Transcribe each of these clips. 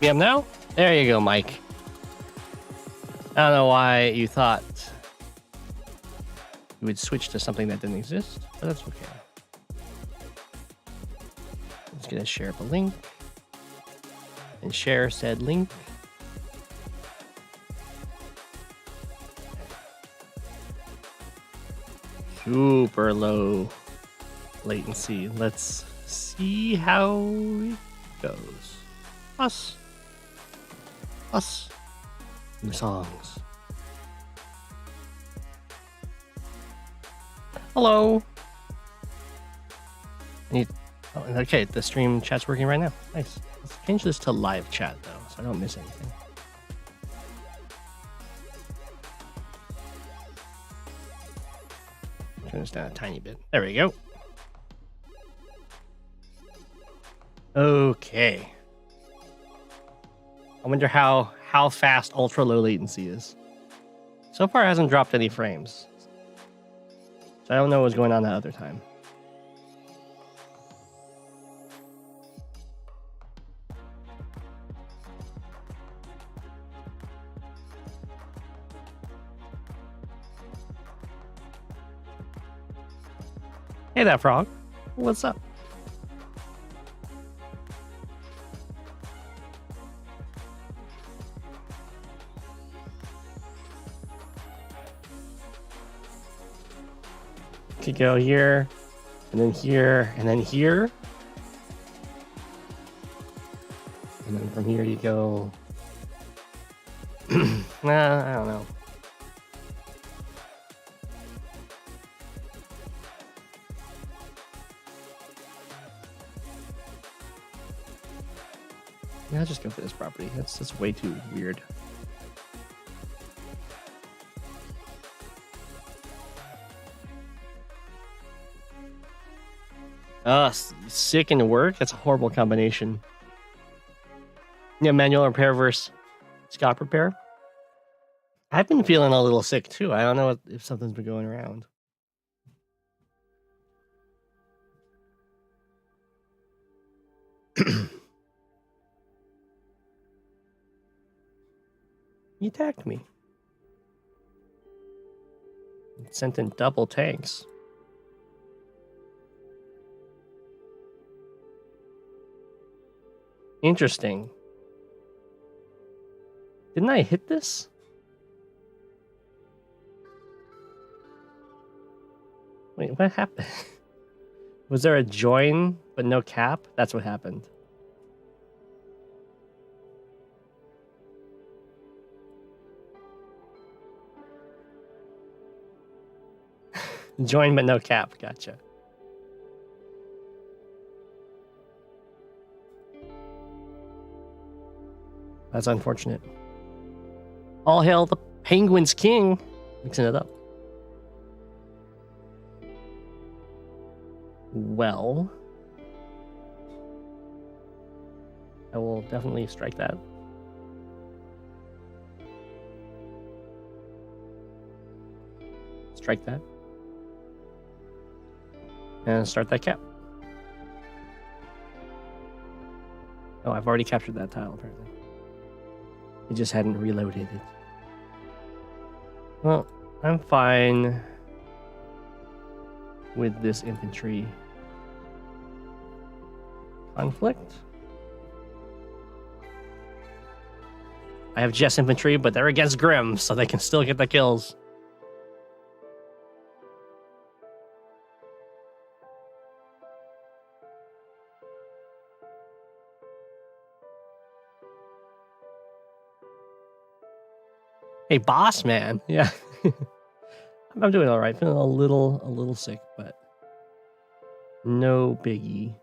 PM now? There you go, Mike. I don't know why you thought you would switch to something that didn't exist, but that's okay. I'm just gonna share up a link and share said link. Super low latency. Let's see how it goes. Us. New songs. Hello. Okay, the stream chat's working right now. Nice. Let's change this to live chat though, so I don't miss anything. Turn this down a tiny bit. There we go. Okay. I wonder how fast ultra low latency is. So far it hasn't dropped any frames. So I don't know what was going on that other time. Hey there, frog. What's up? Could go here, and then here, and then here. And then from here you go... Nah, I don't know. Yeah, I'll just go for this property. That's way too weird. Sick and work? That's a horrible combination. Yeah, manual repair versus Scott repair. I've been feeling a little sick too. I don't know if something's been going around. He attacked me. Sent in double tanks. Interesting. Didn't I hit this? Wait, what happened? Was there a join but no cap? That's what happened. Join but no cap. Gotcha. That's unfortunate. All hail the Penguins King. Mixing it up. Well, I will definitely strike that. Strike that. And start that cap. Oh, I've already captured that tile, apparently. It just hadn't reloaded it. Well, I'm fine with this infantry conflict. I have Jess infantry, but they're against Grimm, so they can still get the kills. Hey, boss man. Yeah. I'm doing all right. Feeling a little sick, but no biggie.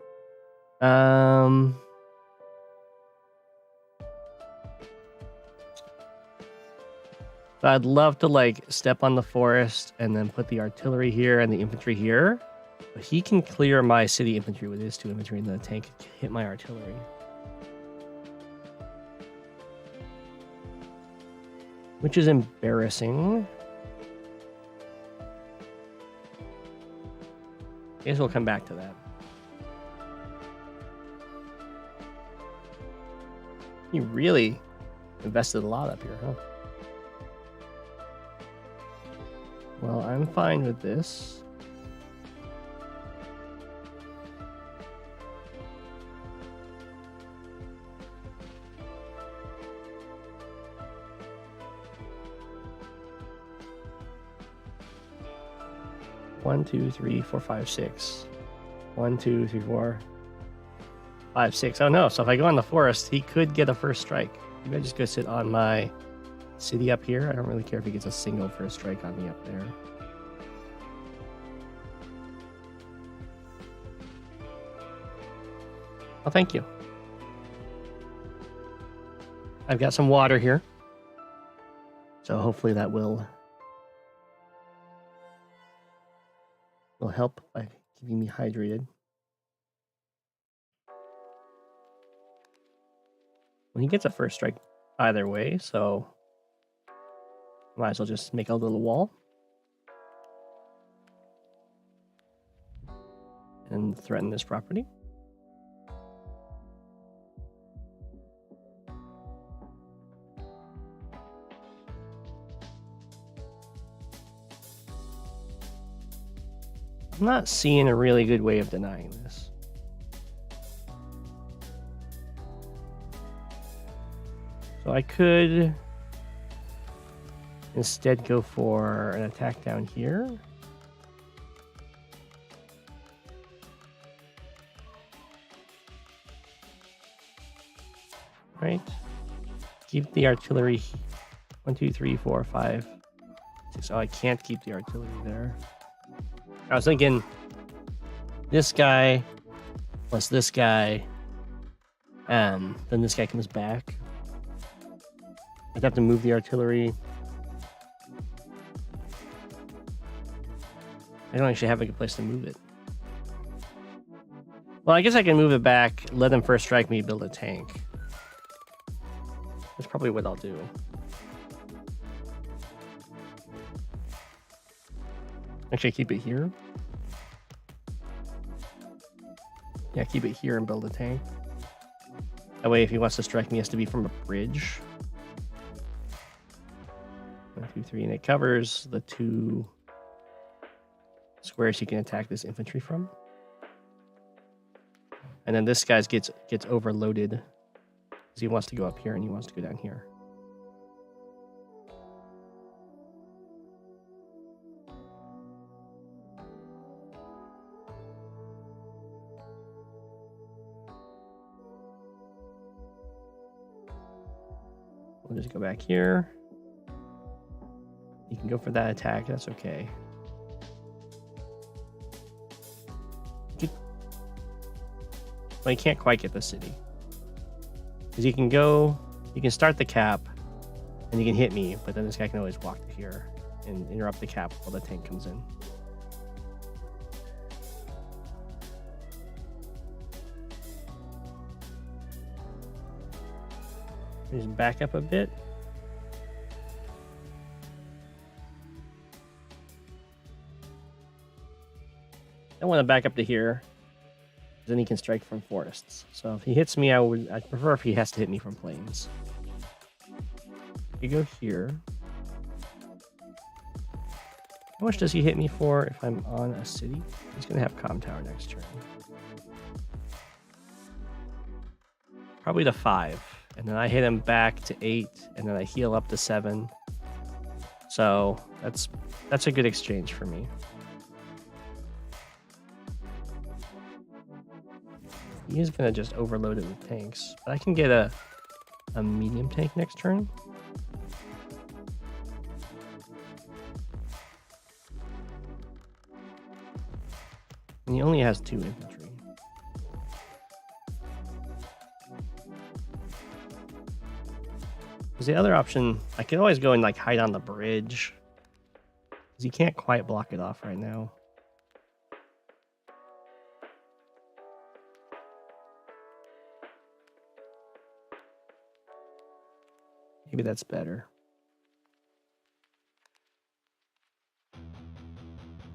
So I'd love to like step on the forest and then put the artillery here and the infantry here. But he can clear my city infantry with his 2 infantry and the tank can hit my artillery. Which is embarrassing. I guess we'll come back to that. You really invested a lot up here, huh? Well, I'm fine with this. One, two, three, four, five, six. 1, 2, 3, 4, 5, 6. Oh no! So if I go on the forest, he could get a first strike. Maybe I just go sit on my city up here. I don't really care if he gets a single first strike on me up there. Oh, thank you. I've got some water here, so hopefully that will help by keeping me hydrated. Well, he gets a first strike either way, so might as well just make a little wall and threaten this property. I'm not seeing a really good way of denying this. So I could instead go for an attack down here. Right? Keep the artillery. 1, 2, 3, 4, 5, 6. Oh, I can't keep the artillery there. I was thinking this guy plus this guy, and then this guy comes back. I'd have to move the artillery. I don't actually have a good place to move it. Well, I guess I can move it back, let them first strike me, build a tank. That's probably what I'll do. Actually, keep it here. Yeah, keep it here and build a tank. That way, if he wants to strike me, it has to be from a bridge. 1, 2, 3, and it covers the 2 squares he can attack this infantry from. And then this guy gets overloaded because he wants to go up here and he wants to go down here. We'll just go back here. You can go for that attack, that's okay. Well, you can't quite get the city. Because you can start the cap, and you can hit me, but then this guy can always walk to here and interrupt the cap while the tank comes in. Just back up a bit. I want to back up to here. Then he can strike from forests. So if he hits me, I'd prefer if he has to hit me from plains. You go here. How much does he hit me for if I'm on a city? He's going to have comm tower next turn. Probably to 5. And then I hit him back to 8. And then I heal up to 7. So that's a good exchange for me. He's going to just overload it with tanks. But I can get a medium tank next turn. And he only has 2 infantry. Because the other option, I could always go and like hide on the bridge. Because you can't quite block it off right now. Maybe that's better.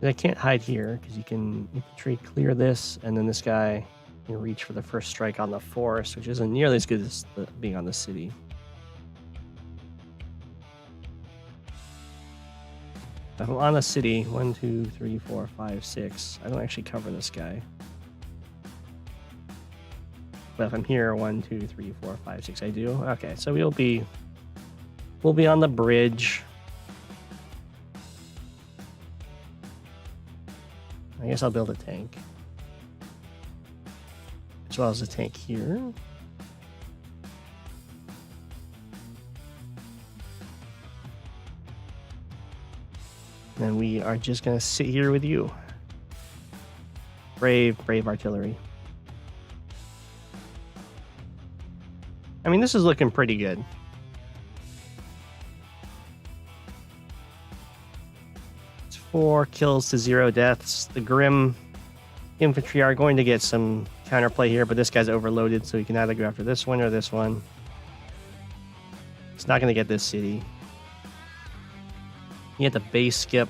I can't hide here because you can infantry clear this, and then this guy can reach for the first strike on the forest, which isn't nearly as good as being on the city. If I'm on the city, 1, 2, 3, 4, 5, 6. I don't actually cover this guy. But if I'm here, 1, 2, 3, 4, 5, 6, I do. Okay, so we'll be on the bridge. I guess I'll build a tank. As well as a tank here. And we are just gonna sit here with you. Brave artillery. I mean, this is looking pretty good. It's 4 kills to 0 deaths. The Grimm infantry are going to get some counterplay here, but this guy's overloaded, so he can either go after this one or this one. It's not going to get this city. You get the base skip.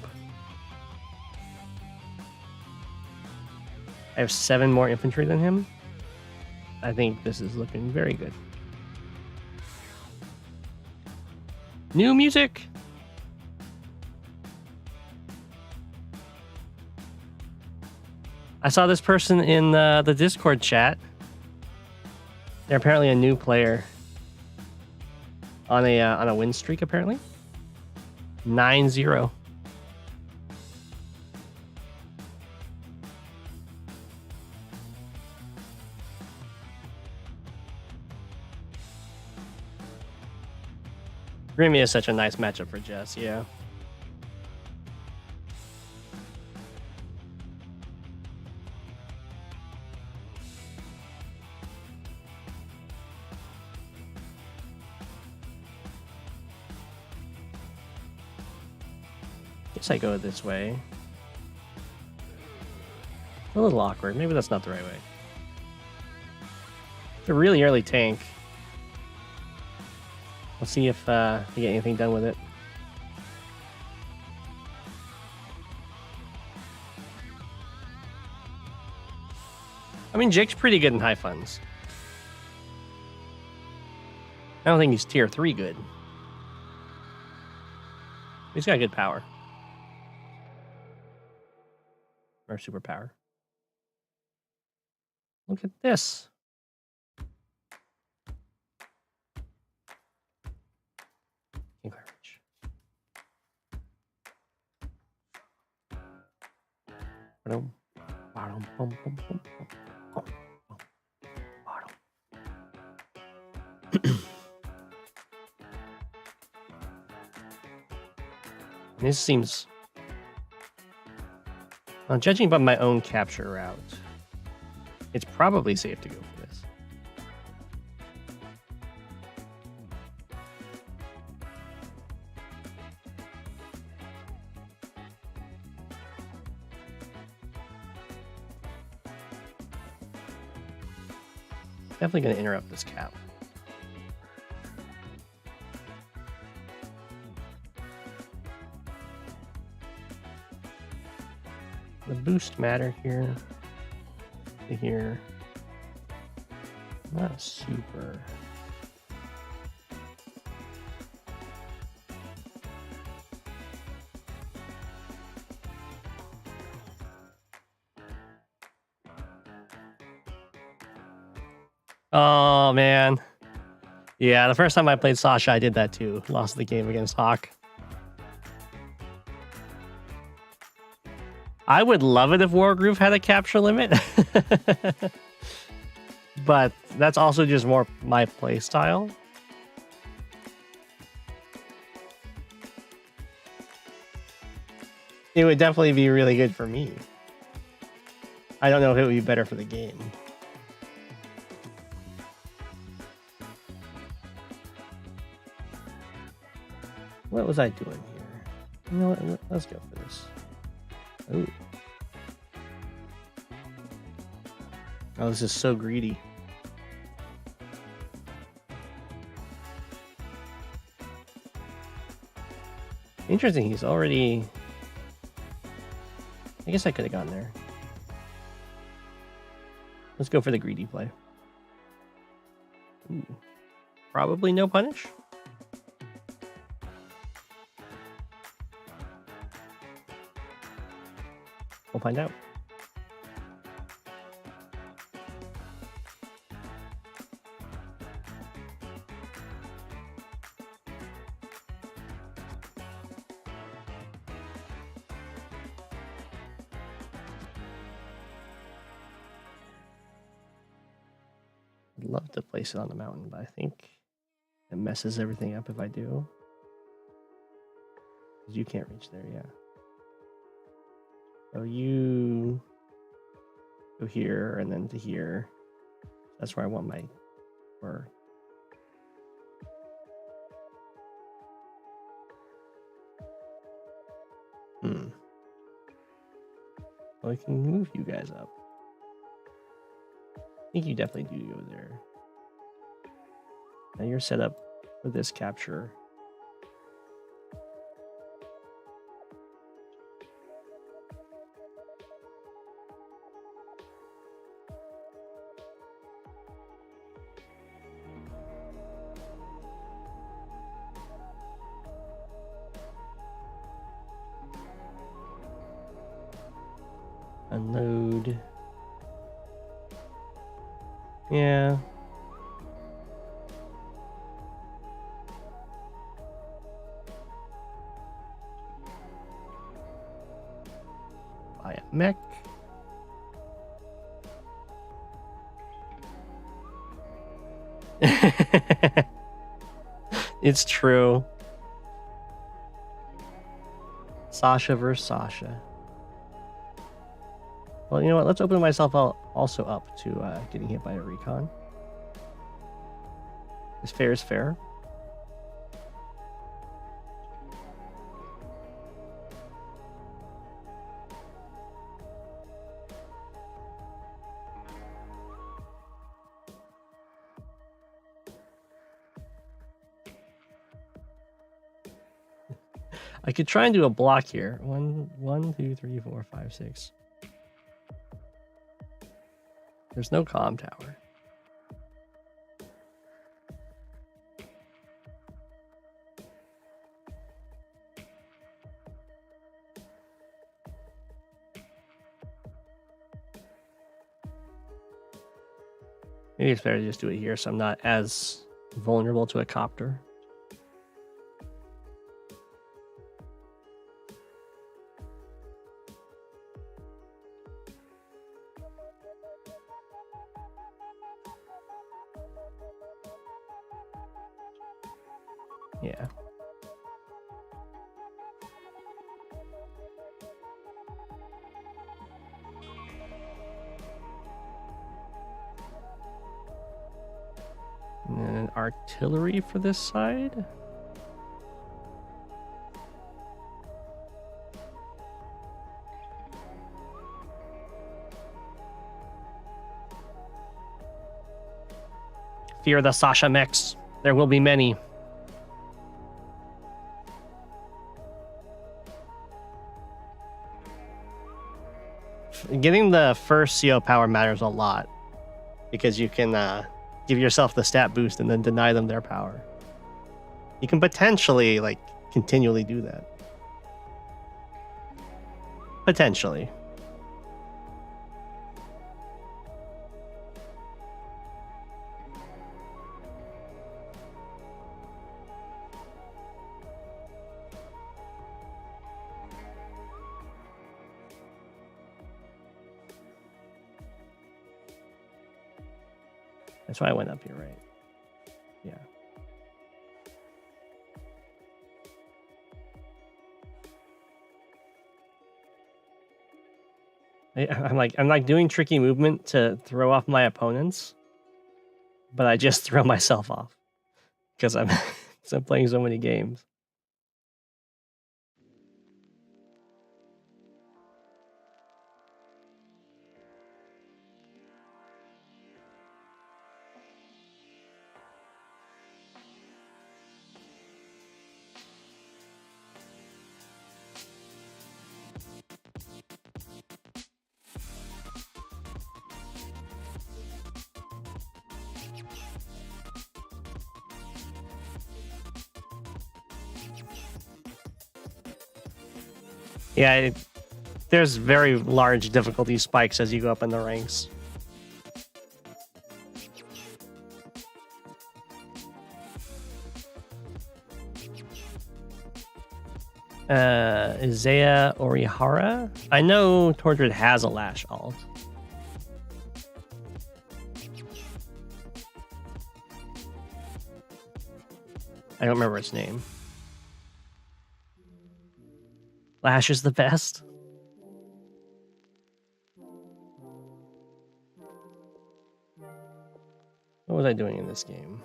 I have 7 more infantry than him. I think this is looking very good. New music. I saw this person in the Discord chat. They're apparently a new player on a win streak. Apparently, 9-0. Grimm is such a nice matchup for Jess, yeah. Guess I go this way. A little awkward. Maybe that's not the right way. It's a really early tank. Let's see if we get anything done with it. I mean, Jake's pretty good in high funds. I don't think he's tier 3 good. He's got good power. Or superpower. Look at this. This seems, well, judging by my own capture route, it's probably safe to go for this. Definitely going to interrupt this cap. The boost matter here to here. Not super. Oh, man. Yeah, the first time I played Sasha, I did that too. Lost the game against Hawk. I would love it if Wargroove had a capture limit. But that's also just more my play style. It would definitely be really good for me. I don't know if it would be better for the game. What was I doing here? You know what? Let's go for this. Ooh. Oh, this is so greedy. Interesting, he's already... I guess I could have gone there. Let's go for the greedy play. Ooh. Probably no punish. We'll find out. I'd love to place it on the mountain, but I think it messes everything up if I do. Because you can't reach there, yeah. So you go here and then to here. That's where I want my or well, I can move you guys up. I think you definitely do go there. Now you're set up for this capture. Unload. Yeah. Buy a mech. It's true. Sasha versus Sasha. Well, you know what? Let's open myself also up to getting hit by a recon. As fair is fair. I could try and do a block here. 1, 2, 3, 4, 5, 6. There's no comm tower. Maybe it's better to just do it here so I'm not as vulnerable to a copter. Yeah. And then artillery for this side. Fear the Sasha mechs. There will be many. Getting the first CO power matters a lot because you can give yourself the stat boost and then deny them their power. You can potentially like continually do that. Potentially. That's why I went up here, right? Yeah. I'm like doing tricky movement to throw off my opponents, but I just throw myself off because I'm playing so many games. Yeah, there's very large difficulty spikes as you go up in the ranks. Izaya Orihara? I know Tortured has a Lash alt. I don't remember its name. Lash is the best. What was I doing in this game?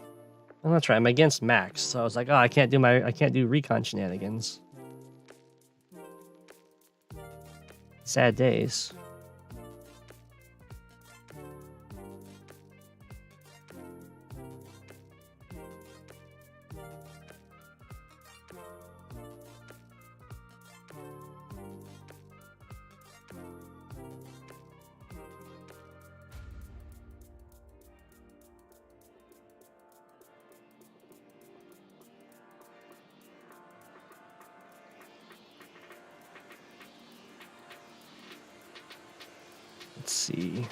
Oh, that's right. I'm against Max, so I was like, oh, I can't do recon shenanigans. Sad days. Let's see.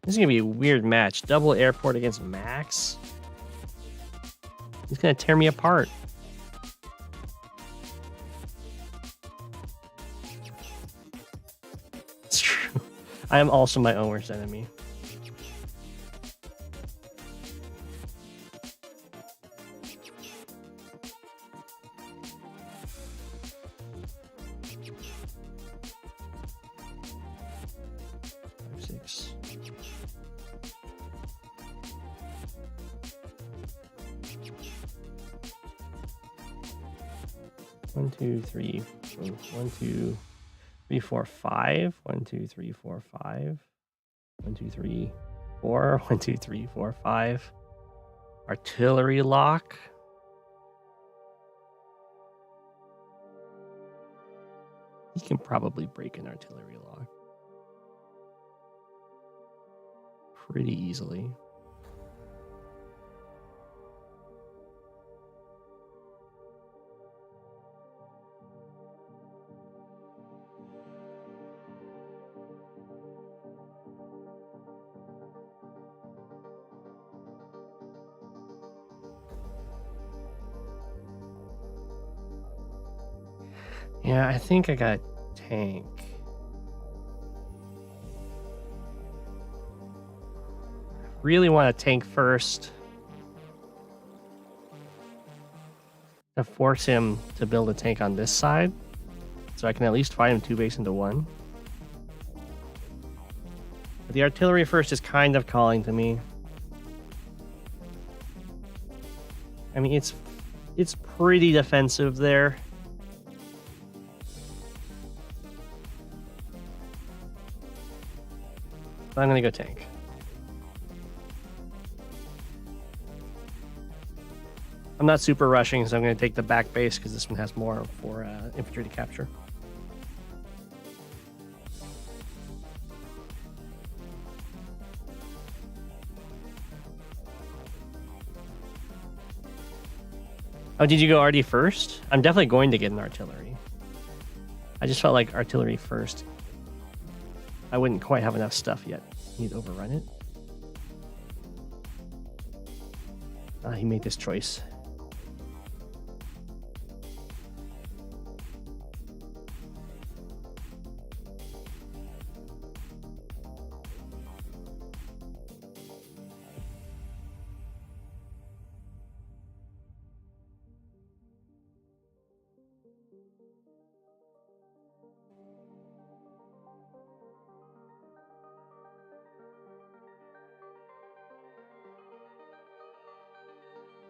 This is going to be a weird match. Double airport against Max. He's going to tear me apart. It's true. I am also my own worst enemy. One, two, three, 4, 5. 1, 2, 3, 4, 5. 1, 2, 3, 4. 1, 2, 3, 4, 5. Artillery lock. He can probably break an artillery lock pretty easily. Yeah, I think I got tank. Really want to tank first to force him to build a tank on this side, so I can at least fight him 2 base into 1. But the artillery first is kind of calling to me. I mean, it's pretty defensive there. I'm gonna go tank. I'm not super rushing, so I'm gonna take the back base because this one has more for infantry to capture. Oh, did you go RD first? I'm definitely going to get an artillery. I just felt like artillery first. I wouldn't quite have enough stuff yet. Need to overrun it. He made this choice.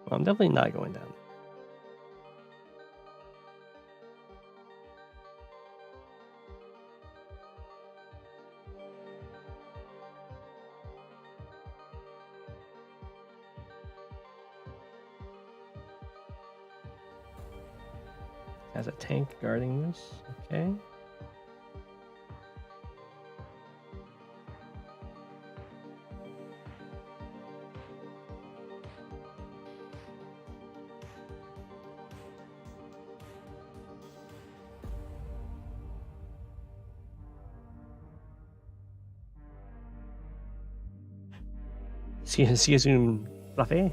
Well, I'm definitely not going down. Has a tank guarding this. Okay. See you soon, Fluffy.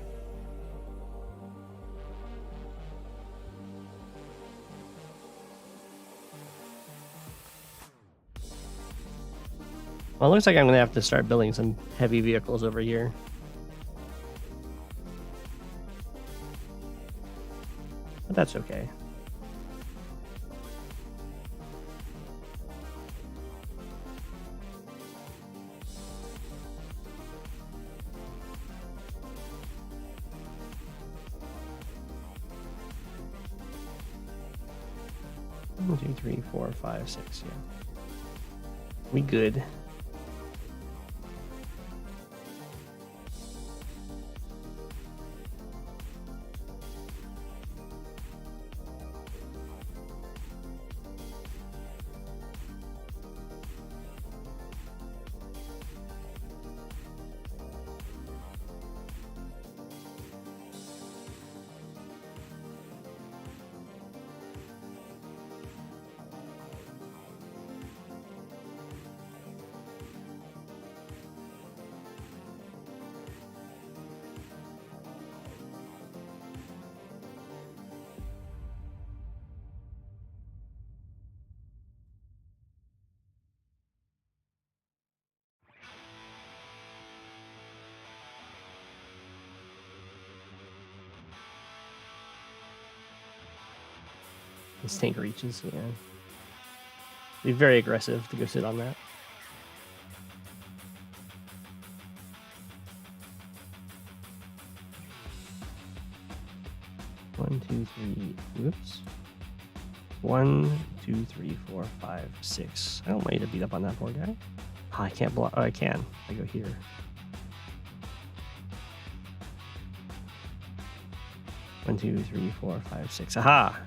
Well, it looks like I'm gonna have to start building some heavy vehicles over here. But that's okay. One, 2, 3, 4, 5, 6. Yeah, we good. This tank reaches, yeah. Be very aggressive to go sit on that. One, two, three. Whoops. 1, 2, 3, 4, 5, 6. I don't want you to beat up on that poor guy. Oh, I can't block. Oh, I can. I go here. One, 2, 3, 4, 5, 6. Aha!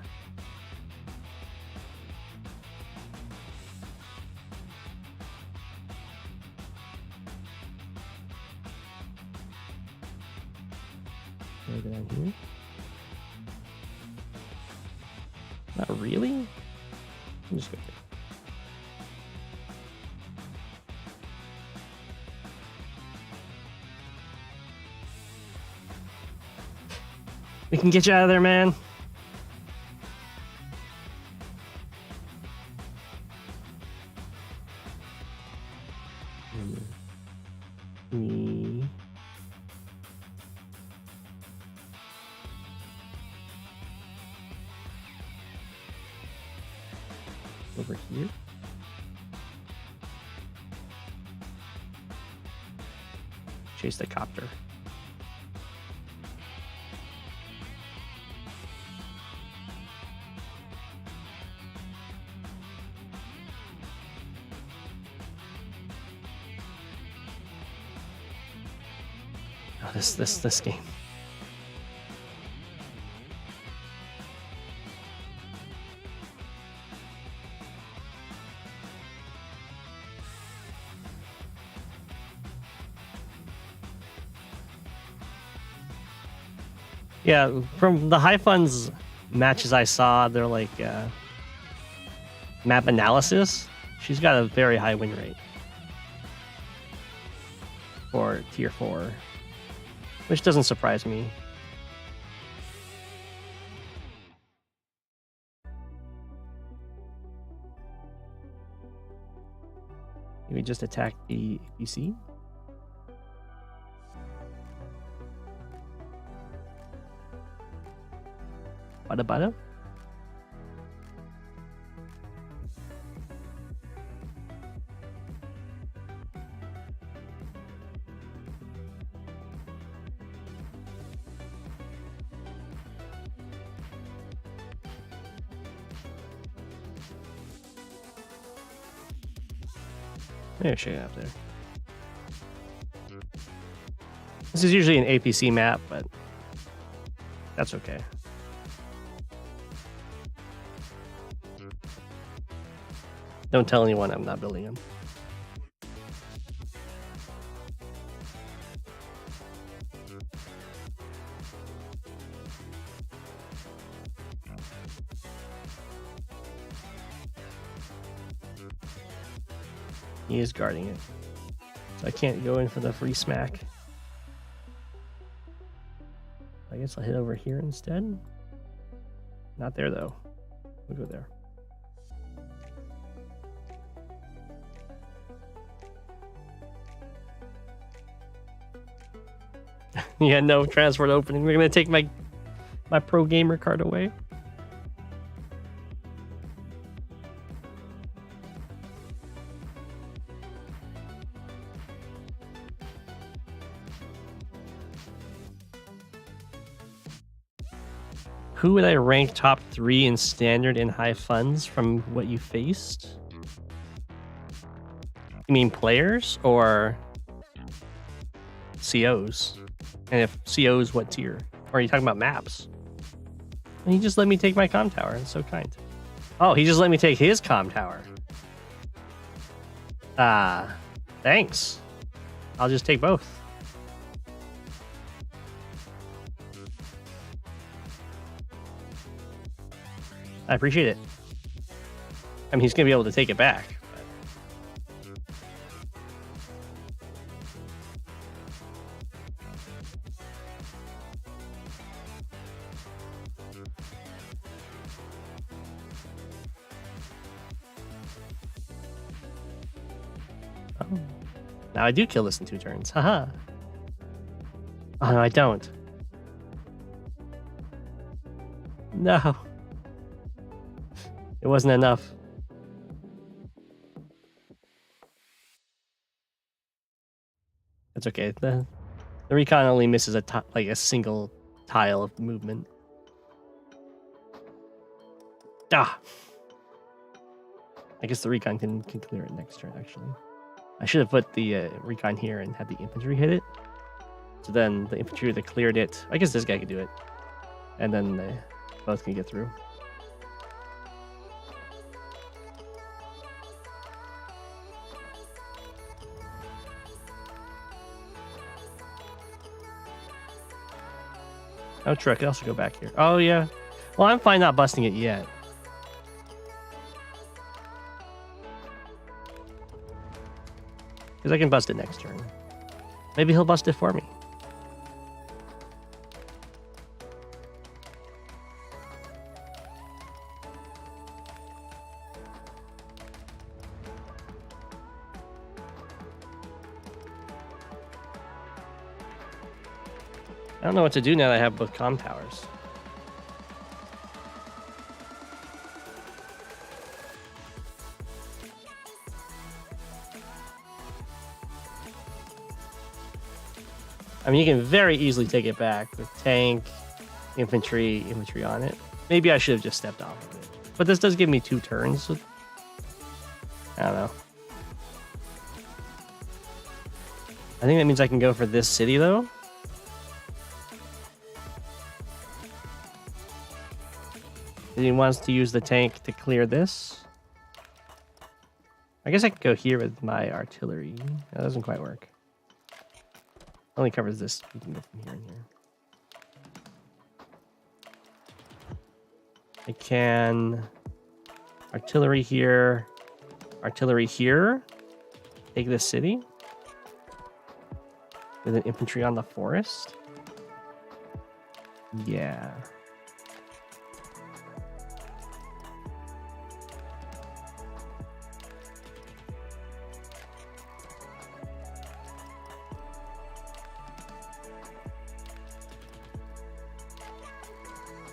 Can I go down here? Not really? I'll just go here. We can get you out of there, man. Me. Over here. Chase the copter. Oh, this game. Yeah, from the High Funds matches I saw, they're like map analysis. She's got a very high win rate for tier 4, which doesn't surprise me. Maybe just attack the APC. Bada. Maybe check it out there. This is usually an APC map, but that's okay. Don't tell anyone I'm not building them. He is guarding it, so I can't go in for the free smack. guess I'll hit over here instead. Not there though. We'll go there. Yeah, no transport opening. We're gonna take my pro gamer card away. Who would I rank top 3 in standard and high funds from what you faced? You mean players or COs? And if COs, what tier? Or are you talking about maps? And he just let me take my comm tower. It's so kind. Oh, he just let me take his comm tower. Thanks. I'll just take both. I appreciate it. I mean, he's going to be able to take it back. Oh. Now I do kill this in 2 turns. Haha. Oh, no, I don't. No. It wasn't enough. That's okay. The recon only misses like a single tile of movement. Ah. I guess the recon can clear it next turn, actually. I should have put the recon here and had the infantry hit it. So then the infantry that cleared it, I guess this guy could do it. And then they both can get through. Oh, true. I could also go back here. Oh, yeah. Well, I'm fine not busting it yet. Because I can bust it next turn. Maybe he'll bust it for me. I don't know what to do now that I have both comm towers. I mean, you can very easily take it back with tank, infantry on it. Maybe I should have just stepped off of it. But this does give me 2 turns. So I don't know. I think that means I can go for this city, though. He wants to use the tank to clear this. I guess I could go here with my artillery. That doesn't quite work. Only covers this. We can go from here and here. I can artillery here, take this city with an infantry on the forest. Yeah.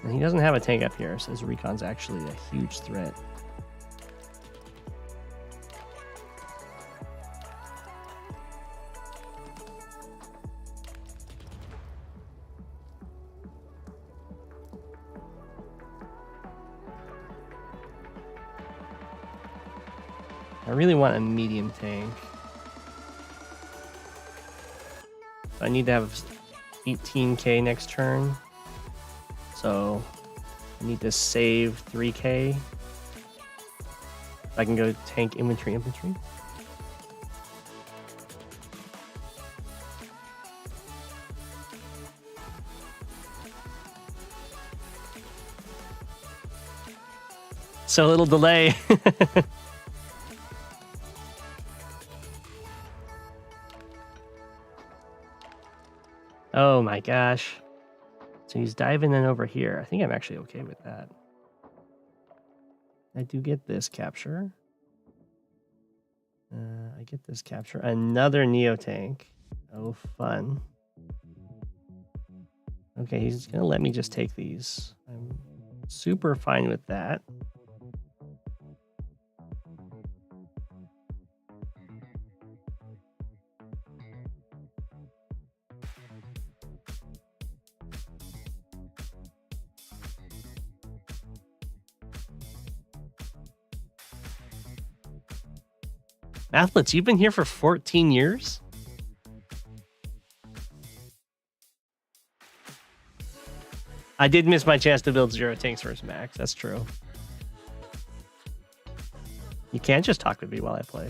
And he doesn't have a tank up here, so his recon's actually a huge threat. I really want a medium tank. I need to have 18k next turn. So I need to save 3k. I can go tank infantry. So little delay. Oh my gosh. So he's diving in over here. I think I'm actually okay with that. I do get this capture. I get this capture. Another Neo tank. Oh, fun. Okay, he's going to let me just take these. I'm super fine with that. Athletes, you've been here for 14 years? I did miss my chance to build 0 tanks versus Max. That's true. You can't just talk with me while I play.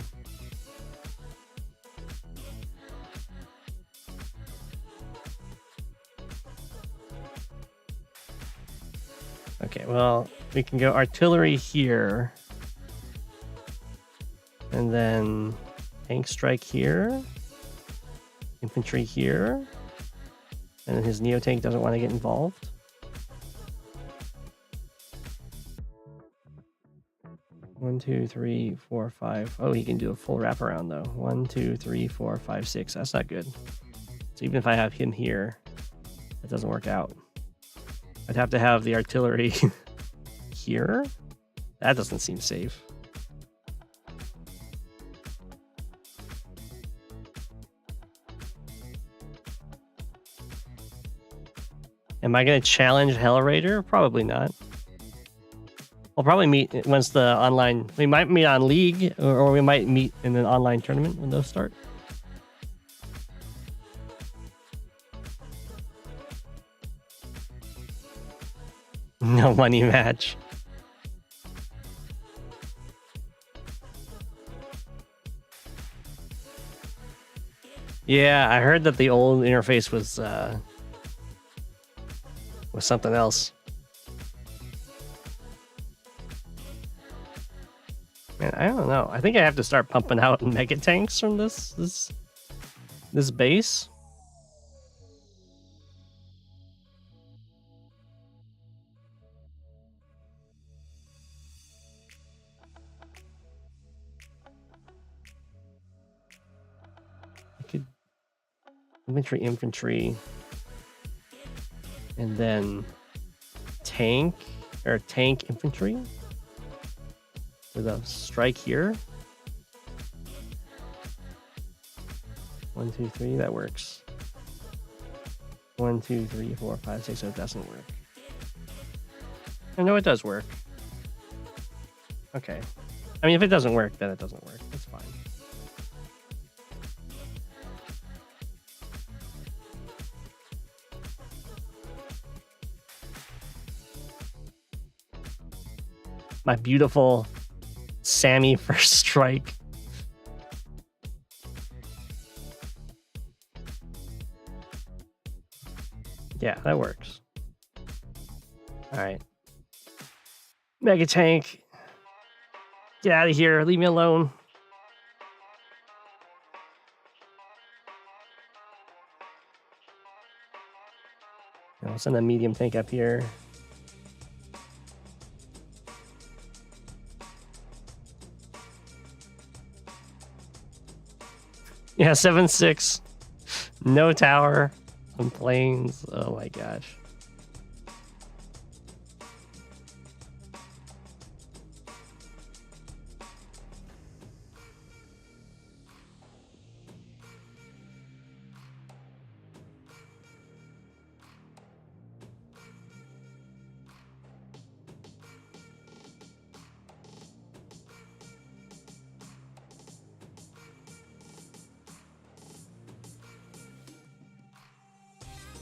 Okay, well, we can go artillery here. And then tank strike here. Infantry here. And then his Neo tank doesn't want to get involved. One, two, three, four, five. Oh, he can do a full wraparound though. 1, 2, 3, 4, 5, 6. That's not good. So even if I have him here, that doesn't work out. I'd have to have the artillery here. That doesn't seem safe. Am I going to challenge Hell Raider? Probably not. We'll probably meet once the online... We might meet on League, or we might meet in an online tournament when those start. No money match. Yeah, I heard that the old interface was something else. Man, I don't know. I think I have to start pumping out mega tanks from this base. I could infantry, and then tank infantry with a strike here. 1, 2, 3, that works. 1, 2, 3, 4, 5, 6. So it doesn't work. Oh, no, it does work. Okay. I mean, if it doesn't work, then it doesn't work. That's fine. My beautiful Sammy first strike. Yeah, that works. All right. Mega tank. Get out of here. Leave me alone. I'll send a medium tank up here. Yeah, 7-6. No tower. Some planes. Oh my gosh.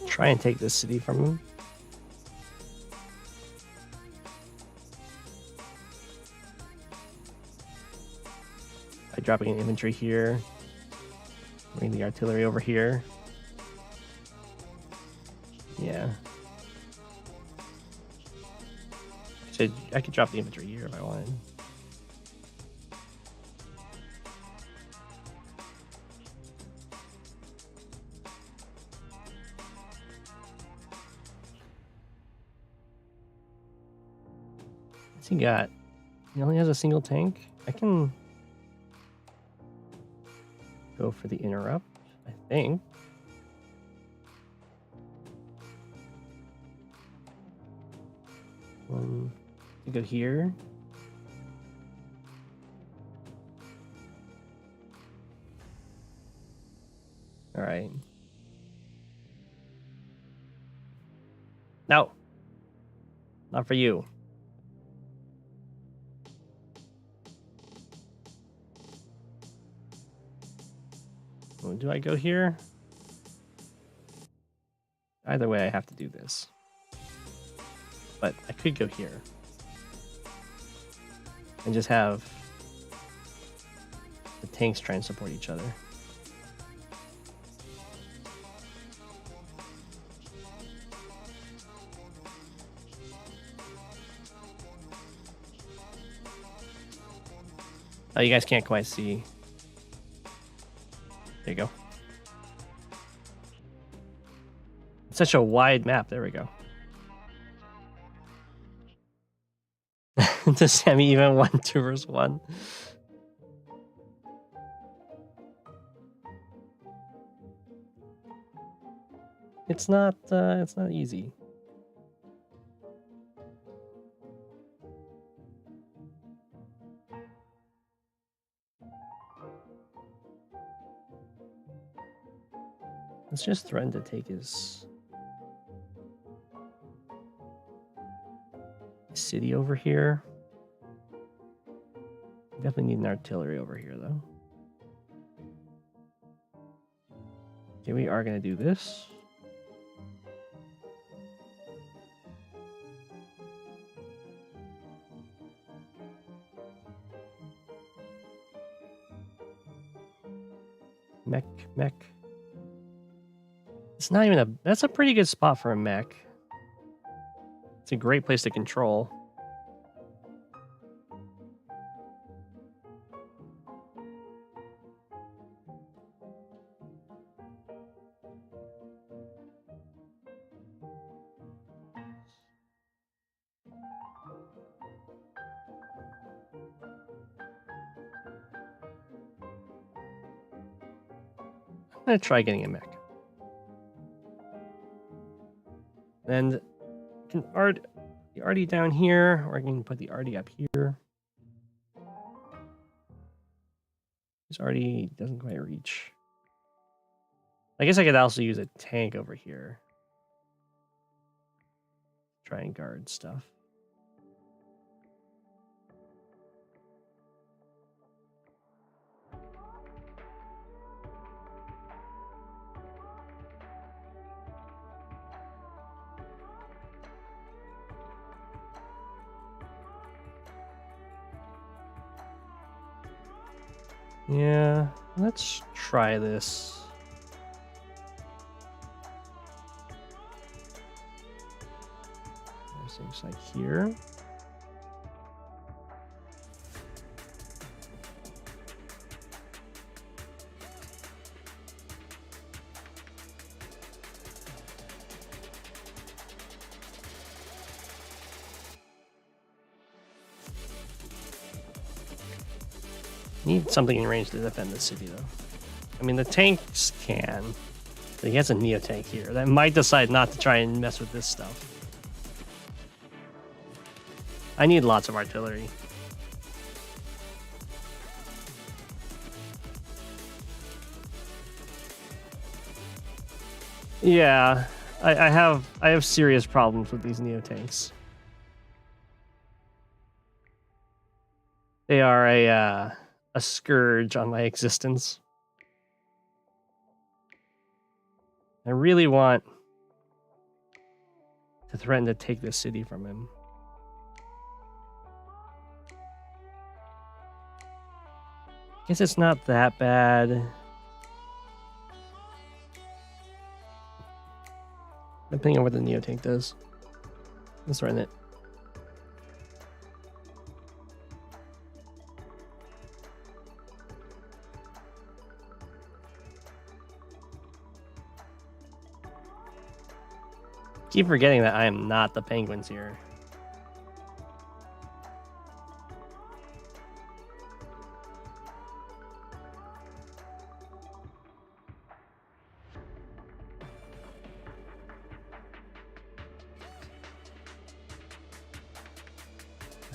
Try and take this city from him. By dropping an infantry here. Bring the artillery over here. Yeah. So I could drop the infantry here if I wanted. What's he got? He only has a single tank. I can go for the interrupt, I think. To go here. All right. No. Not for you. Well, do I go here? Either way, I have to do this. But I could go here. And just have the tanks try and support each other. Oh, you guys can't quite see. There you go. It's such a wide map. There we go. The semi-even 1, 2 versus 1. It's not easy. Let's just threaten to take his city over here. Definitely need an artillery over here, though. Okay, we are going to do this. Mech. It's not even a... That's a pretty good spot for a mech. It's a great place to control. I'm going to try getting a mech. And can the arty down here, or I can put the arty up here. This arty doesn't quite reach. I guess I could also use a tank over here. Try and guard stuff. Yeah, let's try this. There's things like here. Need something in range to defend the city, though. I mean, the tanks can. But he has a Neo tank here that might decide not to try and mess with this stuff. I need lots of artillery. Yeah, I have serious problems with these Neo tanks. They are a scourge on my existence. I really want to threaten to take this city from him. Guess it's not that bad. Depending on what the Neo tank does. Let's run it. Keep forgetting that I am not the penguins here.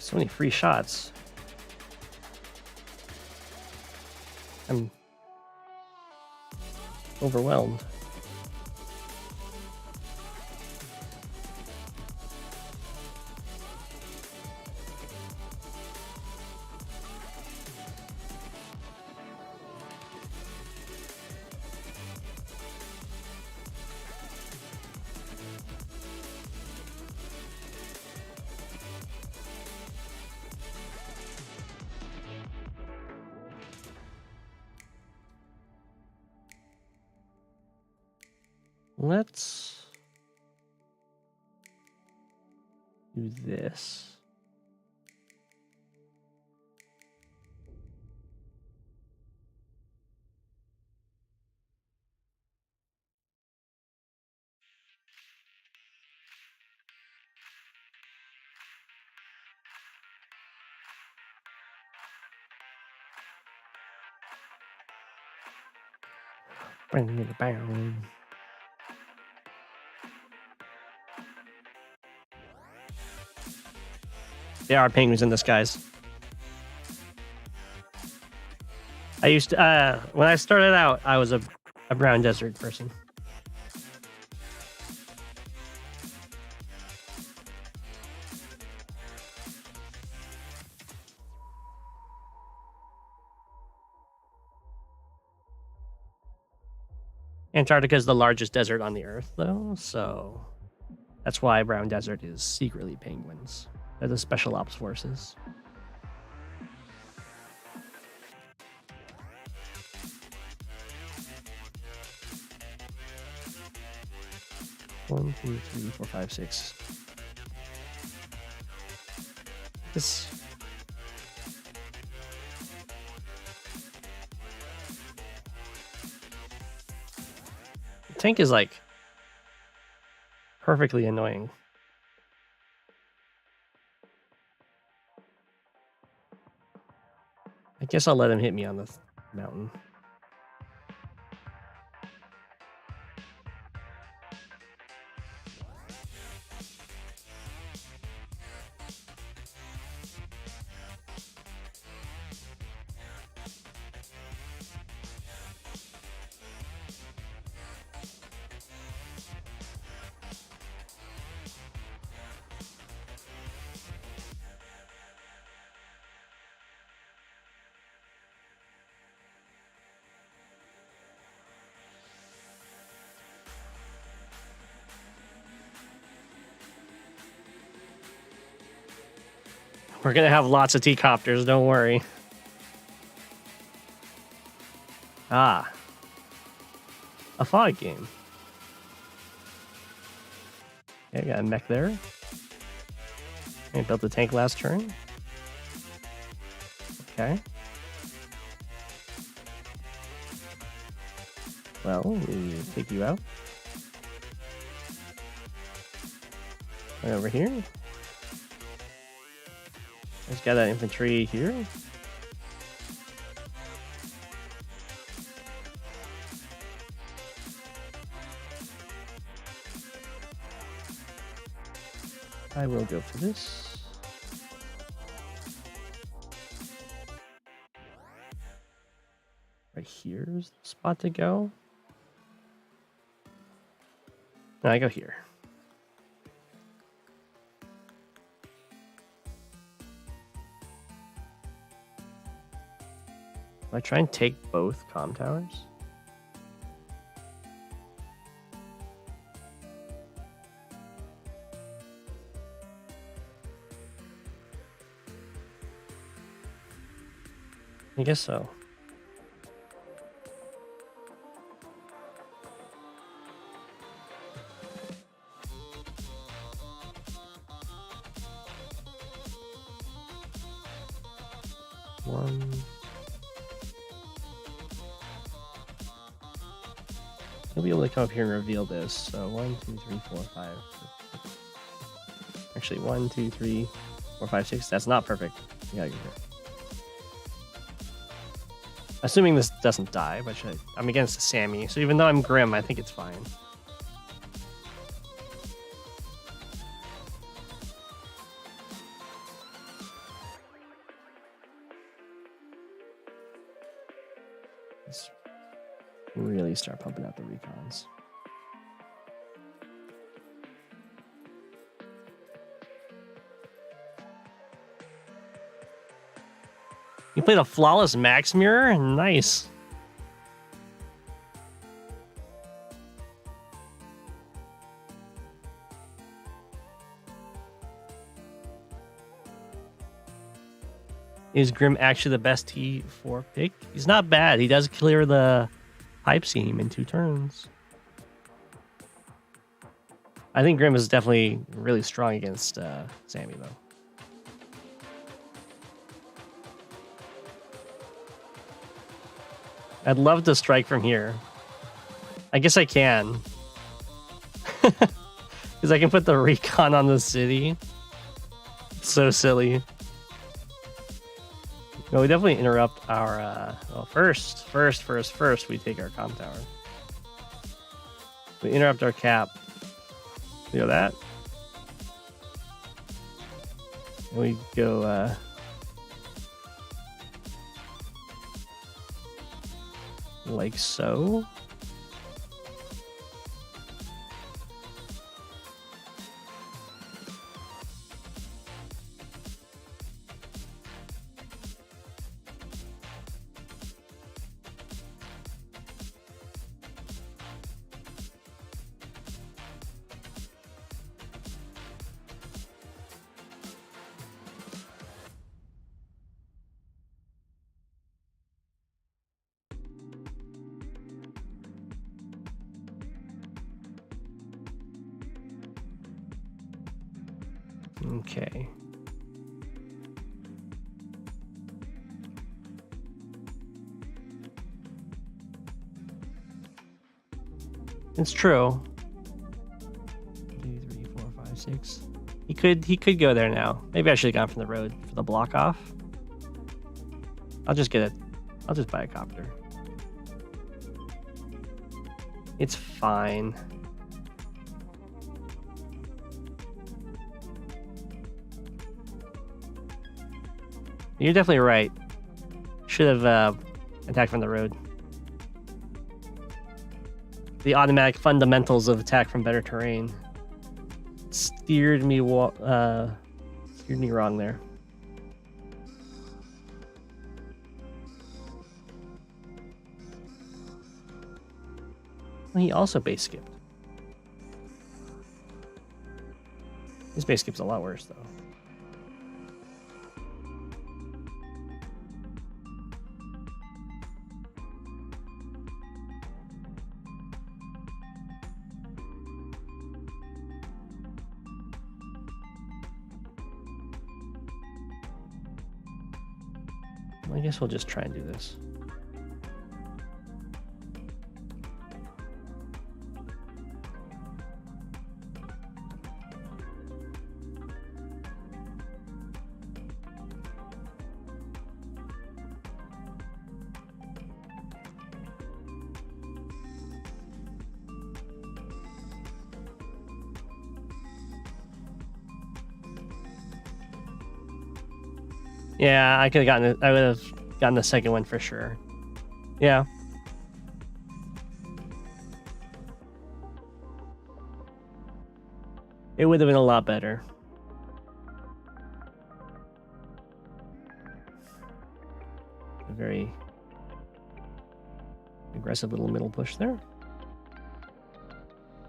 So many free shots. I'm overwhelmed. Let's do this. Bring me the barrel. There are penguins in the skies. I used to, when I started out, I was a brown desert person. Antarctica is the largest desert on the Earth, though, so that's why brown desert is secretly penguins. They're the special ops forces. One, two, three, four, five, six. This. The tank is like perfectly annoying. I guess I'll let him hit me on the mountain. We're gonna have lots of T-copters, don't worry. Ah. A fog game. Okay, I got a mech there. I built the tank last turn. Okay. Well, we take you out. Right over here. Just got that infantry here. I will go for this. Right here's the spot to go. No, I go here. Will I try and take both comm towers? I guess so. One. You'll be able to come up here and reveal this. So 1, 2, 3, 4, 5. Actually, 1, 2, 3, 4, 5, 6. That's not perfect. You gotta go here. Assuming this doesn't die, but I'm against a Sammy, so even though I'm Grimm, I think it's fine. Really start pumping out the recons. You played a flawless max mirror? Nice. Is Grimm actually the best T4 pick? He's not bad. He does clear the pipe scheme in 2 turns. I think Grimm is definitely really strong against Sammy, though. I'd love to strike from here. I guess I can. Because I can put the recon on the city. So silly. No, we definitely interrupt our, well, first, we take our comm tower. We interrupt our cap. You know that? And we go, like so. Okay. It's true. 2, 3, 4, 5, 6. He could go there now. Maybe I should have gone from the road for the block off. I'll just get it. I'll just buy a copter. It's fine. You're definitely right. Should have attacked from the road. The automatic fundamentals of attack from better terrain steered me wrong there. Well, he also base skipped. His base skip's a lot worse though. I guess we'll just try and do this. Yeah, I could have gotten it. I would have gotten the second one for sure. Yeah. It would have been a lot better. A very aggressive little middle push there.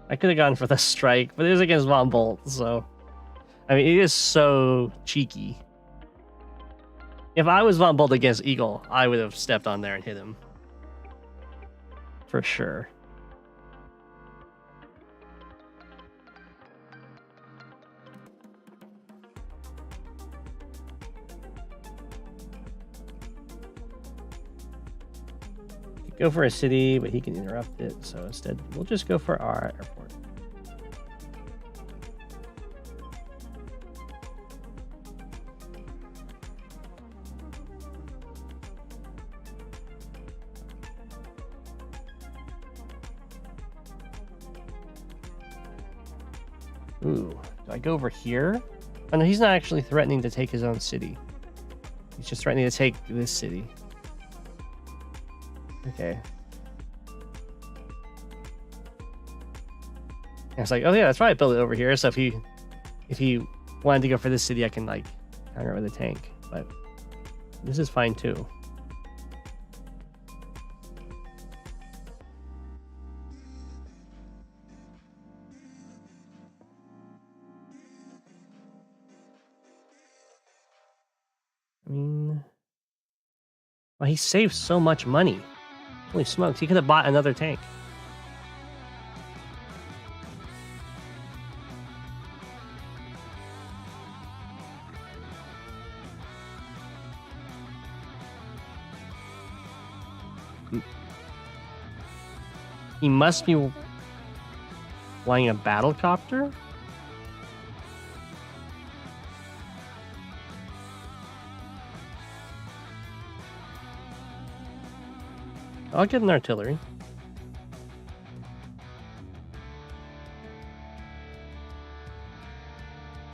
I could have gone for the strike, but it was against Von Bolt, so I mean, it is so cheeky. If I was Von Bolt against Eagle, I would have stepped on there and hit him. For sure. Go for a city, but he can interrupt it, so instead we'll just go for our airport. Ooh, do I go over here? Oh no, he's not actually threatening to take his own city. He's just threatening to take this city. Okay. I was like, oh yeah, that's right, I built it over here. So if he wanted to go for this city, I can like counter with a tank. But this is fine too. I mean, well, he saved so much money. Holy smokes, he could have bought another tank. He must be flying a battle copter? I'll get an artillery.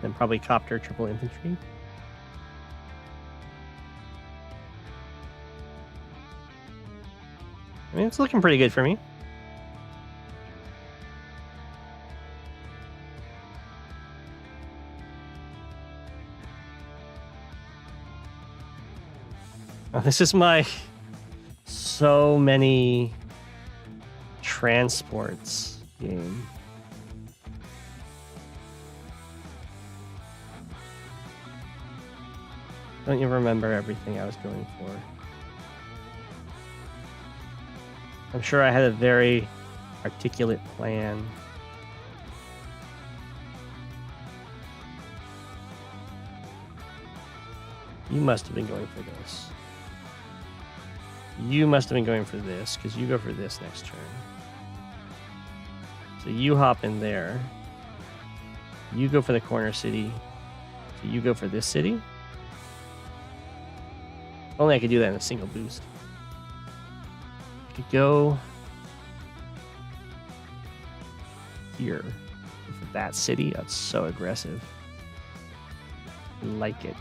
And probably copter triple infantry. I mean, it's looking pretty good for me. Oh, this is my so many transports game. Don't you remember everything I was going for? I'm sure I had a very articulate plan. You must have been going for this. You must have been going for this, because you go for this next turn. So you hop in there. You go for the corner city. So you go for this city. Only I could do that in a single boost. I could go here for that city. That's so aggressive. I like it.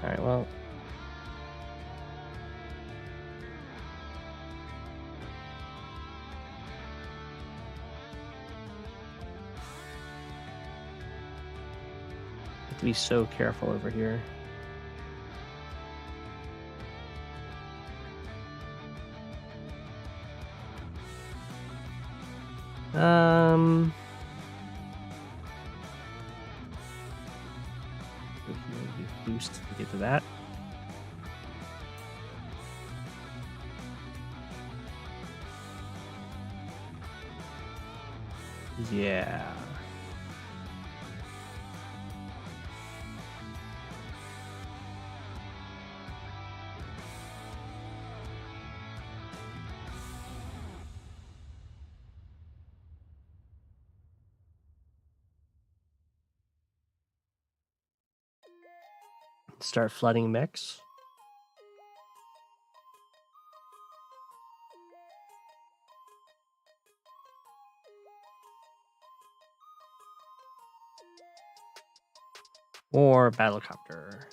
All right, well. Have to be so careful over here. Boost to get to that. Yeah. Start flooding mechs. Or battlecopter.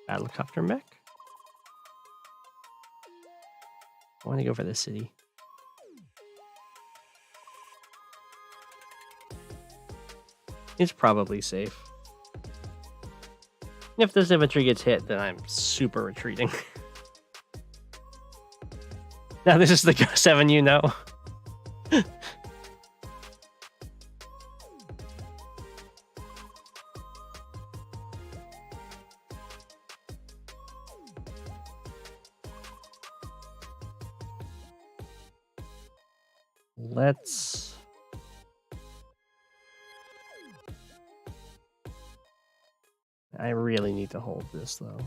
Battlecopter mech. I want to go for the city. It's probably safe. If this infantry gets hit, then I'm super retreating. Now this is the Go7 you know. Let's... I really need to hold this, though.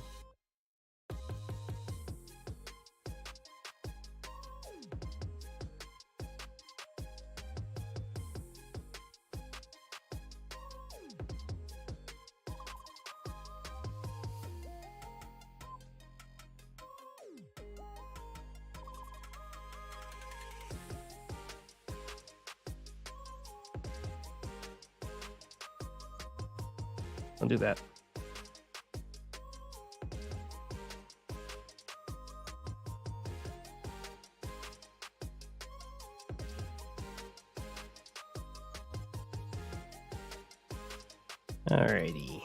Don't do that. Alrighty.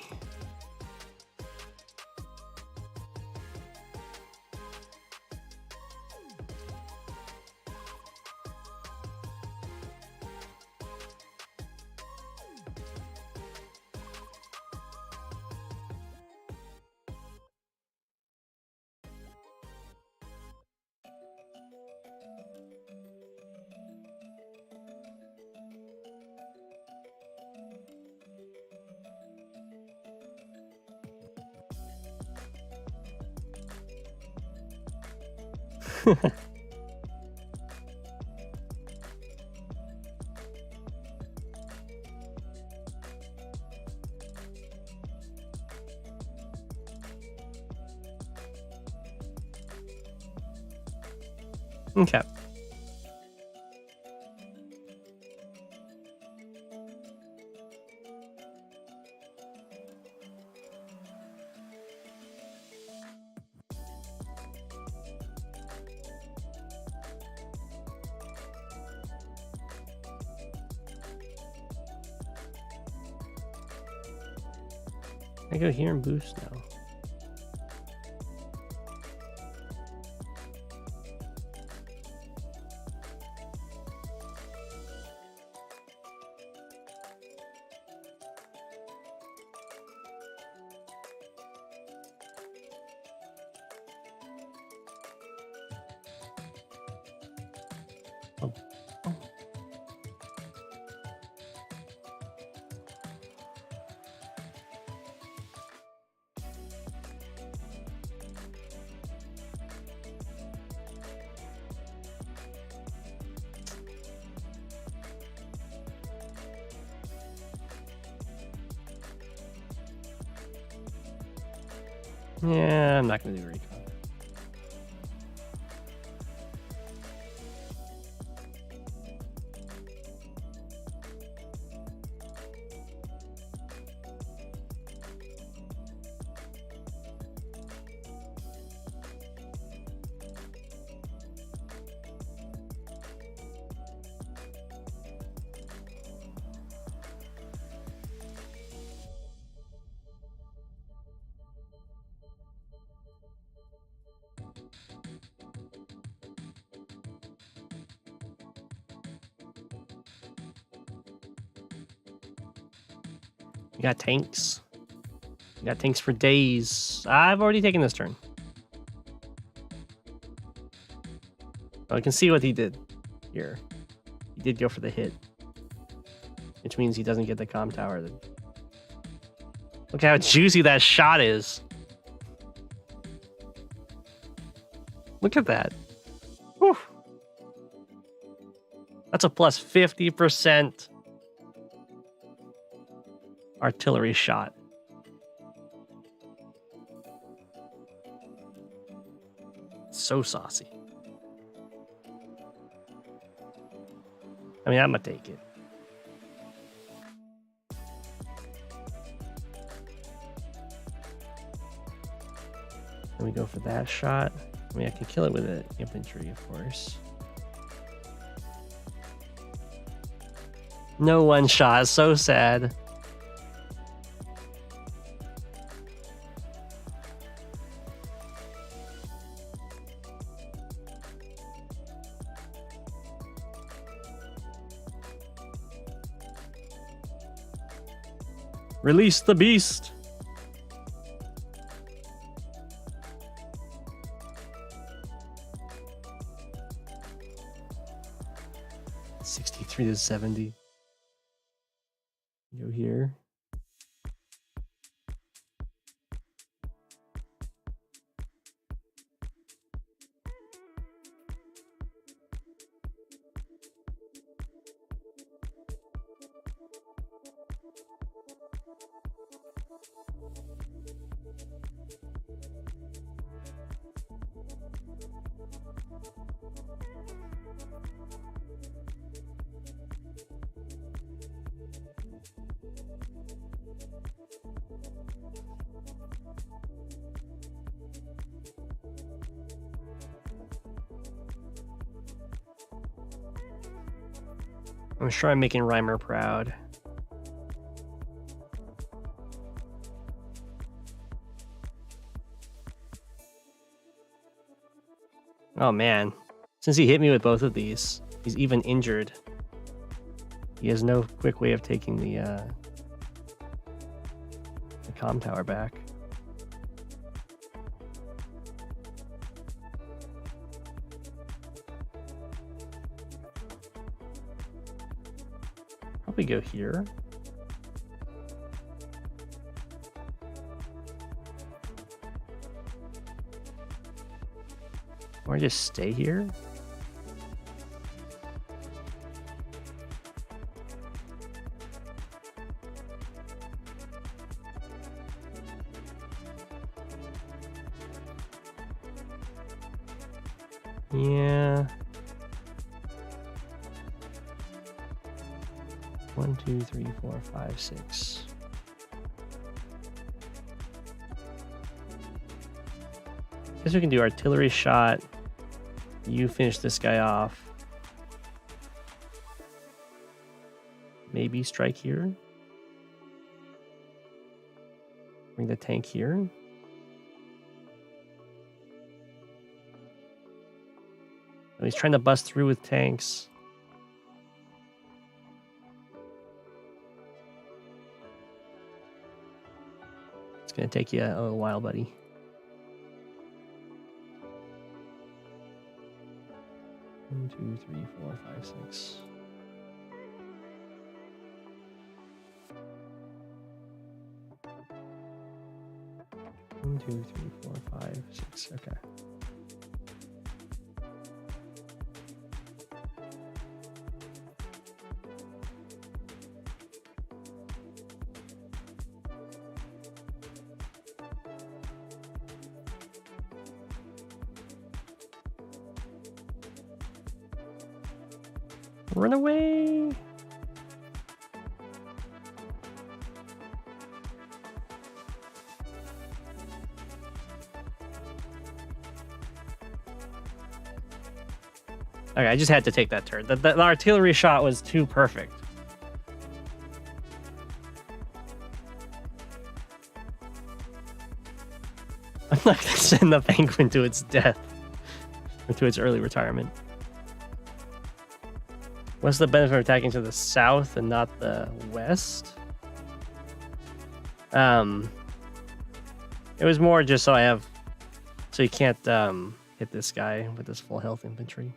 Okay. I go here and boost now. Yeah, I'm not going to do recon. You got tanks. You got tanks for days. I've already taken this turn. Oh, I can see what he did here. He did go for the hit, which means he doesn't get the comm tower. Look how juicy that shot is. Look at that. Whew. That's a plus 50% artillery shot. So saucy. I mean, I'm gonna take it. Then we go for that shot. I mean, I can kill it with an infantry, of course. No one shot. So sad. Release the beast. To 70. Go here. I'm sure I'm making Reimer proud. Oh man, since he hit me with both of these, he's even injured. He has no quick way of taking the comm tower back. Probably go here. Or just stay here. Yeah. 1, 2, 3, 4, 5, 6. Guess we can do artillery shot. You finish this guy off. Maybe strike here. Bring the tank here. Oh, he's trying to bust through with tanks. It's gonna take you a little while, buddy. One, 2, 3, 4, 5, 6. One, 2, 3, 4, 5, 6. Okay. Run away! Okay, I just had to take that turn. The artillery shot was too perfect. I'm not gonna send the penguin to its death. Or to its early retirement. What's the benefit of attacking to the south and not the west? It was more just so I have... So you can't hit this guy with this full health infantry.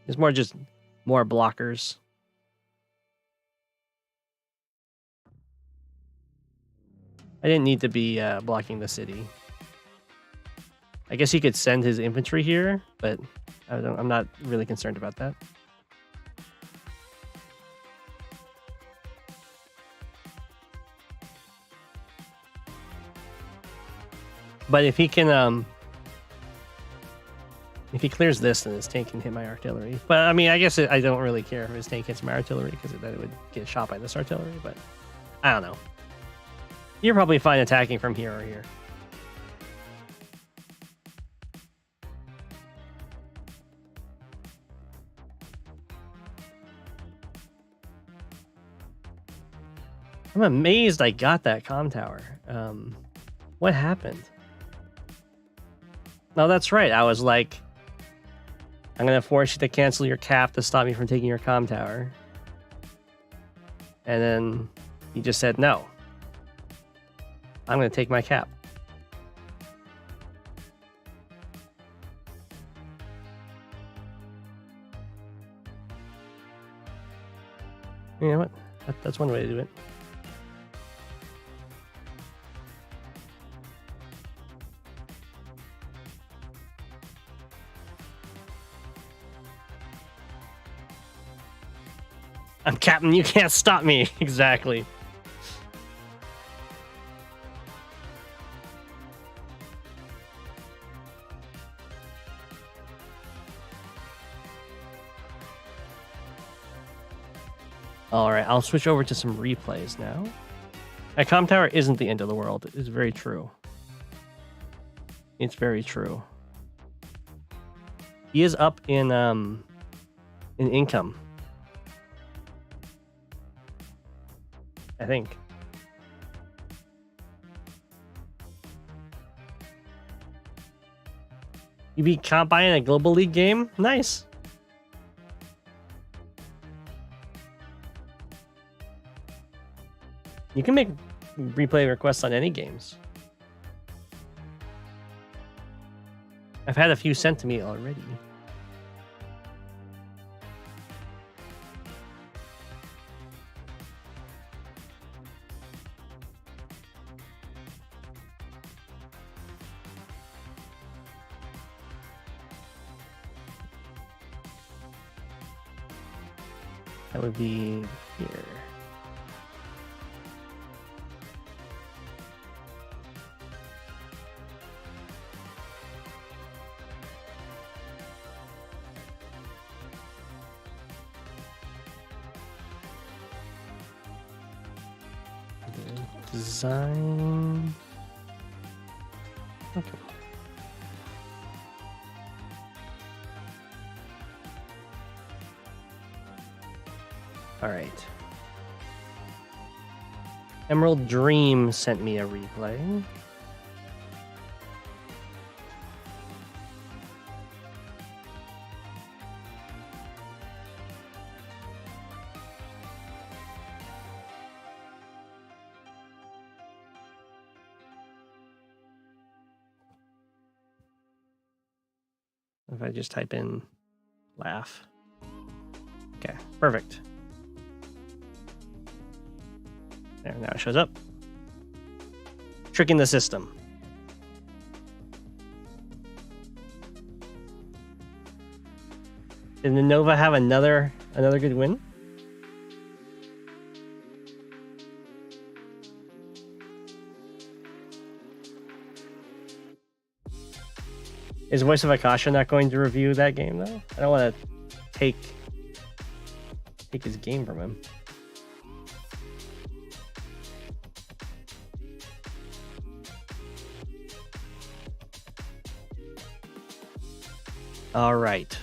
It's more just more blockers. I didn't need to be blocking the city. I guess he could send his infantry here, but I'm not really concerned about that. But if he can, if he clears this, then his tank can hit my artillery. But I mean, I guess I don't really care if his tank hits my artillery because then it would get shot by this artillery. But I don't know. You're probably fine attacking from here or here. I'm amazed I got that comm tower. What happened? No, that's right. I was like, I'm going to force you to cancel your cap to stop me from taking your comm tower. And then he just said, no. I'm going to take my cap. You know what? That's one way to do it. I'm captain, you can't stop me. Exactly. All right, I'll switch over to some replays now. A comm tower isn't the end of the world. It is very true. It's very true. He is up in income. I think. You beat Combine in a Global League game? Nice. You can make replay requests on any games. I've had a few sent to me already. That would be here. Design. Okay. All right. Emerald Dream sent me a replay. If I just type in laugh. Okay, perfect. There, now it shows up. Tricking the system. Did the Nova have another good win? Is Voice of Akasha not going to review that game though? I don't want to take his game from him. All right.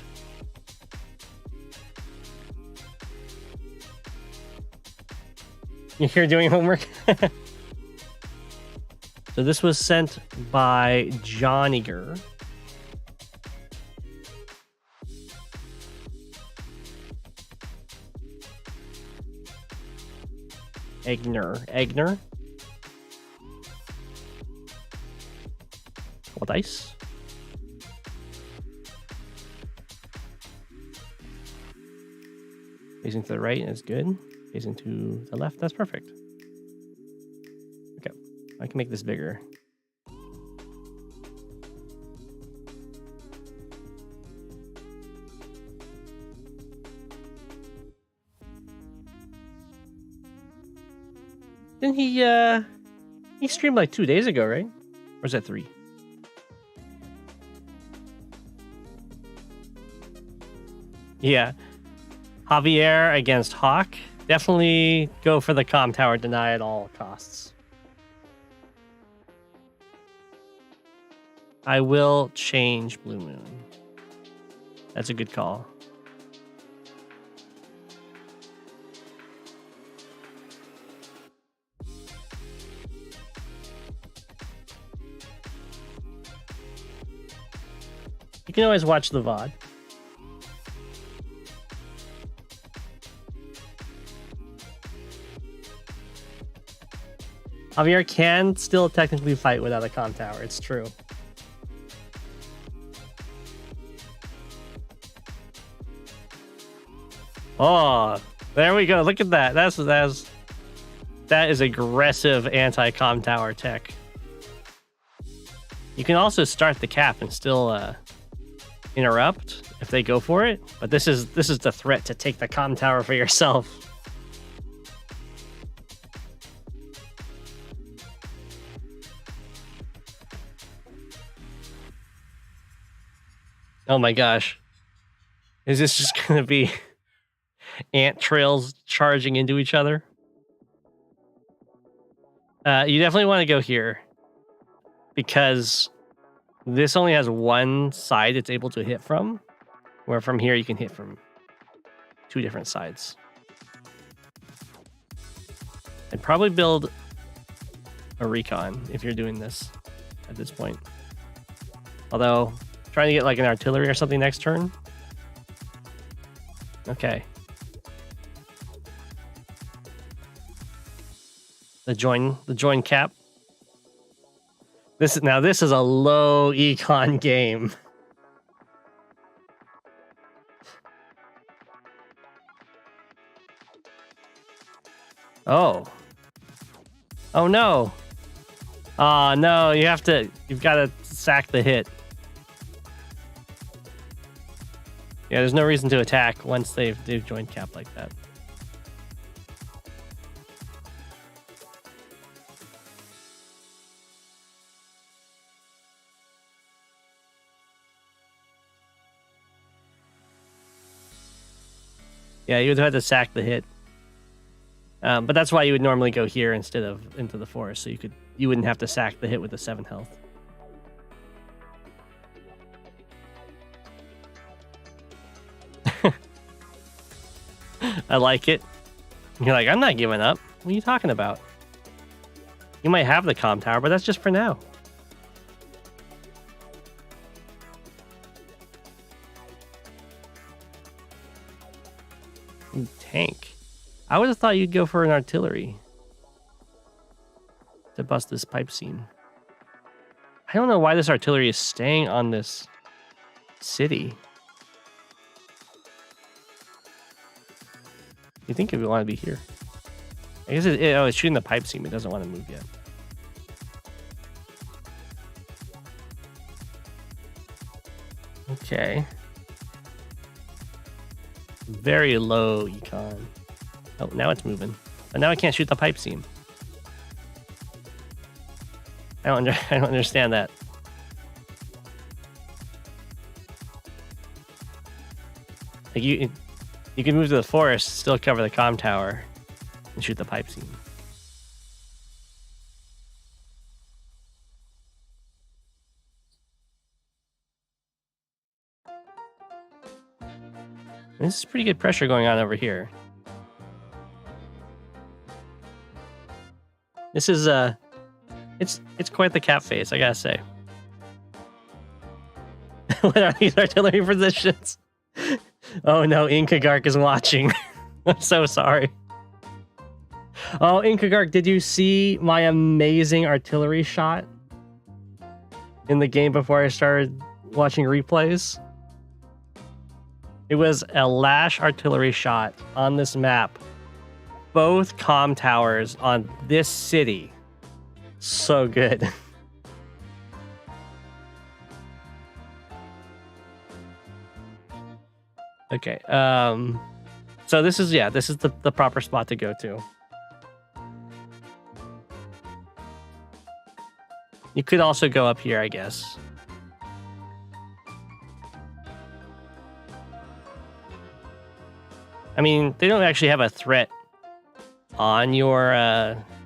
You're here doing homework? So this was sent by John Eager. Egner. Couple dice. Facing to the right is good. Facing to the left, that's perfect. Okay, I can make this bigger. Didn't he streamed like 2 days ago, right? Or is that 3? Yeah. Javier against Hawk. Definitely go for the comm tower deny at all costs. I will change Blue Moon. That's a good call. You can always watch the VOD. Javier can still technically fight without a comm tower. It's true. Oh, there we go. Look at that. That is aggressive anti-comm tower tech. You can also start the cap and still interrupt if they go for it. But this is the threat to take the comm tower for yourself. Oh my gosh. Is this just going to be ant trails charging into each other? You definitely want to go here because this only has one side it's able to hit from, where from here you can hit from 2 different sides. I'd probably build a recon if you're doing this at this point. Although, trying to get like an artillery or something next turn. Okay. The join cap. This is a low econ game. Oh. Oh no. Oh no, you've got to sack the hit. Yeah, there's no reason to attack once they've joined cap like that. Yeah, you would have to sack the hit. But that's why you would normally go here instead of into the forest, so you wouldn't have to sack the hit with the 7 health. I like it. You're like, I'm not giving up. What are you talking about? You might have the comm tower, but that's just for now. Ooh, tank. I would have thought you'd go for an artillery to bust this pipe seam. I don't know why this artillery is staying on this city. You think it would want to be here? I guess it's shooting the pipe seam. It doesn't want to move yet. Okay. Very low econ. Oh, now it's moving. But now I can't shoot the pipe seam. I don't understand that. Like you can move to the forest, still cover the comm tower, and shoot the pipe seam. This is pretty good pressure going on over here. This is it's quite the cap face, I gotta say. What are these artillery positions? Oh no, Inkagark is watching. I'm so sorry. Oh, Inkagark, did you see my amazing artillery shot in the game before I started watching replays? It was a lash artillery shot on this map. Both comm towers on this city. So good. Okay. So this is the proper spot to go to. You could also go up here, I guess. I mean, they don't actually have a threat on your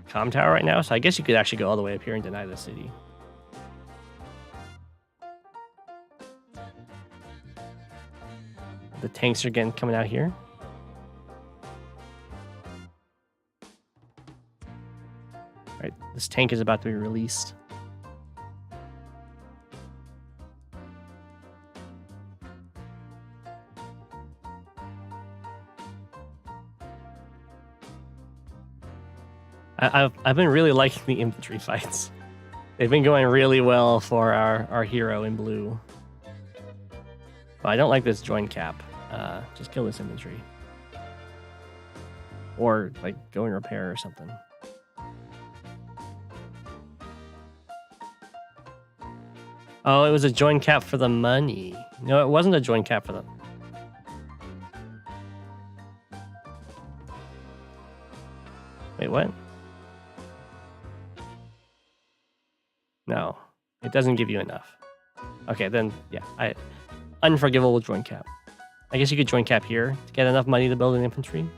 comm tower right now, so I guess you could actually go all the way up here and deny the city. The tanks are again coming out here. All right, this tank is about to be released. I've been really liking the infantry fights. They've been going really well for our hero in blue. But I don't like this join cap. Just kill this infantry. Or like go and repair or something. Oh, it was a join cap for the money. No, it wasn't a join cap for the... Wait, what? No, it doesn't give you enough. Okay, then, yeah, unforgivable join cap. I guess you could join cap here to get enough money to build an infantry.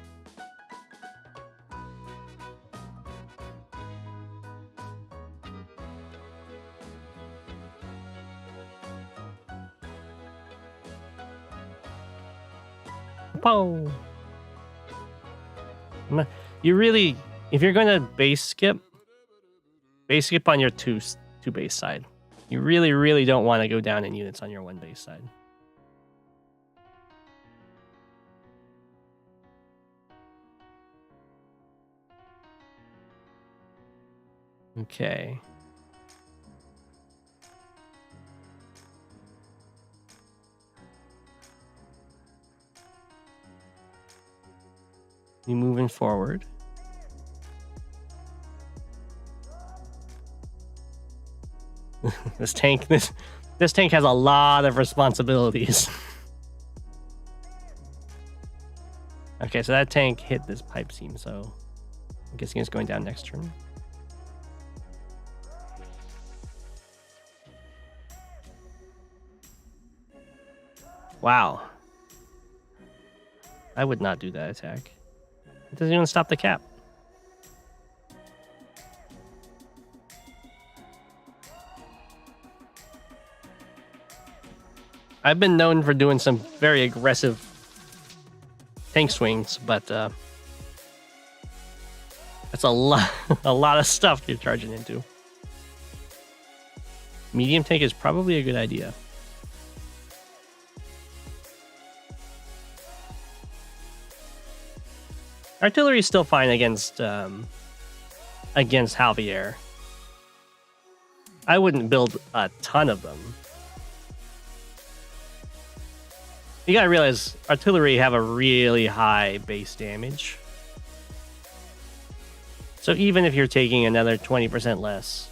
Oh, you really If you're going to base skip on your two base side. You really, really don't want to go down in units on your one base side. Okay. You moving forward. This tank has a lot of responsibilities. Okay, so that tank hit this pipe seam, so I'm guessing it's going down next turn. Wow. I would not do that attack. It doesn't even stop the cap. I've been known for doing some very aggressive tank swings, but that's a lot of stuff you're charging into. Medium tank is probably a good idea. Artillery is still fine against Javier. I wouldn't build a ton of them. You gotta realize artillery have a really high base damage. So even if you're taking another 20% less,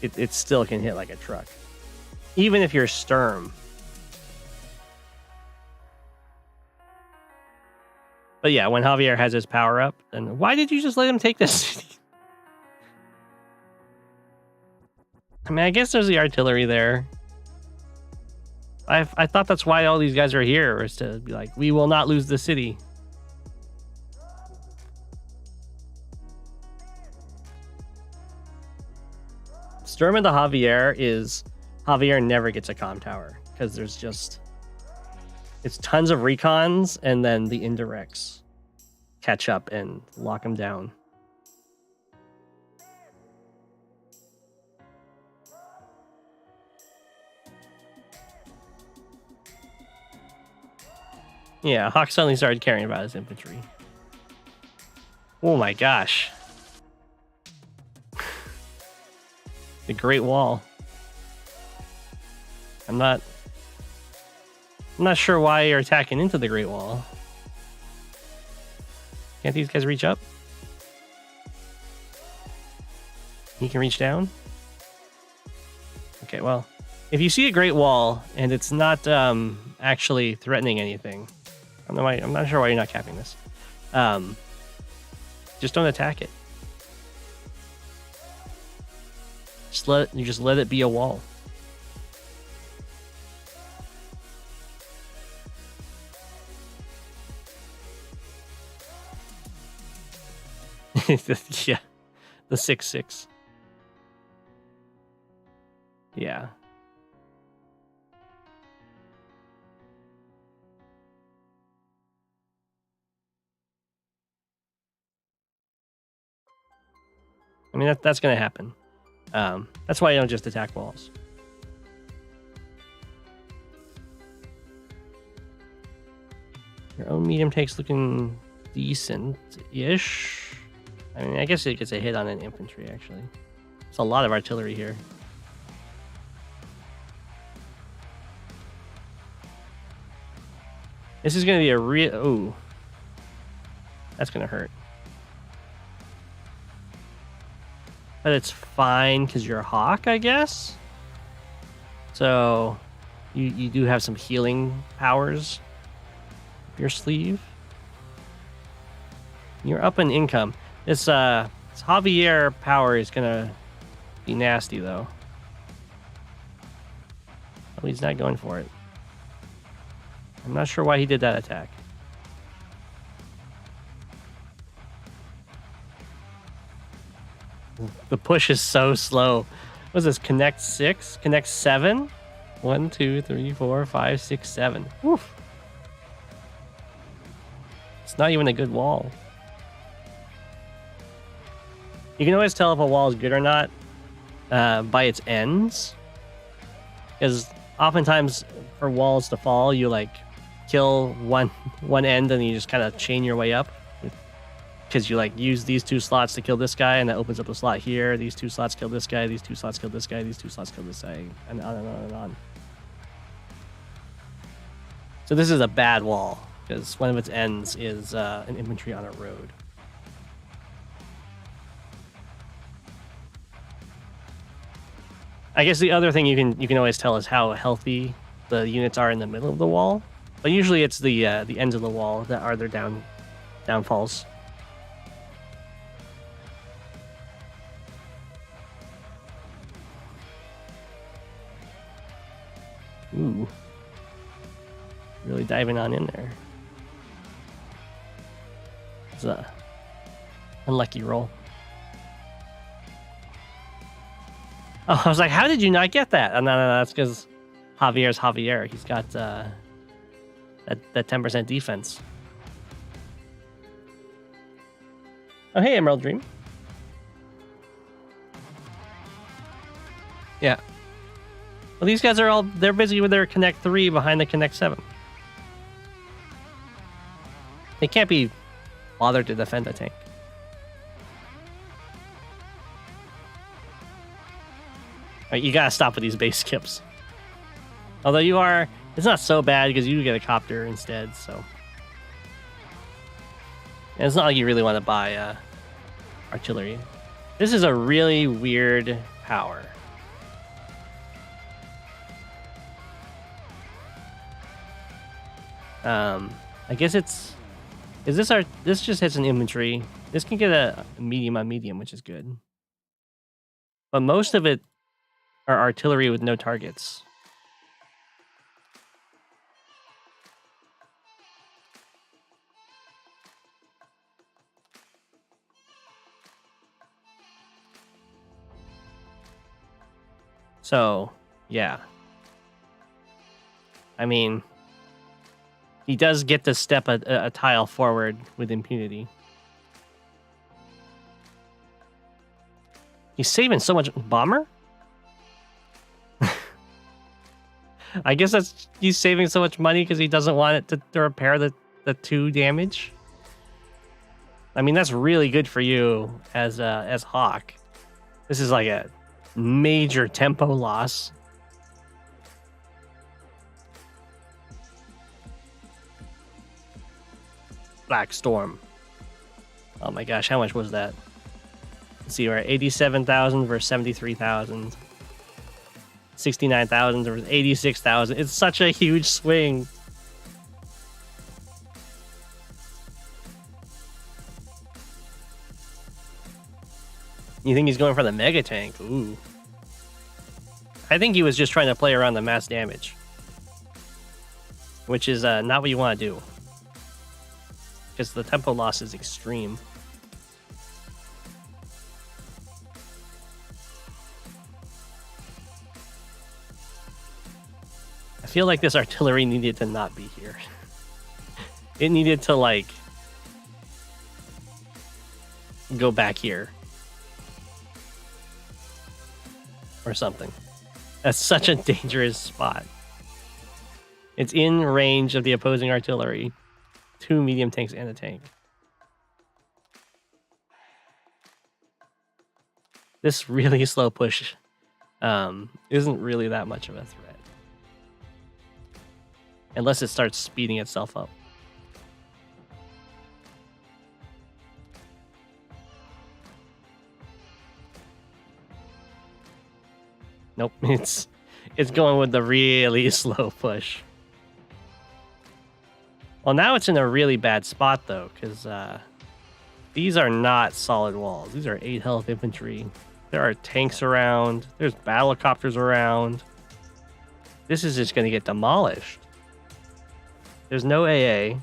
it still can hit like a truck. Even if you're Sturm. But yeah, when Javier has his power up, then why did you just let him take this city? I mean, I guess there's the artillery there. I thought that's why all these guys are here, is to be like, we will not lose the city. Sturm into Javier is Javier never gets a comm tower because there's just it's tons of recons and then the indirects catch up and lock him down. Yeah, Hawk suddenly started caring about his infantry. Oh my gosh. The Great Wall. I'm not sure why you're attacking into the Great Wall. Can't these guys reach up? He can reach down? Okay, well, if you see a Great Wall and it's not actually threatening anything, I'm not sure why you're not capping this. Just don't attack it. Just let it be a wall. Yeah, the 6/6. Yeah. I mean, that's going to happen. That's why I don't just attack walls. Your own medium tank's looking decent-ish. I mean, I guess it gets a hit on an infantry, actually. It's a lot of artillery here. This is going to be a real... Ooh. That's going to hurt. But it's fine because you're a Hawk, I guess? So, you do have some healing powers up your sleeve. You're up in income. This Javier power is gonna be nasty, though. Oh, he's not going for it. I'm not sure why he did that attack. The push is so slow. What is this? Connect 6? Connect 7? 1, 2, 3, 4, 5, 6, 7. Oof. It's not even a good wall. You can always tell if a wall is good or not by its ends. Because oftentimes for walls to fall, you like kill one end and you just kind of chain your way up. Because you like use these 2 slots to kill this guy, and that opens up a slot here. These 2 slots kill this guy. These 2 slots kill this guy. These 2 slots kill this guy, and on and on and on. So this is a bad wall because one of its ends is an infantry on a road. I guess the other thing you can always tell is how healthy the units are in the middle of the wall, but usually it's the ends of the wall that are their downfalls. Ooh. Really diving on in there. It's a unlucky roll. Oh, I was like, how did you not get that? Oh, no, that's because Javier's Javier. He's got that 10% defense. Oh, hey, Emerald Dream. Yeah. Well, these guys are they're busy with their Connect 3 behind the Connect 7. They can't be bothered to defend the tank. Right, you gotta stop with these base skips. Although it's not so bad because you get a copter instead, so. And it's not like you really want to buy artillery. This is a really weird power. I guess this just hits an infantry. This can get a medium on medium, which is good. But most of it are artillery with no targets. So, yeah. I mean, he does get to step a tile forward with impunity. He's saving so much bomber? I guess he's saving so much money because he doesn't want it to repair the 2 damage. I mean, that's really good for you as Hawk. This is like a major tempo loss. Black Storm. Oh my gosh, how much was that? Let's see, we're at 87,000 versus 73,000. 69,000 versus 86,000. It's such a huge swing. You think he's going for the mega tank? Ooh. I think he was just trying to play around the mass damage, which is not what you want to do, because the tempo loss is extreme. I feel like this artillery needed to not be here. It needed to, like, go back here. Or something. That's such a dangerous spot. It's in range of the opposing artillery. 2 medium tanks and a tank. This really slow push isn't really that much of a threat. Unless it starts speeding itself up. Nope, it's going with the really slow push. Well, now it's in a really bad spot, though, because these are not solid walls. These are 8 health infantry. There are tanks around. There's battlecopters around. This is just going to get demolished. There's no AA.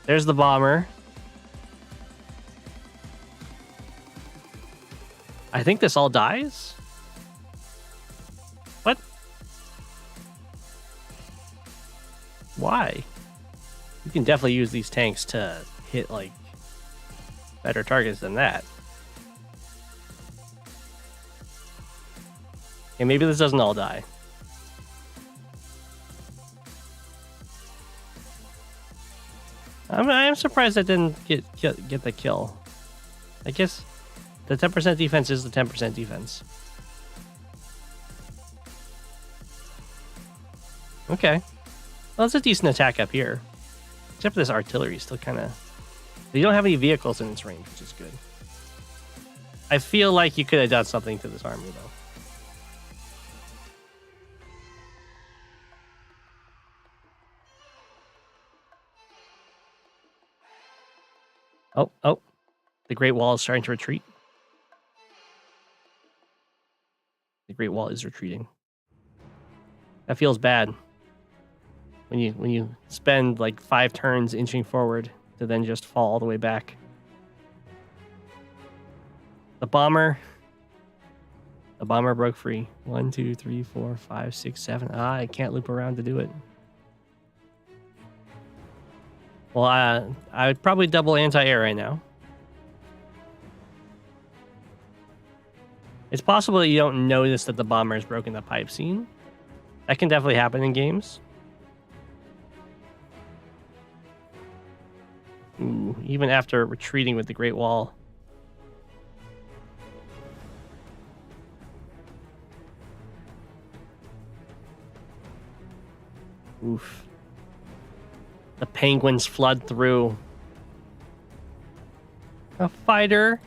There's the bomber. I think this all dies? What? Why? can definitely use these tanks to hit like better targets than that. And maybe this doesn't all die. I'm surprised that didn't get the kill. I guess the 10% defense is the 10% defense. Okay. Well, it's a decent attack up here. Except for this artillery still kind of... You don't have any vehicles in its range, which is good. I feel like you could have done something to this army, though. Oh. The Great Wall is starting to retreat. The Great Wall is retreating. That feels bad. When you spend like 5 turns inching forward to then just fall all the way back. The bomber broke free. 1, 2, 3, 4, 5, 6, 7. I can't loop around to do it. Well, I would probably double anti-air right now. It's possible that you don't notice that the bomber has broken the pipe scene. That can definitely happen in games. Ooh, even after retreating with the Great Wall. Oof. The penguins flood through. A fighter.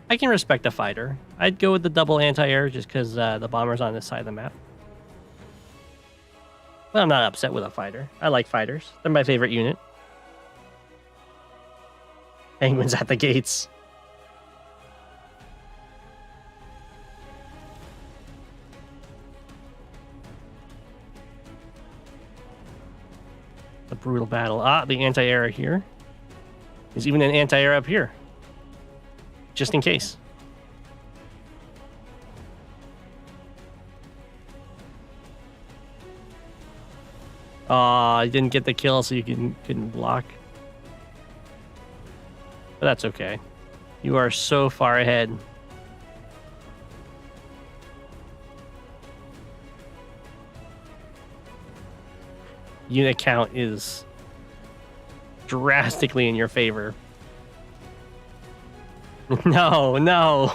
I can respect a fighter. I'd go with the double anti-air just because the bomber's on this side of the map. But I'm not upset with a fighter. I like fighters. They're my favorite unit. Penguins at the gates. A brutal battle. The anti-air here. There's even an anti-air up here. Just in case. I didn't get the kill, so you couldn't block. But that's okay. You are so far ahead. Unit count is drastically in your favor. No.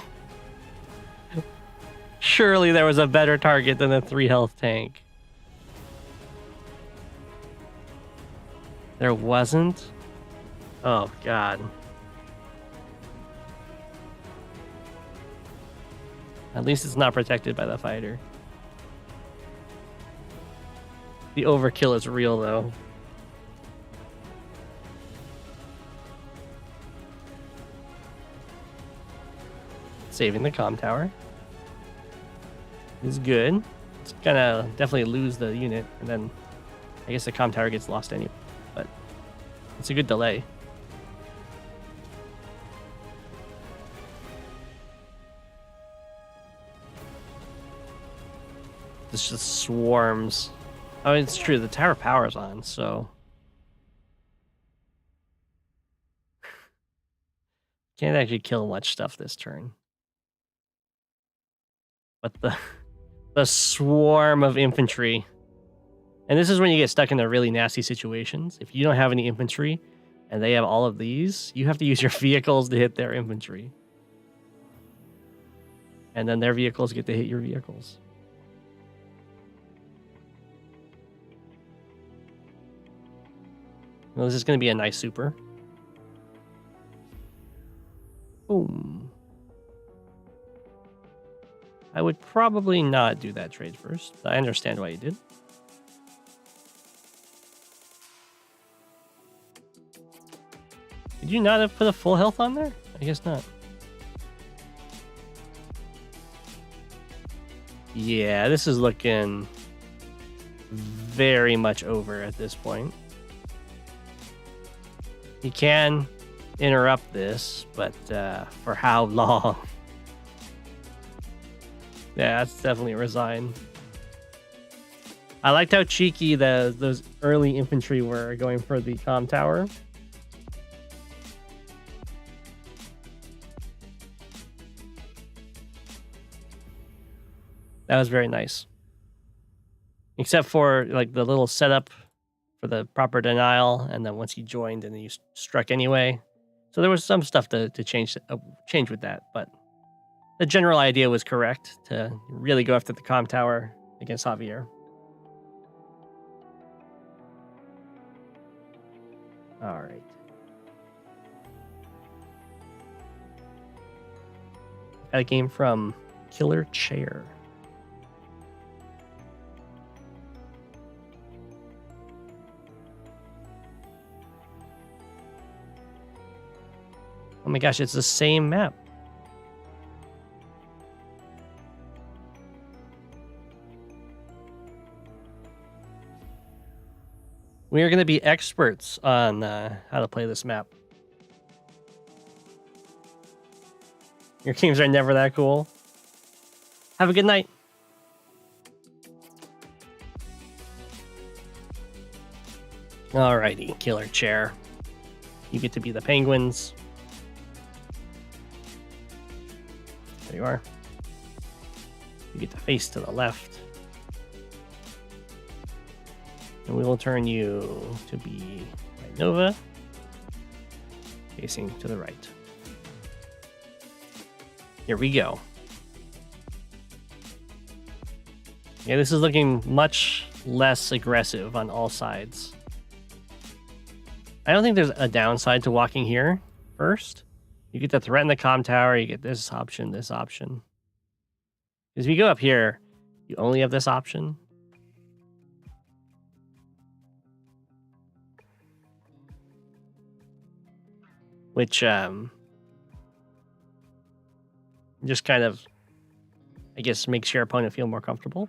Surely there was a better target than a 3 health tank. There wasn't? Oh, God. At least it's not protected by the fighter. The overkill is real, though. Saving the comm tower is good. It's gonna definitely lose the unit, and then I guess the comm tower gets lost anyway. But it's a good delay. This just swarms. I mean, it's true. The tower power's on, so can't actually kill much stuff this turn. But the swarm of infantry, and this is when you get stuck in the really nasty situations. If you don't have any infantry, and they have all of these, you have to use your vehicles to hit their infantry, and then their vehicles get to hit your vehicles. Well, this is going to be a nice super. Boom. I would probably not do that trade first. I understand why you did. Did you not have put a full health on there? I guess not. Yeah, this is looking very much over at this point. You can interrupt this, but for how long? Yeah, that's definitely resign. I liked how cheeky those early infantry were going for the comm tower. That was very nice. Except for like the little setup for the proper denial, and then once you joined and then you struck anyway. So there was some stuff to change with that, but the general idea was correct to really go after the comm tower against Javier. All right. Got a game from Killer Chair. Oh my gosh, it's the same map. We are going to be experts on how to play this map. Your games are never that cool. Have a good night. Alrighty, Killer Chair. You get to be the penguins. There you are. You get to face to the left. And we will turn you to be Nova, facing to the right. Here we go. Yeah, this is looking much less aggressive on all sides. I don't think there's a downside to walking here first. You get to threaten the comm tower, you get this option, this option. Because if you go up here, you only have this option. Which just kind of, I guess, makes your opponent feel more comfortable.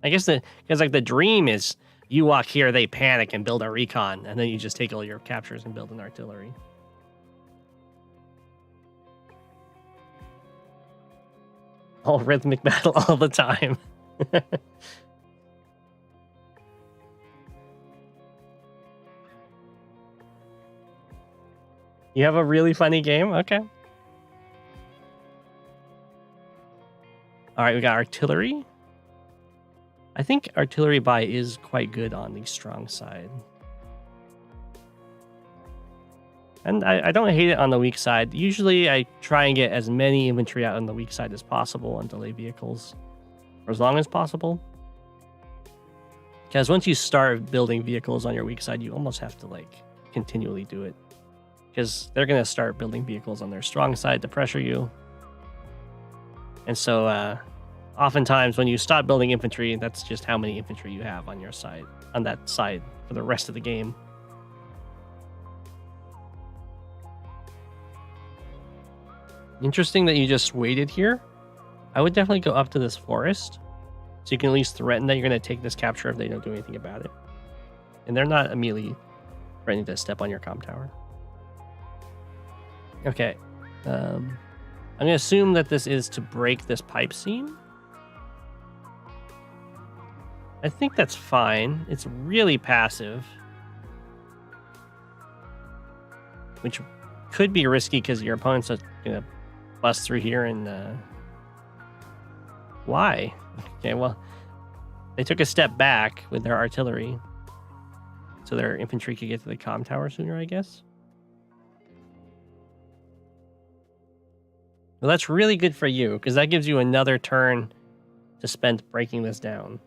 I guess because like the dream is you walk here, they panic and build a recon, and then you just take all your captures and build an artillery. All rhythmic battle all the time. You have a really funny game? Okay. All right, we got artillery. I think artillery buy is quite good on the strong side. And I don't hate it on the weak side. Usually I try and get as many infantry out on the weak side as possible and delay vehicles for as long as possible. Because once you start building vehicles on your weak side, you almost have to like continually do it. Because they're going to start building vehicles on their strong side to pressure you. And so oftentimes when you stop building infantry, that's just how many infantry you have on your side, on that side for the rest of the game. Interesting that you just waited here. I would definitely go up to this forest so you can at least threaten that you're going to take this capture if they don't do anything about it. And they're not immediately threatening to step on your comm tower. Okay. I'm going to assume that this is to break this pipe seam. I think that's fine. It's really passive. Which could be risky because your opponent's going to bust through here and... Why? Okay, well, they took a step back with their artillery. So their infantry could get to the comm tower sooner, I guess. Well, that's really good for you, because that gives you another turn to spend breaking this down.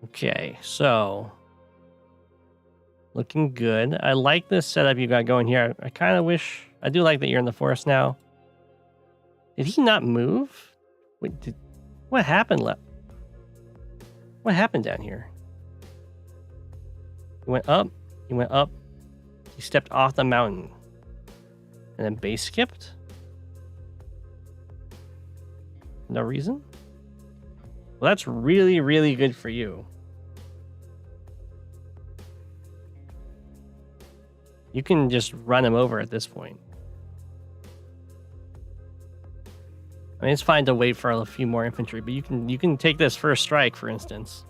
Okay, so looking good. I like this setup you got going here. I kind of wish... I do like that you're in the forest now. Did he not move? Wait, what happened? What happened down here? He went up. He went up. He stepped off the mountain. And then base skipped? No reason? Well, that's really, really good for you. You can just run him over at this point. I mean, it's fine to wait for a few more infantry, but you can take this first strike, for instance.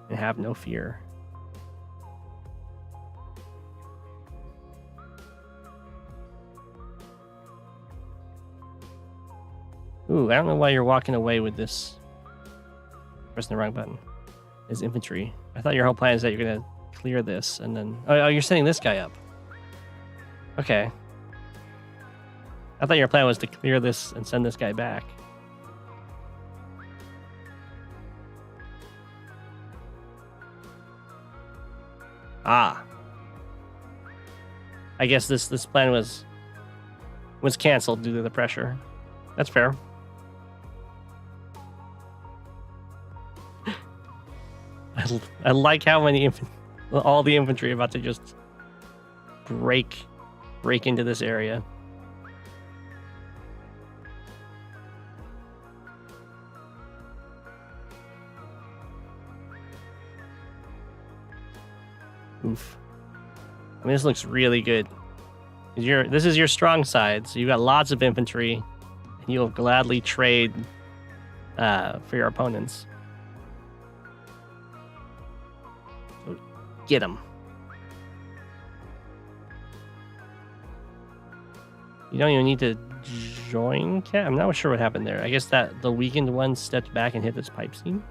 And have no fear. Ooh, I don't know why you're walking away with this. Pressing the wrong button. Is infantry. I thought your whole plan is that you're gonna clear this and then... Oh, you're setting this guy up. Okay. I thought your plan was to clear this and send this guy back. Ah. I guess this plan was canceled due to the pressure. That's fair. I like how many all the infantry are about to just break into this area. Oof. I mean, this looks really good. This is your strong side, so you've got lots of infantry, and you'll gladly trade for your opponents. So get them. You don't even need to join Cat. I'm not sure what happened there. I guess that the weakened one stepped back and hit this pipe seam.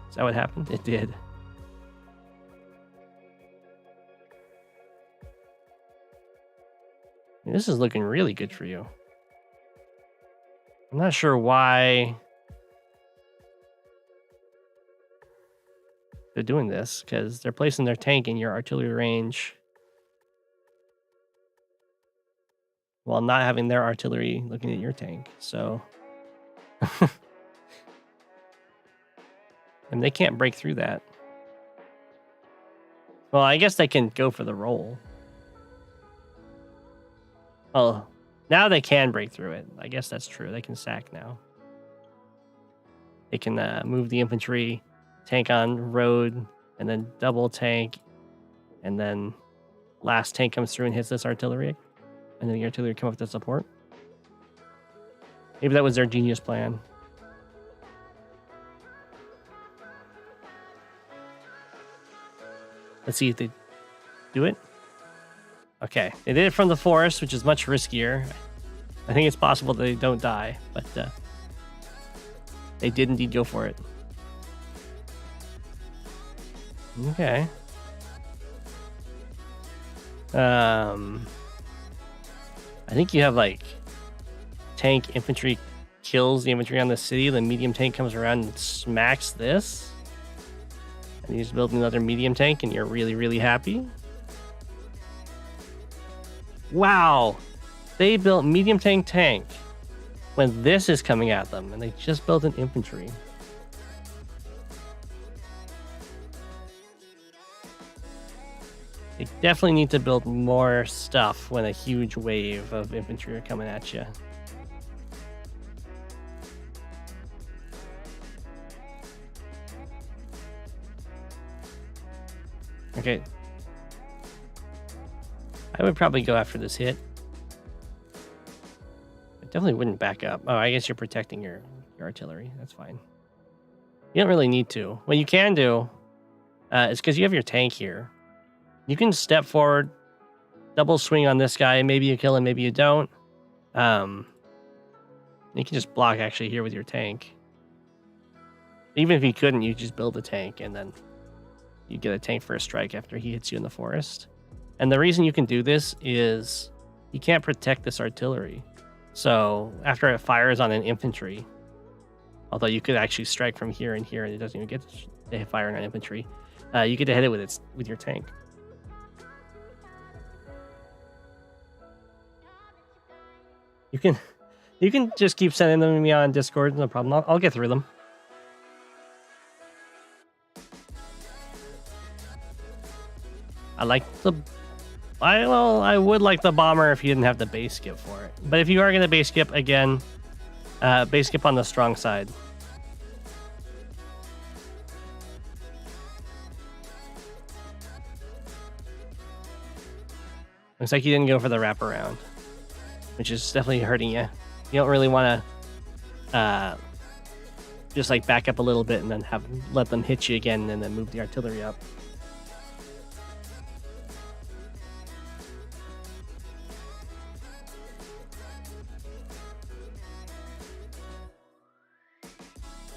Is that what happened? It did. This is looking really good for you. I'm not sure why they're doing this, because they're placing their tank in your artillery range while not having their artillery looking at your tank. So, and they can't break through that. Well, I guess they can go for the roll. Oh, now they can break through it. I guess that's true. They can sack now. They can move the infantry, tank on road, and then double tank, and then last tank comes through and hits this artillery, and then the artillery come up to support. Maybe that was their genius plan. Let's see if they do it. Okay, they did it from the forest, which is much riskier. I think it's possible that they don't die, but they did indeed go for it. Okay. I think you have like tank infantry kills the infantry on the city, the medium tank comes around and smacks this. And you just build another medium tank and you're really, really happy. Wow, they built medium tank when this is coming at them, and they just built an infantry. They definitely need to build more stuff when a huge wave of infantry are coming at you. Okay. I would probably go after this hit. I definitely wouldn't back up. Oh, I guess you're protecting your artillery. That's fine. You don't really need to. What you can do is because you have your tank here. You can step forward, double swing on this guy. Maybe you kill him, maybe you don't. You can just block actually here with your tank. Even if you couldn't, you just build a tank and then you get a tank for a strike after he hits you in the forest. And the reason you can do this is you can't protect this artillery. So after it fires on an infantry, although you could actually strike from here and here and it doesn't even get to fire on infantry, you get to hit it with your tank. You can just keep sending them to me on Discord, no problem. I'll get through them. I would like the bomber if you didn't have the base skip for it. But if you are going to base skip, again, Base skip on the strong side. Looks like you didn't go for the wraparound, which is definitely hurting you. You don't really want to just like back up a little bit and then let them hit you again and then move the artillery up.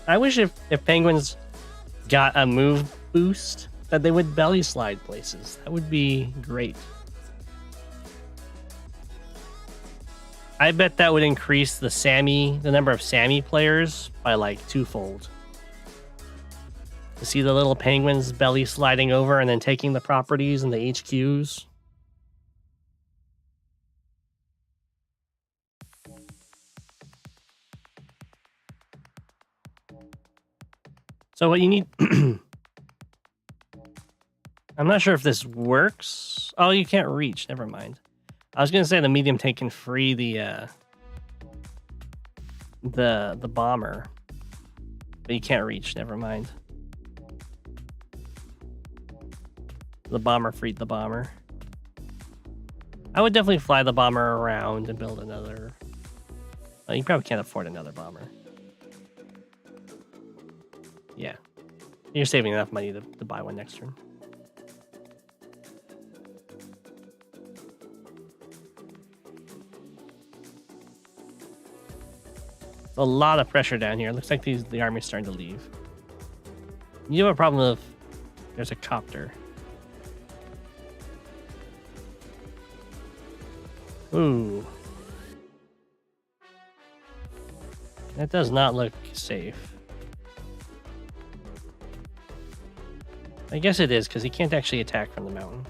I wish if penguins got a move boost that they would belly slide places. That would be great. I bet that would increase the number of Sammy players by like twofold. To see the little penguins belly sliding over and then taking the properties and the HQs. So what you need... I'm not sure if this works. Oh, you can't reach. Never mind. I was gonna say the medium tank can free the bomber, but you can't reach. Never mind. The bomber freed the bomber. I would definitely fly the bomber around and build another. Well, you probably can't afford another bomber. Yeah, you're saving enough money to buy one next turn. A lot of pressure down here. Looks like the army's starting to leave. You have a problem if there's a copter. Ooh. That does not look safe. I guess it is, because he can't actually attack from the mountain.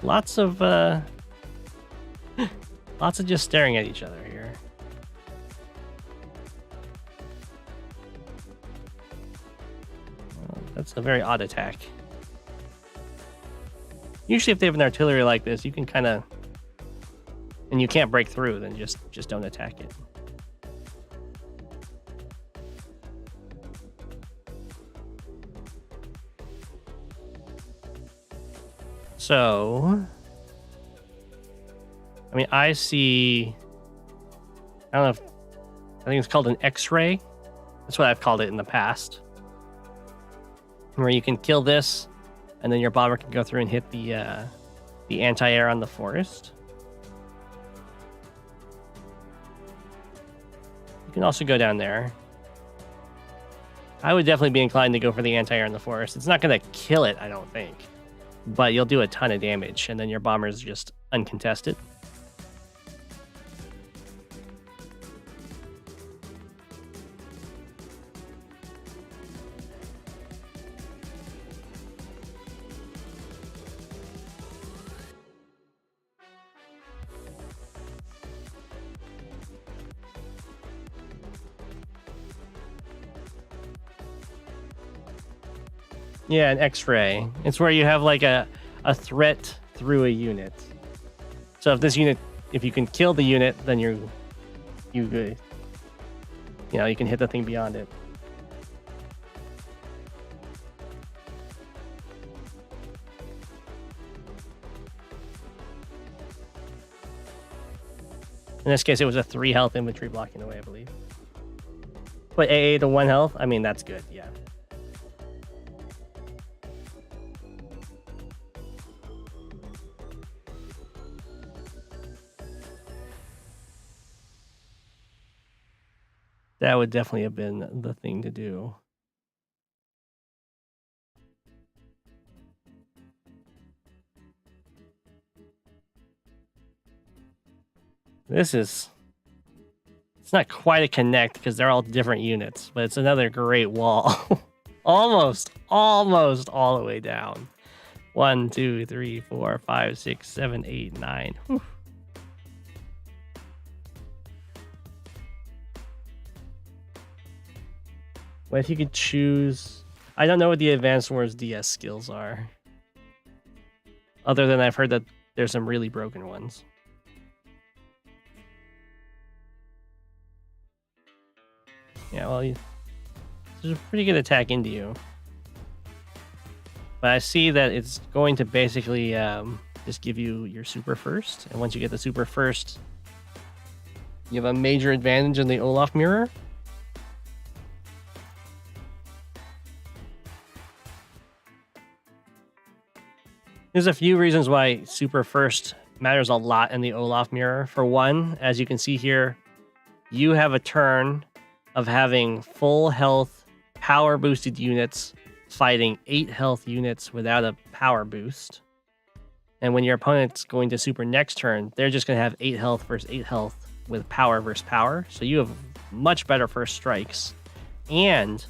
Lots of just staring at each other here. Well, that's a very odd attack. Usually if they have an artillery like this, you can kind of... And you can't break through, then just don't attack it. So, I mean, I see, I don't know if, I think it's called an X-ray. That's what I've called it in the past. Where you can kill this, and then your bomber can go through and hit the anti-air on the forest. You can also go down there. I would definitely be inclined to go for the anti-air on the forest. It's not going to kill it, I don't think. But you'll do a ton of damage, and then your bomber's just uncontested. Yeah, an X-ray. It's where you have like a threat through a unit. So if this unit, if you can kill the unit, then you can hit the thing beyond it. In this case, it was a 3 health infantry blocking away, I believe. Put AA to 1 health. I mean, that's good. Yeah. That would definitely have been the thing to do. It's not quite a connect because they're all different units, but it's another great wall. almost all the way down. 1, 2, 3, 4, 5, 6, 7, 8, 9. Whew. Well, if you could choose... I don't know what the Advanced Wars DS skills are. Other than I've heard that there's some really broken ones. Yeah, well, there's a pretty good attack into you. But I see that it's going to basically just give you your super first. And once you get the super first, you have a major advantage in the Olaf mirror. There's a few reasons why super first matters a lot in the Olaf mirror. For one, as you can see here, you have a turn of having full health, power boosted units fighting 8 health units without a power boost. And when your opponent's going to super next turn, they're just going to have 8 health versus 8 health with power versus power. So you have much better first strikes. And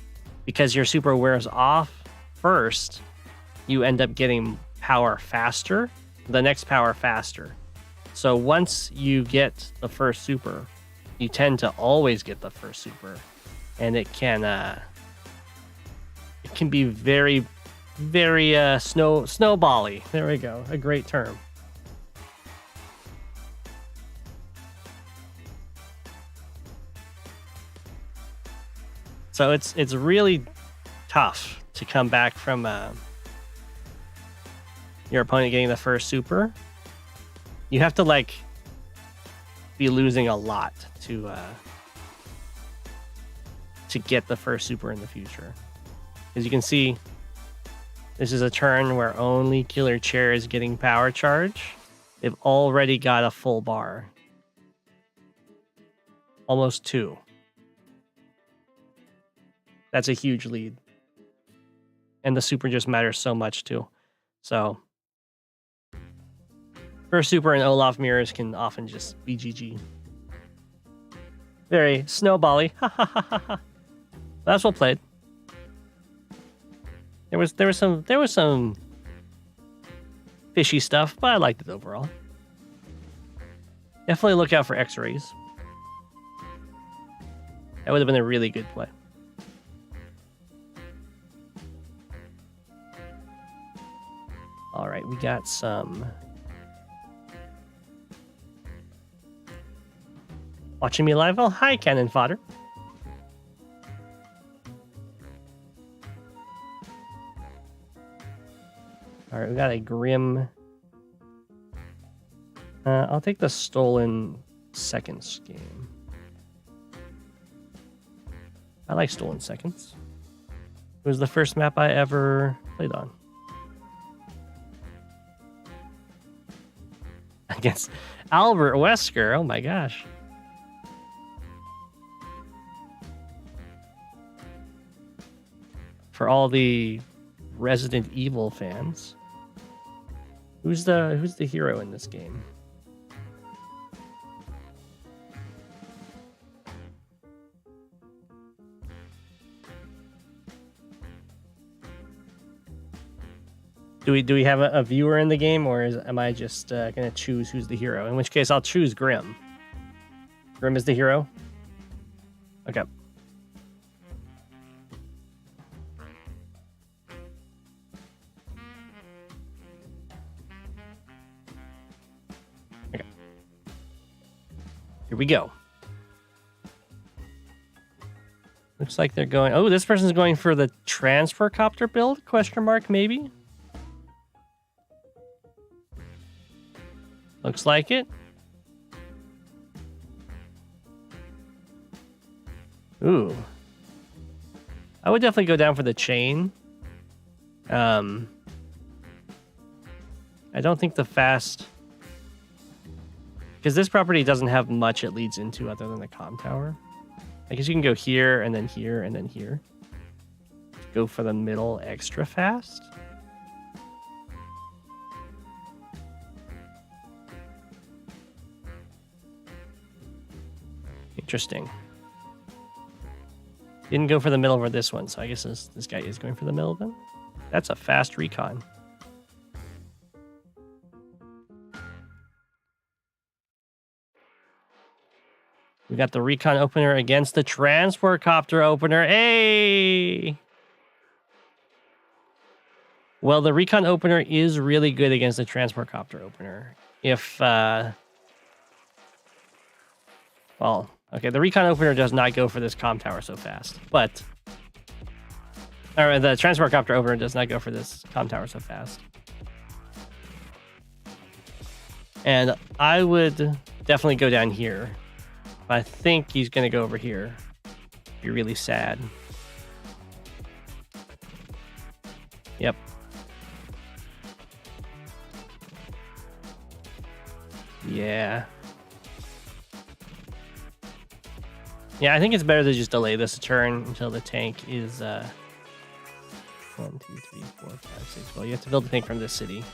because your super wears off first, you end up getting power faster, the next power faster. So once you get the first super, you tend to always get the first super, and it can be very, very snowbally. There we go, a great term. So it's really tough to come back from your opponent getting the first super. You have to like be losing a lot to get the first super in the future. As you can see, this is a turn where only Killer Chair is getting power charge. They've already got a full bar. Almost 2. That's a huge lead. And the super just matters so much too. So first super and Olaf mirrors can often just be GG. Very snowbally. That's well played. There was some fishy stuff, but I liked it overall. Definitely look out for X-rays. That would have been a really good play. All right, we got some watching me live. Oh, hi, Cannon Fodder. All right, we got a Grimm. I'll take the stolen seconds game. I like stolen seconds. It was the first map I ever played on. Against Albert Wesker. Oh my gosh. For all the Resident Evil fans, who's the hero in this game? Do we have a viewer in the game, or am I just gonna choose who's the hero? In which case, I'll choose Grimm. Grimm is the hero. Okay. Okay. Here we go. Looks like they're going. Oh, this person's going for the transfer copter build? Question mark? Maybe. Looks like it. Ooh. I would definitely go down for the chain. I don't think the fast... Because this property doesn't have much it leads into other than the comm tower. I guess you can go here, and then here, and then here. Go for the middle extra fast. Interesting. Didn't go for the middle for this one, so I guess this guy is going for the middle then. That's a fast recon. We got the recon opener against the transport copter opener. Hey! Well, the recon opener is really good against the transport copter opener. If well, okay, the recon opener does not go for this comm tower so fast, but or the transport copter opener does not go for this comm tower so fast. And I would definitely go down here. But I think he's going to go over here. Be really sad. Yep. Yeah. Yeah, I think it's better to just delay this a turn until the tank is 1, 2, 3, 4, 5, 6. Well, you have to build the tank from this city.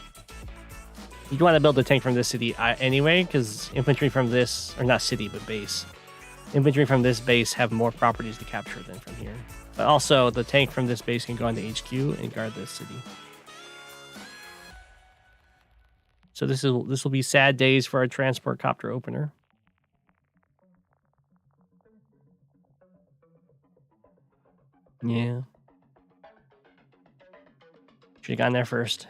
You want to build the tank from this city anyway, because infantry from this, or not city, but base. Infantry from this base have more properties to capture than from here. But also, the tank from this base can go into HQ and guard this city. So this will be sad days for our transport copter opener. Yeah. Should have gone there first.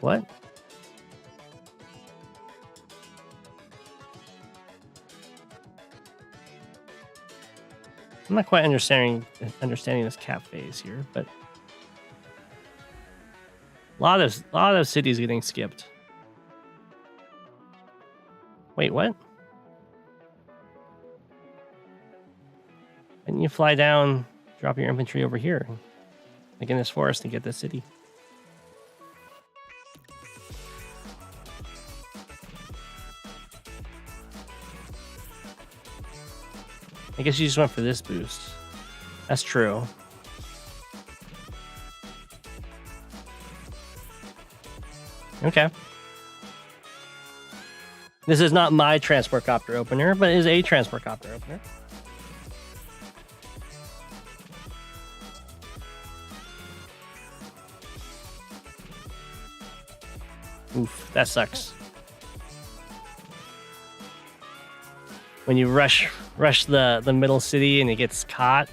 What? I'm not quite understanding this cap phase here, but a lot of cities getting skipped. Wait, what? And you fly down, drop your infantry over here, like in this forest, and get this city. I guess you just went for this boost. That's true. Okay. This is not my transport copter opener, but it is a transport copter opener. Oof, that sucks. When you rush the middle city and it gets caught.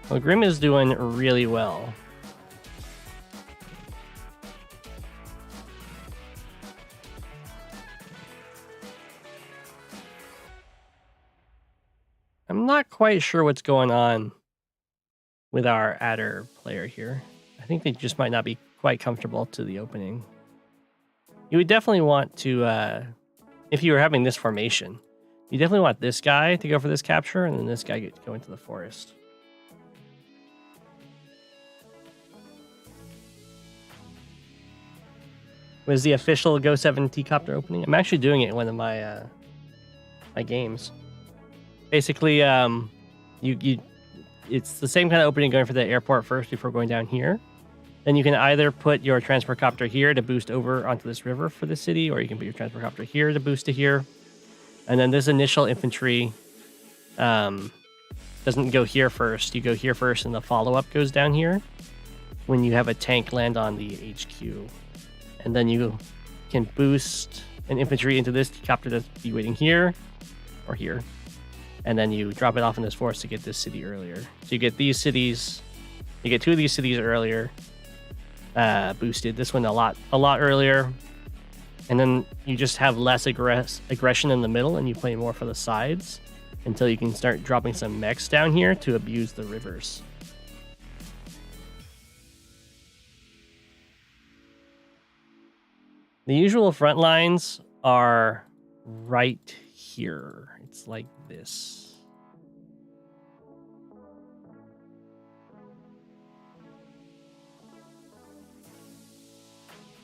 Well, Grimm is doing really well. I'm not quite sure what's going on with our adder player here. I think they just might not be quite comfortable to the opening. You would definitely want to, if you were having this formation, you definitely want this guy to go for this capture, and then this guy to go into the forest. Was the official Go7 T-Copter opening? I'm actually doing it in one of my my games. Basically, it's the same kind of opening going for the airport first before going down here. Then you can either put your transport copter here to boost over onto this river for the city, or you can put your transport copter here to boost to here. And then this initial infantry doesn't go here first. You go here first, and the follow-up goes down here when you have a tank land on the HQ. And then you can boost an infantry into this copter that's be waiting here or here. And then you drop it off in this forest to get this city earlier. So you get these cities, you get two of these cities earlier, boosted. This one a lot earlier. And then you just have less aggression in the middle, and you play more for the sides until you can start dropping some mechs down here to abuse the rivers. The usual front lines are right here. It's like this.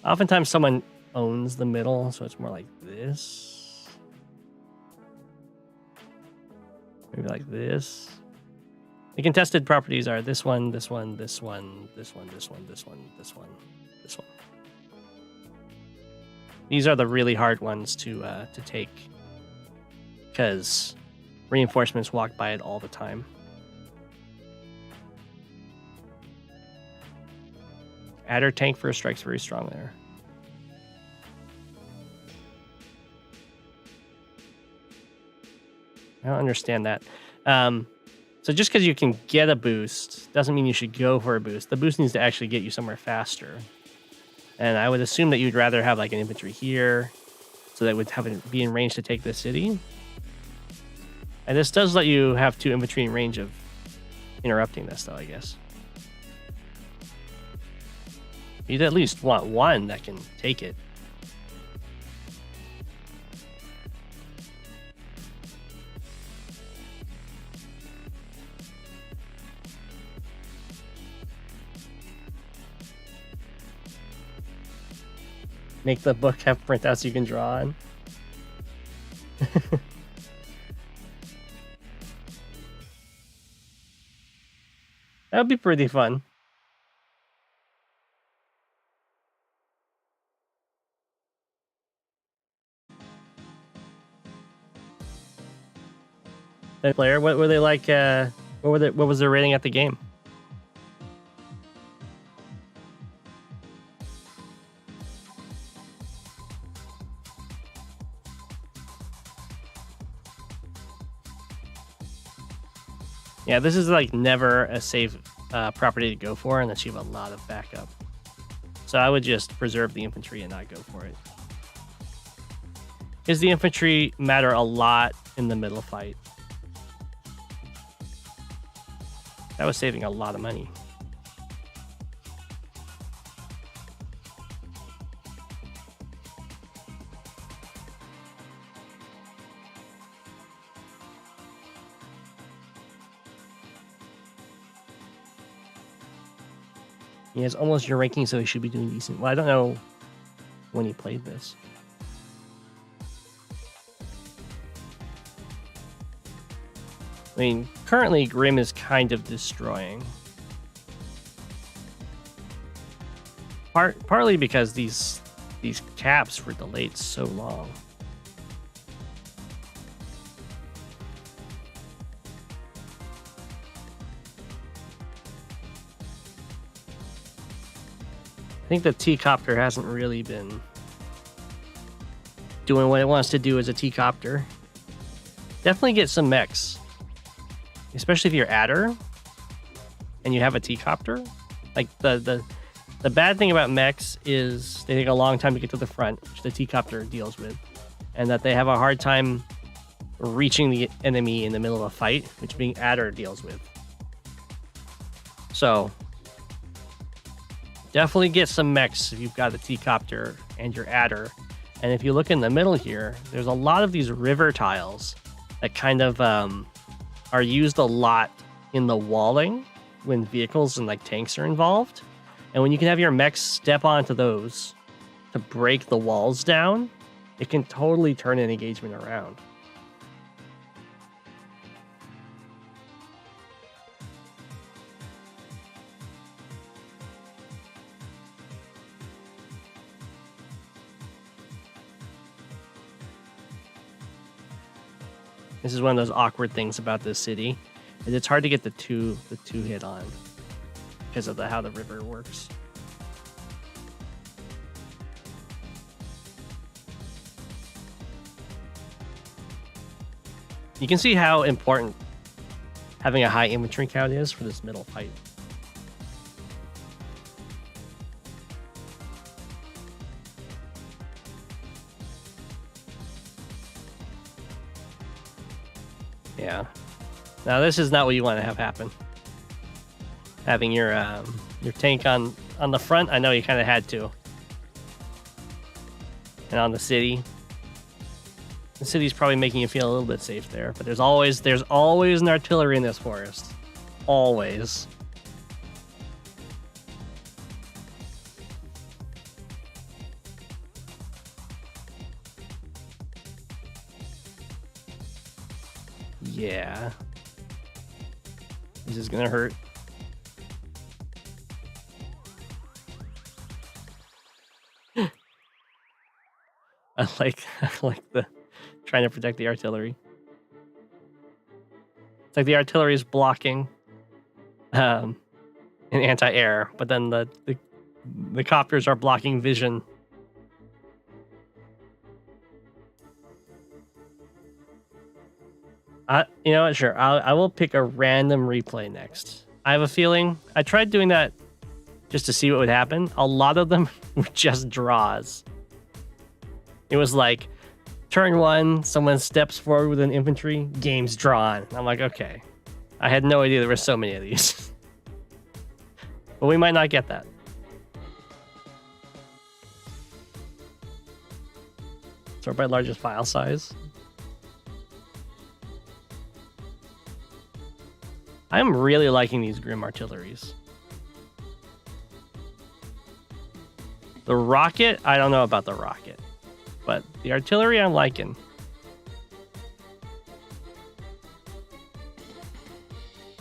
Oftentimes someone owns the middle, so it's more like this. Maybe like this. The contested properties are this one, this one, this one, this one, this one, this one, this one, this one. These are the really hard ones to take, because reinforcements walk by it all the time. Adder tank first strike's very strong there. I don't understand that. So just because you can get a boost doesn't mean you should go for a boost. The boost needs to actually get you somewhere faster. And I would assume that you'd rather have like an infantry here, so that would have it be in range to take the city. And this does let you have 2 infantry in range of interrupting this, though, I guess. You'd at least want one that can take it. Make the book have printouts you can draw on. That would be pretty fun. The player, what were they like? What was their rating at the game? Yeah, this is like never a safe property to go for unless you have a lot of backup. So I would just preserve the infantry and not go for it. Because the infantry matter a lot in the middle fight. That was saving a lot of money. He has almost your ranking, so he should be doing decent. Well, I don't know when he played this. I mean, currently Grimm is kind of destroying. Partly because these caps were delayed so long. I think the T-Copter hasn't really been doing what it wants to do as a T-Copter. Definitely get some mechs. Especially if you're adder and you have a T-Copter. Like the bad thing about mechs is they take a long time to get to the front, which the T-Copter deals with. And that they have a hard time reaching the enemy in the middle of a fight, which being adder deals with. So definitely get some mechs if you've got a T-Copter and your adder. And if you look in the middle here, there's a lot of these river tiles that kind of are used a lot in the walling when vehicles and like tanks are involved. And when you can have your mechs step onto those to break the walls down, it can totally turn an engagement around. This is one of those awkward things about this city, is it's hard to get the two hit on because of how the river works. You can see how important having a high infantry count is for this middle fight. Yeah. Now this is not what you want to have happen. Having your tank on the front, I know you kind of had to. And on the city. The city's probably making you feel a little bit safe there, but there's always an artillery in this forest. Always. Yeah. This is gonna hurt. I like the trying to protect the artillery. It's like the artillery is blocking an anti-air, but then the copters are blocking vision. You know what? Sure. I will pick a random replay next. I have a feeling I tried doing that just to see what would happen. A lot of them were just draws. It was like turn 1, someone steps forward with an infantry, game's drawn. I'm like, okay. I had no idea there were so many of these. But we might not get that. Sort by largest file size. I'm really liking these Grimm artilleries. The rocket, I don't know about the rocket, but the artillery I'm liking.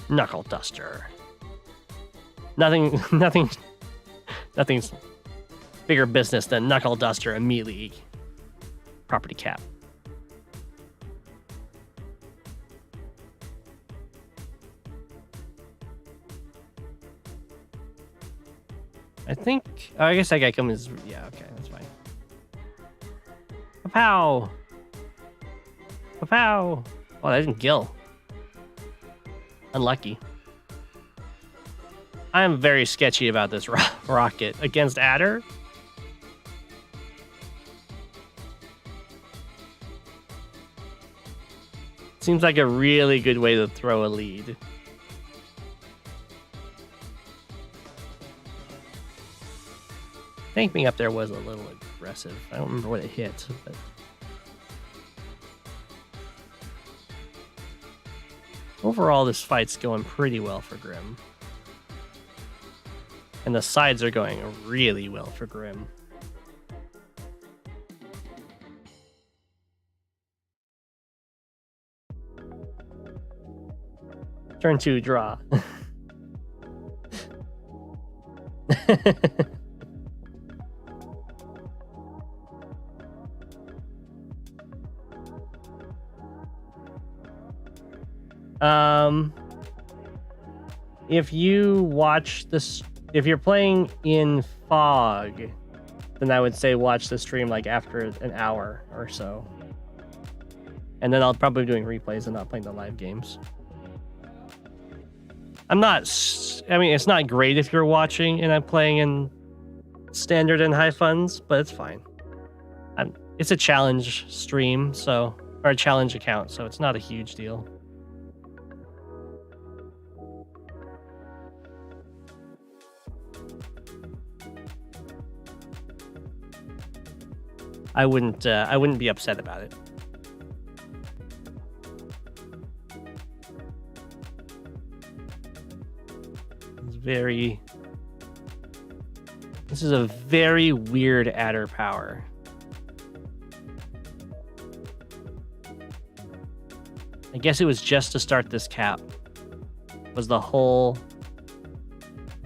Knuckle duster. Nothing's bigger business than knuckle duster immediately. Property cap. I think. Oh, I guess that guy comes. Yeah, okay, that's fine. Pow! Pow! Oh, that didn't kill. Unlucky. I am very sketchy about this rocket against Adder. Seems like a really good way to throw a lead. Tank being up there was a little aggressive. I don't remember what it hit, but overall this fight's going pretty well for Grimm. And the sides are going really well for Grimm. Turn 2, draw. If you watch this, if you're playing in fog, then I would say watch the stream like after an hour or so. And then I'll probably be doing replays and not playing the live games. I mean, it's not great if you're watching and I'm playing in standard and high funds, but it's fine. It's a challenge stream, or a challenge account, so it's not a huge deal. I wouldn't be upset about it. This is a very weird adder power. I guess it was just to start this cap. Was the whole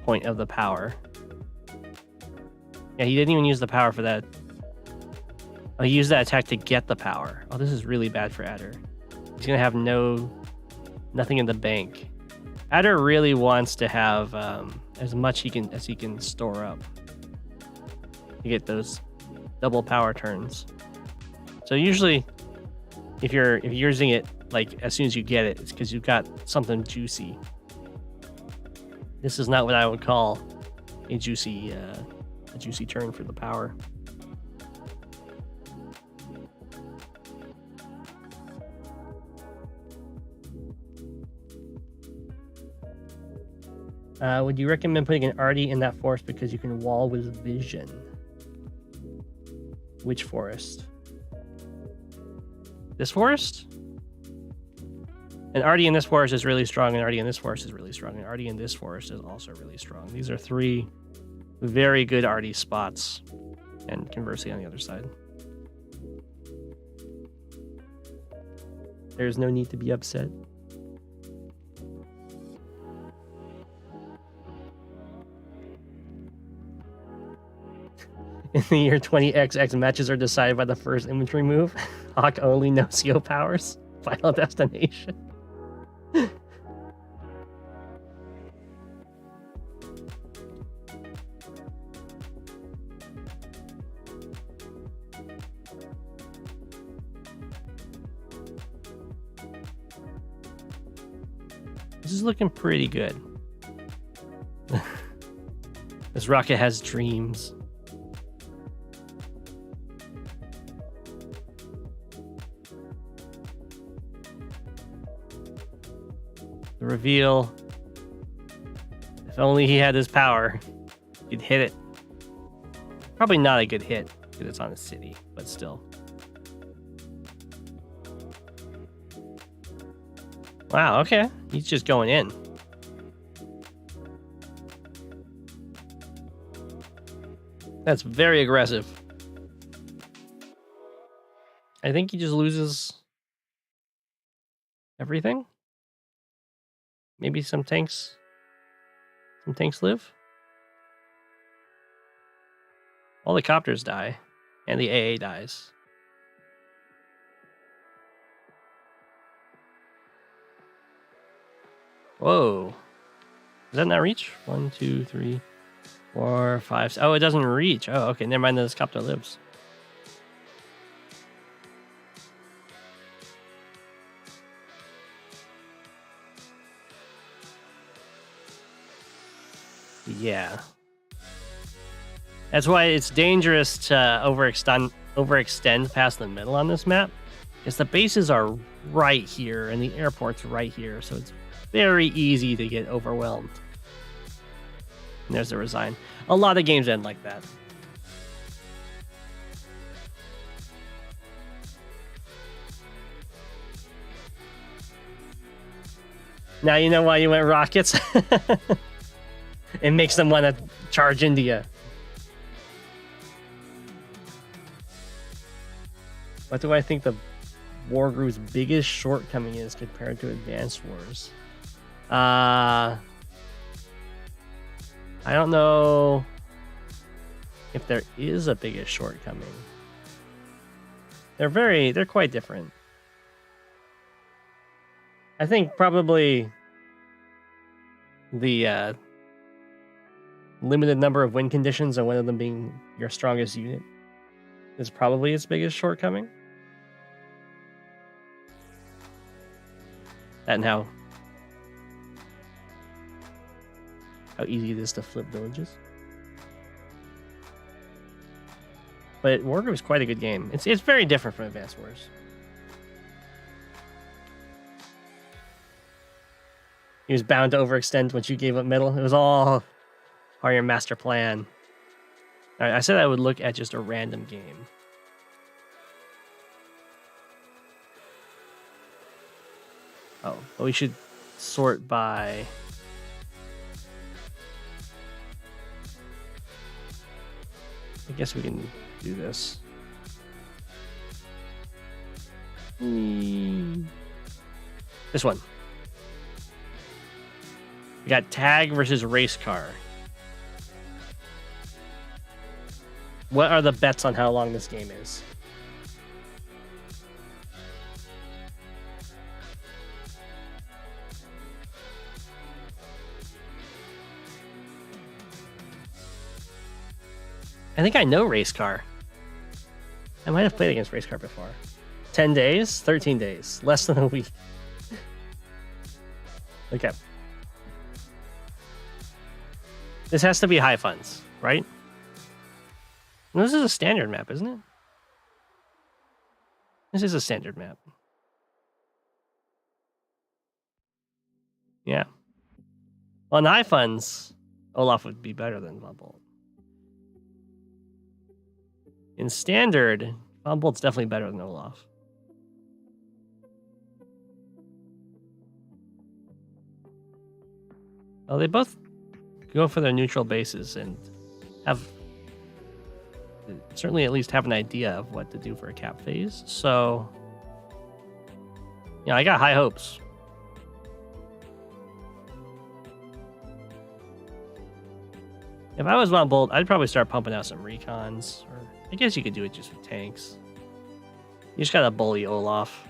point of the power. Yeah, he didn't even use the power for that. Oh, he used that attack to get the power. Oh, this is really bad for Adder. He's gonna have nothing in the bank. Adder really wants to have as much as he can store up to get those double power turns. So usually, if you're using it like as soon as you get it, it's because you've got something juicy. This is not what I would call a juicy turn for the power. Would you recommend putting an Artie in that forest because you can wall with vision? Which forest? This forest? An Artie in this forest is really strong, and Artie in this forest is really strong, and Artie in this forest is also really strong. These are 3 very good Artie spots, and conversely on the other side. There's no need to be upset. In the year 20XX, matches are decided by the first infantry move. Hawk only, no CO powers. Final destination. This is looking pretty good. This rocket has dreams. The reveal. If only he had his power, he'd hit it. Probably not a good hit because it's on a city, but still. Wow, okay. He's just going in. That's very aggressive. I think he just loses everything. Maybe some tanks. Some tanks live. All the copters die. And the AA dies. Whoa. Does that not reach? 1, 2, 3, 4, 5. Oh, it doesn't reach. Oh, okay. Never mind. This copter lives. Yeah. That's why it's dangerous to overextend past the middle on this map. Because the bases are right here and the airport's right here. So it's very easy to get overwhelmed. And there's the resign. A lot of games end like that. Now you know why you went rockets. It makes them want to charge into you. What do I think the War Group's biggest shortcoming is compared to Advanced Wars? I don't know if there is a biggest shortcoming. They're quite different. I think probably the limited number of win conditions and one of them being your strongest unit is probably its biggest shortcoming. And how easy it is to flip villages. But Wargroup is quite a good game. It's very different from Advanced Wars. He was bound to overextend once you gave up middle. It was all part of your master plan. All right, I said I would look at just a random game. Oh, but we should sort by... I guess we can do this. This one. We got tag versus race car. What are the bets on how long this game is? I think I know race car. I might have played against race car before. 10 days? 13 days. Less than a week. Okay. This has to be high funds, right? No, this is a standard map, isn't it? This is a standard map. Yeah. On high funds, Olaf would be better than Von Bolt. In standard, Von Bolt's definitely better than Olaf. Well, they both go for their neutral bases and have certainly at least have an idea of what to do for a cap phase. So, yeah, I got high hopes. If I was Von Bolt, I'd probably start pumping out some recons. Or I guess you could do it just with tanks. You just gotta bully Olaf.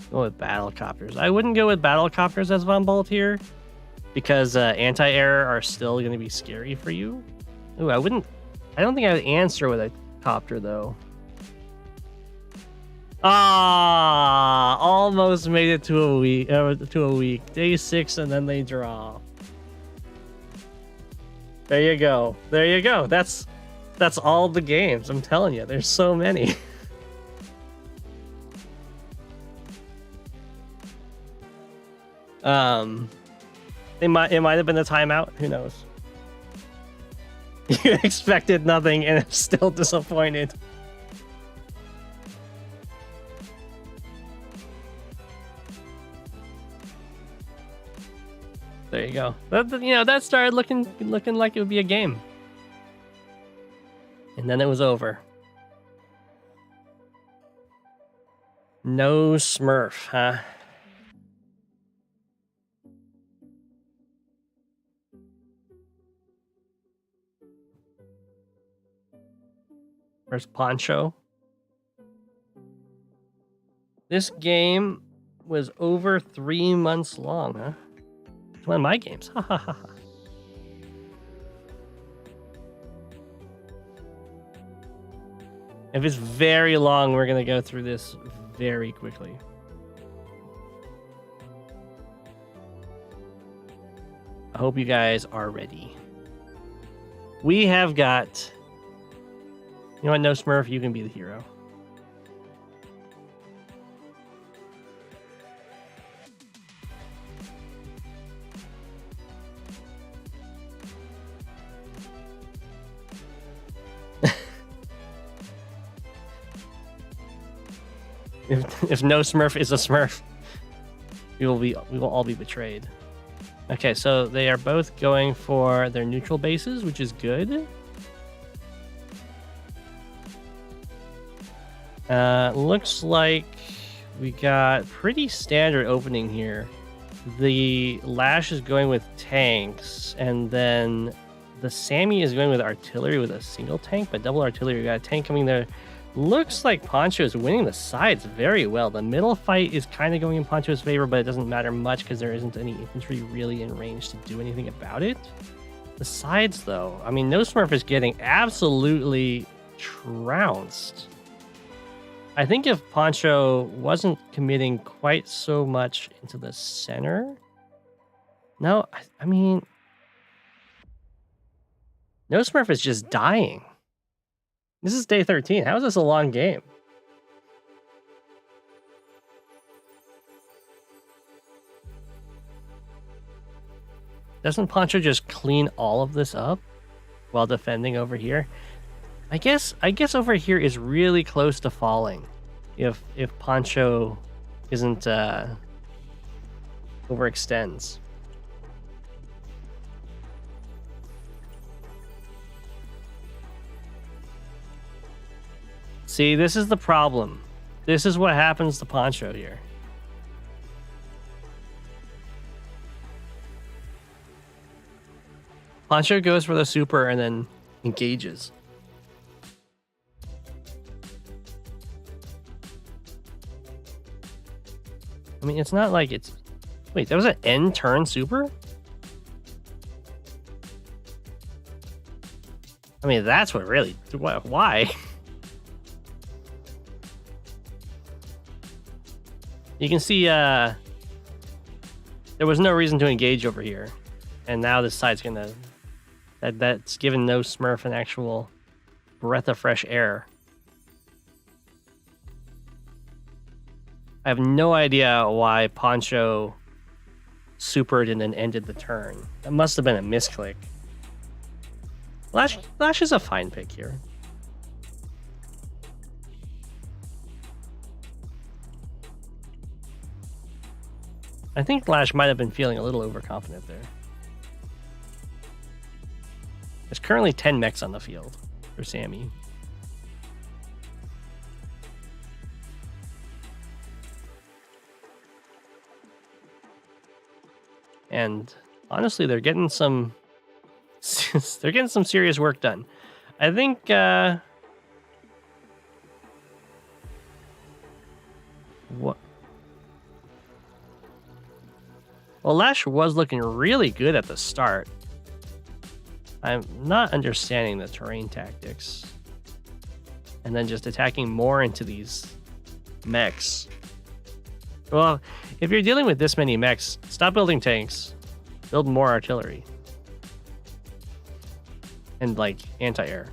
Go with battlecopters. I wouldn't go with battlecopters as Von Bolt here, because anti-air are still going to be scary for you. Ooh, I don't think I would answer with a copter though. Ah, almost made it to a week. Day 6, and then they draw. There you go. There you go. That's all the games. I'm telling you, there's so many. It might have been a timeout. Who knows? You expected nothing and I'm still disappointed. There you go. That started looking like it would be a game. And then it was over. No Smurf, huh? Where's Poncho? This game was over 3 months long, huh? It's one of my games. Ha ha ha. If it's very long, we're gonna go through this very quickly. I hope you guys are ready. We have got... You know what, No Smurf, you can be the hero. If No Smurf is a Smurf, we will all be betrayed. Okay, so they are both going for their neutral bases, which is good. Looks like we got pretty standard opening here. The Lash is going with tanks, and then the Sammy is going with artillery with a single tank, but double artillery. We got a tank coming there. Looks like Poncho is winning the sides very well. The middle fight is kind of going in Poncho's favor, but it doesn't matter much because there isn't any infantry really in range to do anything about it. The sides, though, I mean, No Smurf is getting absolutely trounced. I think if Poncho wasn't committing quite so much into the center... No, I mean... No Smurf is just dying. This is day 13. How is this a long game? Doesn't Poncho just clean all of this up while defending over here? I guess over here is really close to falling if Poncho isn't overextends. See, this is the problem. This is what happens to Poncho here. Poncho goes for the super and then engages. I mean, it's not like it's... Wait, that was an end turn super? I mean, that's what really... Why? You can see there was no reason to engage over here. And now this side's gonna... That's given No Smurf an actual breath of fresh air. I have no idea why Poncho supered and then ended the turn. That must have been a misclick. Lash is a fine pick here. I think Lash might have been feeling a little overconfident there. There's currently 10 mechs on the field for Sammy. And honestly, they're getting some serious work done. I think what? Well, Lash was looking really good at the start. I'm not understanding the terrain tactics. And then just attacking more into these mechs. Well, if you're dealing with this many mechs, stop building tanks. Build more artillery. And, like, anti-air.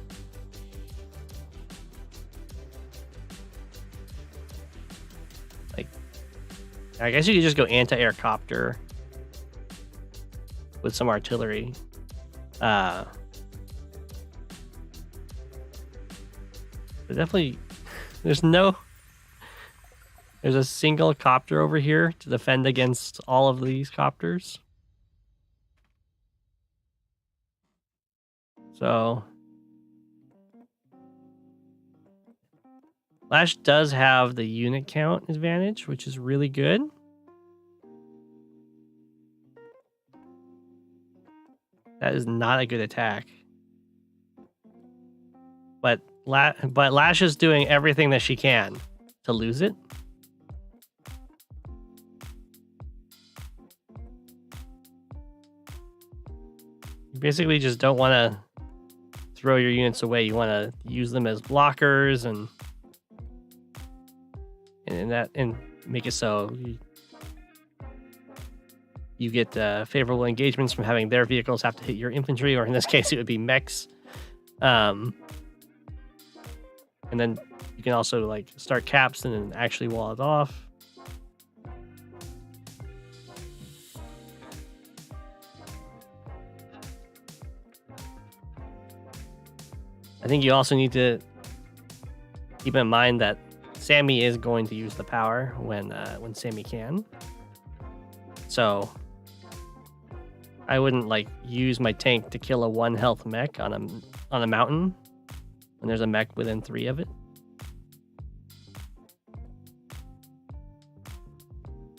Like, I guess you could just go anti-air copter with some artillery. But definitely, there's a single copter over here to defend against all of these copters. So Lash does have the unit count advantage, which is really good. That is not a good attack. But Lash is doing everything that she can to lose it. You basically just don't want to throw your units away. You want to use them as blockers and make it so you get favorable engagements from having their vehicles have to hit your infantry, or in this case, it would be mechs. And then you can also like start caps and then actually wall it off. I think you also need to keep in mind that Sammy is going to use the power when Sammy can. So I wouldn't like use my tank to kill a 1 health mech on a mountain when there's a mech within 3 of it.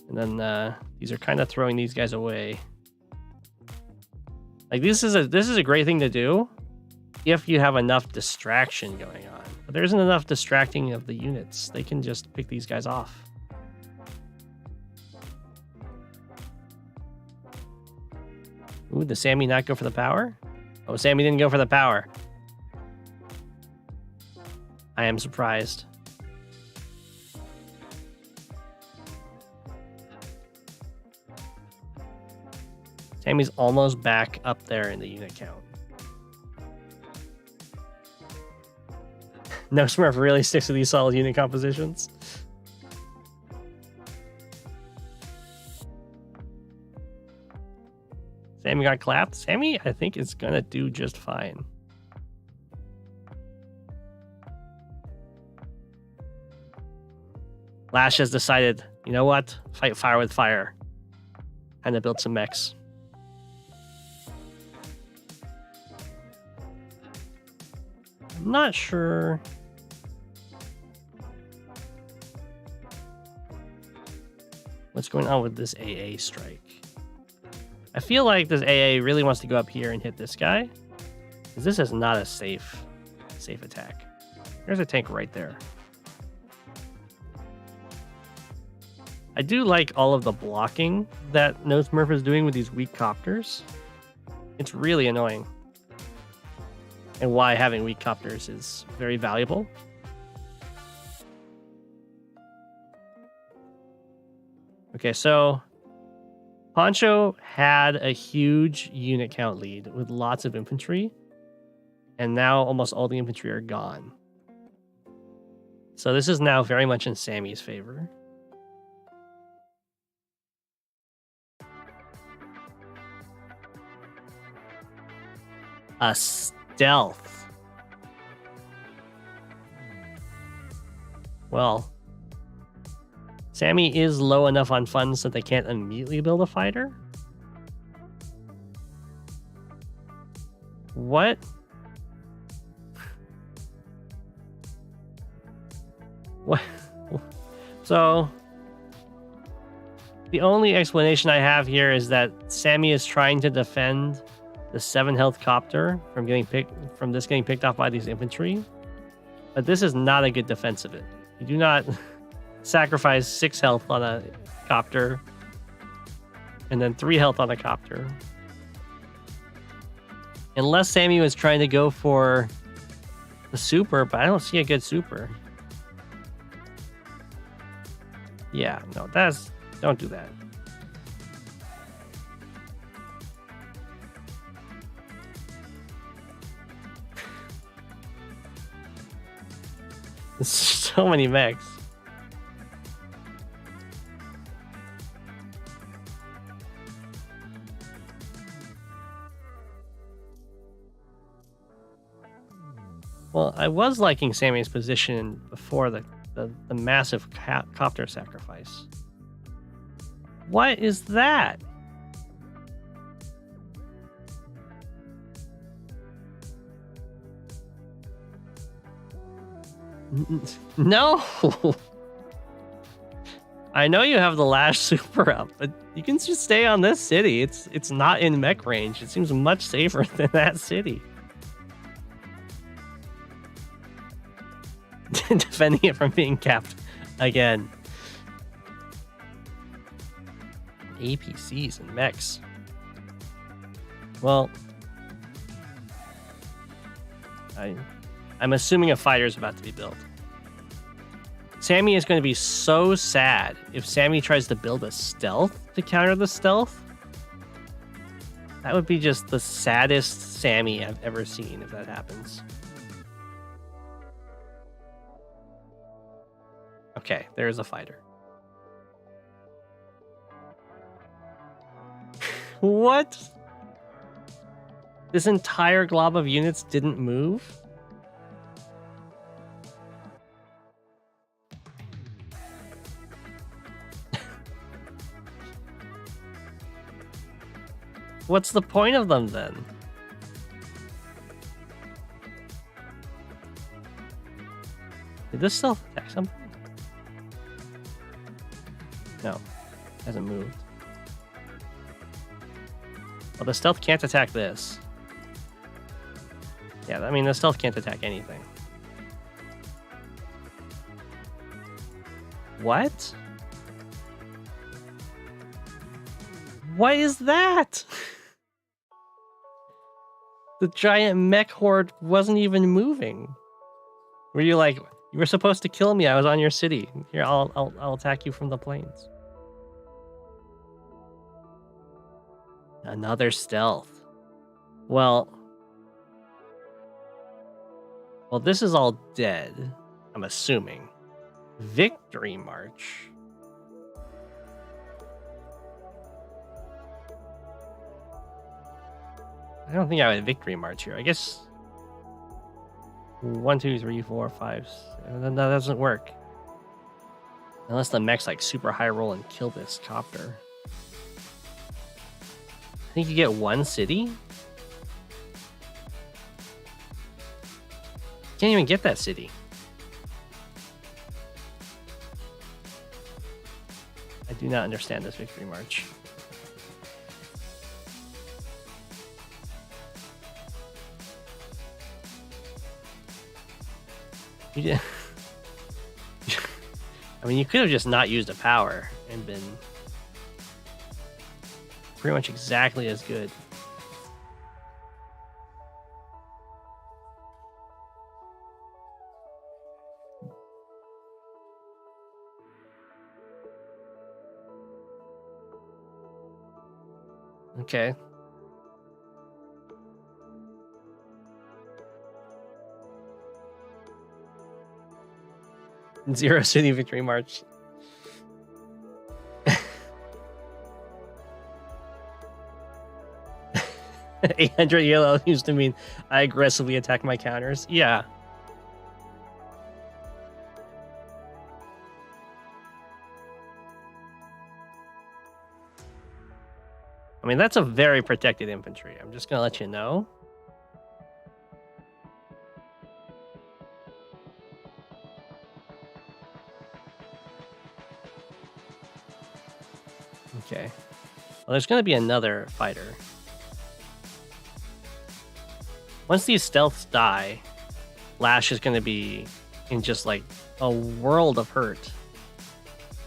And then these are kind of throwing these guys away. Like this is a great thing to do if you have enough distraction going on. But there isn't enough distracting of the units. They can just pick these guys off. Ooh, did Sammy not go for the power? Oh, Sammy didn't go for the power. I am surprised. Sammy's almost back up there in the unit count. No Smurf really sticks to these solid unit compositions. Sammy got clapped. Sammy, I think, is going to do just fine. Lash has decided, you know what? Fight fire with fire. And to build some mechs. I'm not sure. What's going on with this AA strike? I feel like this AA really wants to go up here and hit this guy, because this is not a safe attack. There's a tank right there. I do like all of the blocking that No Smurf is doing with these weak copters. It's really annoying. And why having weak copters is very valuable. Okay, so Poncho had a huge unit count lead with lots of infantry, and now almost all the infantry are gone. So this is now very much in Sammy's favor. A stealth. Well, Sammy is low enough on funds that they can't immediately build a fighter. What? What? So, the only explanation I have here is that Sammy is trying to defend the 7 health copter from getting picked off by these infantry. But this is not a good defense of it. You do not sacrifice 6 health on a copter and then 3 health on a copter. Unless Sammy was trying to go for the super, but I don't see a good super. Yeah, no, that's... Don't do that. There's so many mechs. Well, I was liking Sammy's position before the massive copter sacrifice. What is that? No! I know you have the Lash super up, but you can just stay on this city. It's not in mech range. It seems much safer than that city. Defending it from being capped again. APCs and mechs. Well, I'm assuming a fighter is about to be built. Sammy is going to be so sad if Sammy tries to build a stealth to counter the stealth. That would be just the saddest Sammy I've ever seen if that happens. Okay, there's a fighter. What? This entire glob of units didn't move? What's the point of them then? Did this stealth attack something? No, hasn't moved. Well, the stealth can't attack this. Yeah, I mean, the stealth can't attack anything. What? What is that? The giant mech horde wasn't even moving. Were you like, you were supposed to kill me? I was on your city. Here, I'll attack you from the plains. Another stealth. Well, this is all dead, I'm assuming. Victory March. I don't think I would Victory March here. I guess 1, 2, 3, 4, 5. That doesn't work. Unless the mech's like super high roll and kill this copter. I think you get one city? Can't even get that city. I do not understand this Victory March. I mean, you could have just not used a power and been pretty much exactly as good. Okay. Zero City Victory March. 800 yellow used to mean I aggressively attack my counters. Yeah. I mean, that's a very protected infantry. I'm just gonna let you know. Okay. Well, there's gonna be another fighter. Once these stealths die, Lash is gonna be in just like a world of hurt.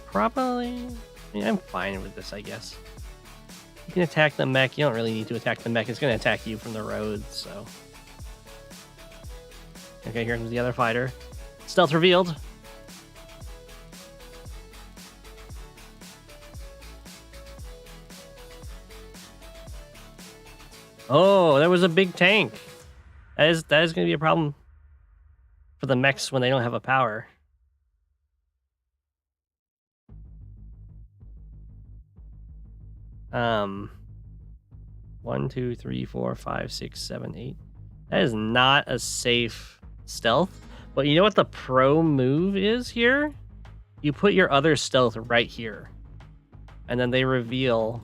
Probably. I mean, I'm fine with this, I guess. You can attack the mech. You don't really need to attack the mech. It's going to attack you from the road, so. Okay, here comes the other fighter. Stealth revealed. Oh, there was a big tank. That is going to be a problem for the mechs when they don't have a power. Um, 1, 2, 3, 4, 5, 6, 7, 8. That is not a safe stealth. But you know what the pro move is here? You put your other stealth right here. And then they reveal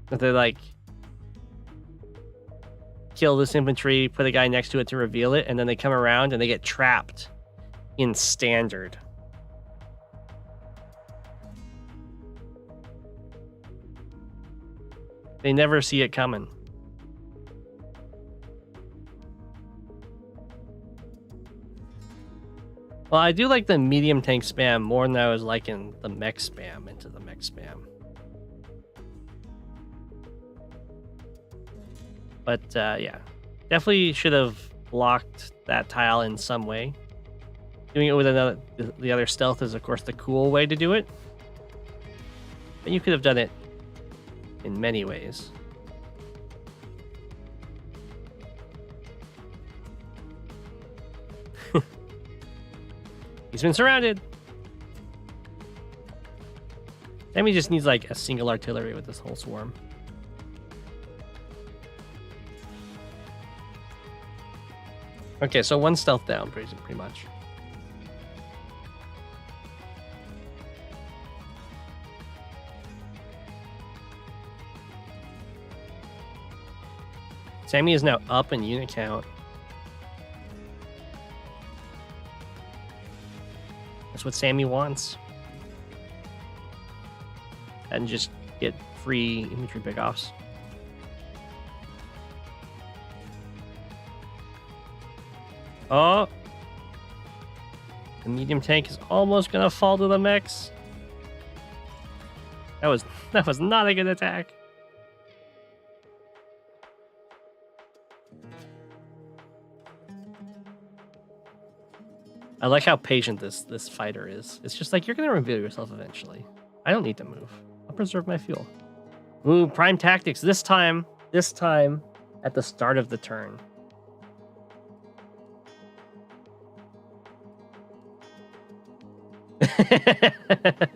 that they like kill this infantry, put a guy next to it to reveal it, and then they come around and they get trapped in standard. They never see it coming. Well, I do like the medium tank spam more than I was liking the mech spam into the mech spam. But yeah, definitely should have blocked that tile in some way. Doing it with the other stealth is, of course, the cool way to do it. But you could have done it in many ways. He's been surrounded. Sammy just needs like a single artillery with this whole swarm. Okay, so one stealth down, pretty much. Sammy is now up in unit count. That's what Sammy wants. And just get free infantry pickoffs. Oh! The medium tank is almost gonna fall to the mechs. That was not a good attack. I like how patient this fighter is. It's just like, you're gonna reveal yourself eventually. I don't need to move. I'll preserve my fuel. Ooh, prime tactics. This time at the start of the turn.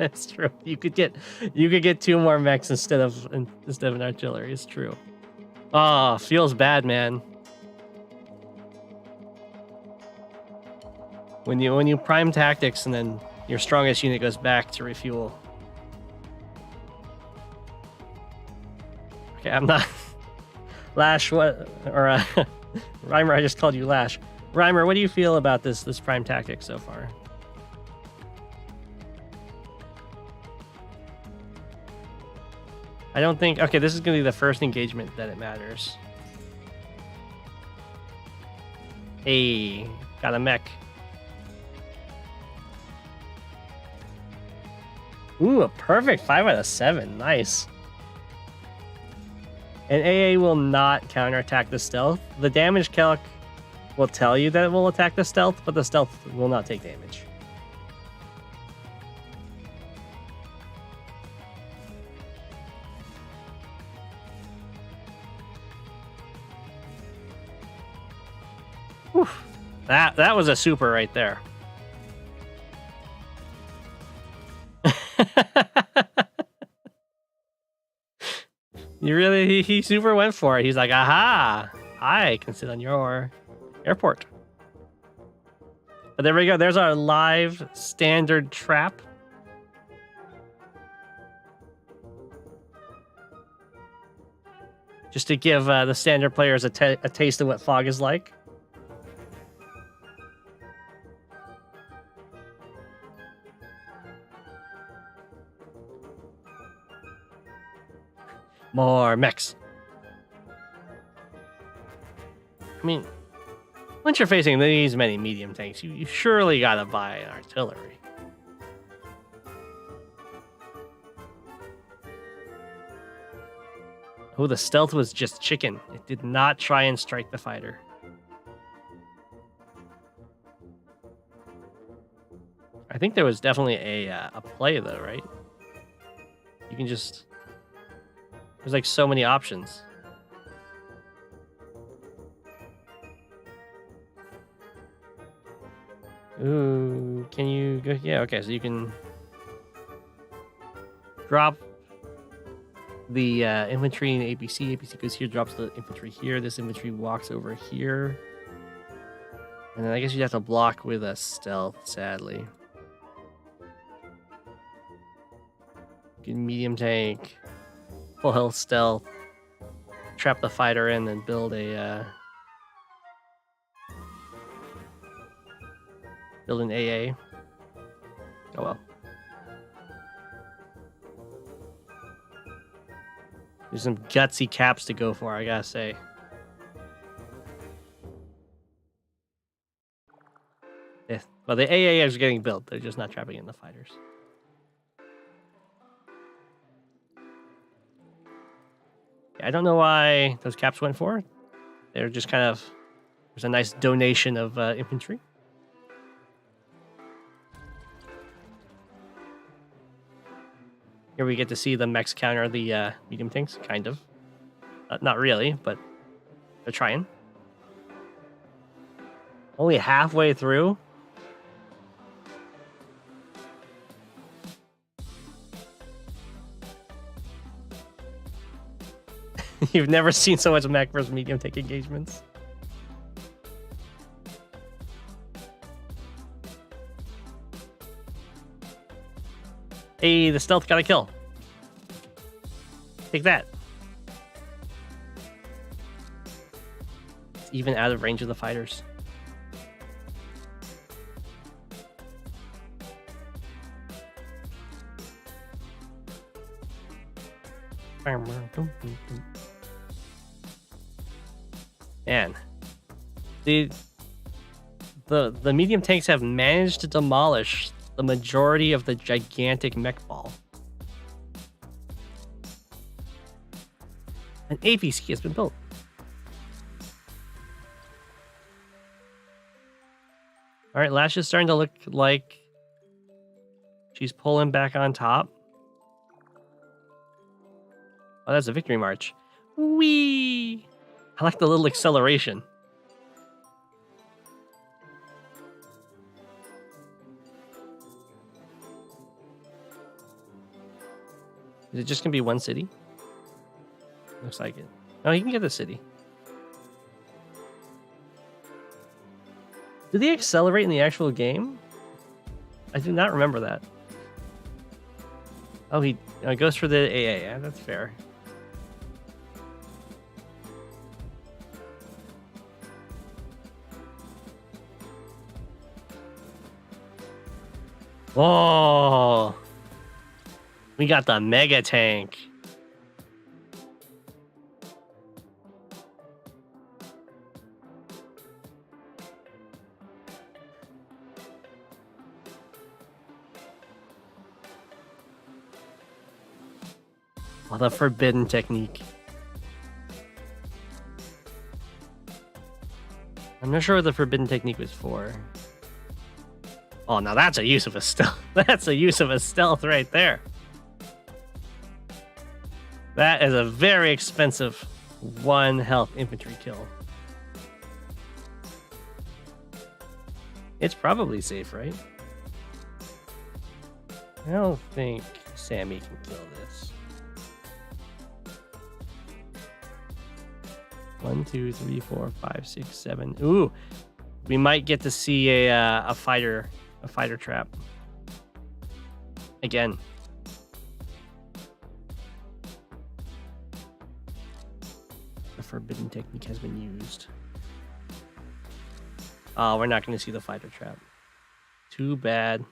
It's true. You could get 2 more mechs instead of an artillery. It's true. Ah, oh, feels bad, man. When you prime tactics and then your strongest unit goes back to refuel. Okay, I'm not Lash. What or Reimer? I just called you Lash. Reimer, what do you feel about this prime tactic so far? I don't think... Okay, this is going to be the first engagement that it matters. Hey, got a mech. Ooh, a perfect 5 out of 7. Nice. And AA will not counterattack the stealth. The damage calc will tell you that it will attack the stealth, but the stealth will not take damage. Whew. That was a super right there. He super went for it. He's like, aha, I can sit on your airport. But there we go. There's our live standard trap. Just to give the standard players a taste of what fog is like. More mechs. I mean, once you're facing these many medium tanks, you surely gotta buy an artillery. Oh, the stealth was just chicken. It did not try and strike the fighter. I think there was definitely a play though, right? You can just... There's like so many options. Ooh, can you go? Yeah, okay, so you can drop the infantry in ABC. ABC goes here, drops the infantry here. This infantry walks over here. And then I guess you'd have to block with a stealth, sadly. Get medium tank, full health stealth, trap the fighter in, and build a build an AA. Oh well. There's some gutsy caps to go for, I gotta say. Yeah, well, the AA is getting built. They're just not trapping in the fighters. Yeah, I don't know why those caps went for. They're just kind of... There's a nice donation of infantry. Here we get to see the mechs counter the medium tanks, kind of. Not really, but they're trying. Only halfway through. You've never seen so much mech versus medium tank engagements. Hey, the stealth got a kill. Take that. It's even out of range of the fighters. Man, the medium tanks have managed to demolish the majority of the gigantic mech ball. An APC has been built. All right, Lash is starting to look like she's pulling back on top. Oh, that's a victory march. Whee! I like the little acceleration. Is it just gonna be one city? Looks like it. Oh, you can get the city. Do they accelerate in the actual game? I do not remember that. Oh, he goes for the AA. Yeah, that's fair. Oh, we got the mega tank. Oh, the forbidden technique. I'm not sure what the forbidden technique was for. Oh, now that's a use of a stealth. That's a use of a stealth right there. That is a very expensive 1 health infantry kill. It's probably safe, right? I don't think Sammy can kill this. 1, 2, 3, 4, 5, 6, 7. Ooh, we might get to see a fighter trap again. The forbidden technique has been used. Oh, we're not going to see the fighter trap. Too bad.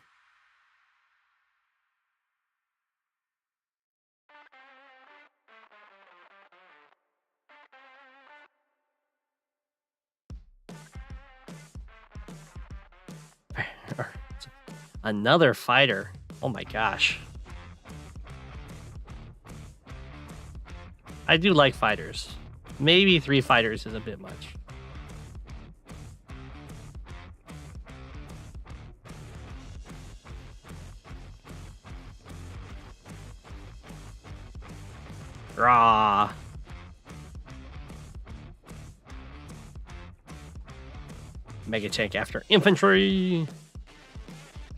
Another fighter. Oh my gosh. I do like fighters. Maybe 3 fighters is a bit much. Rah. Mega tank after infantry.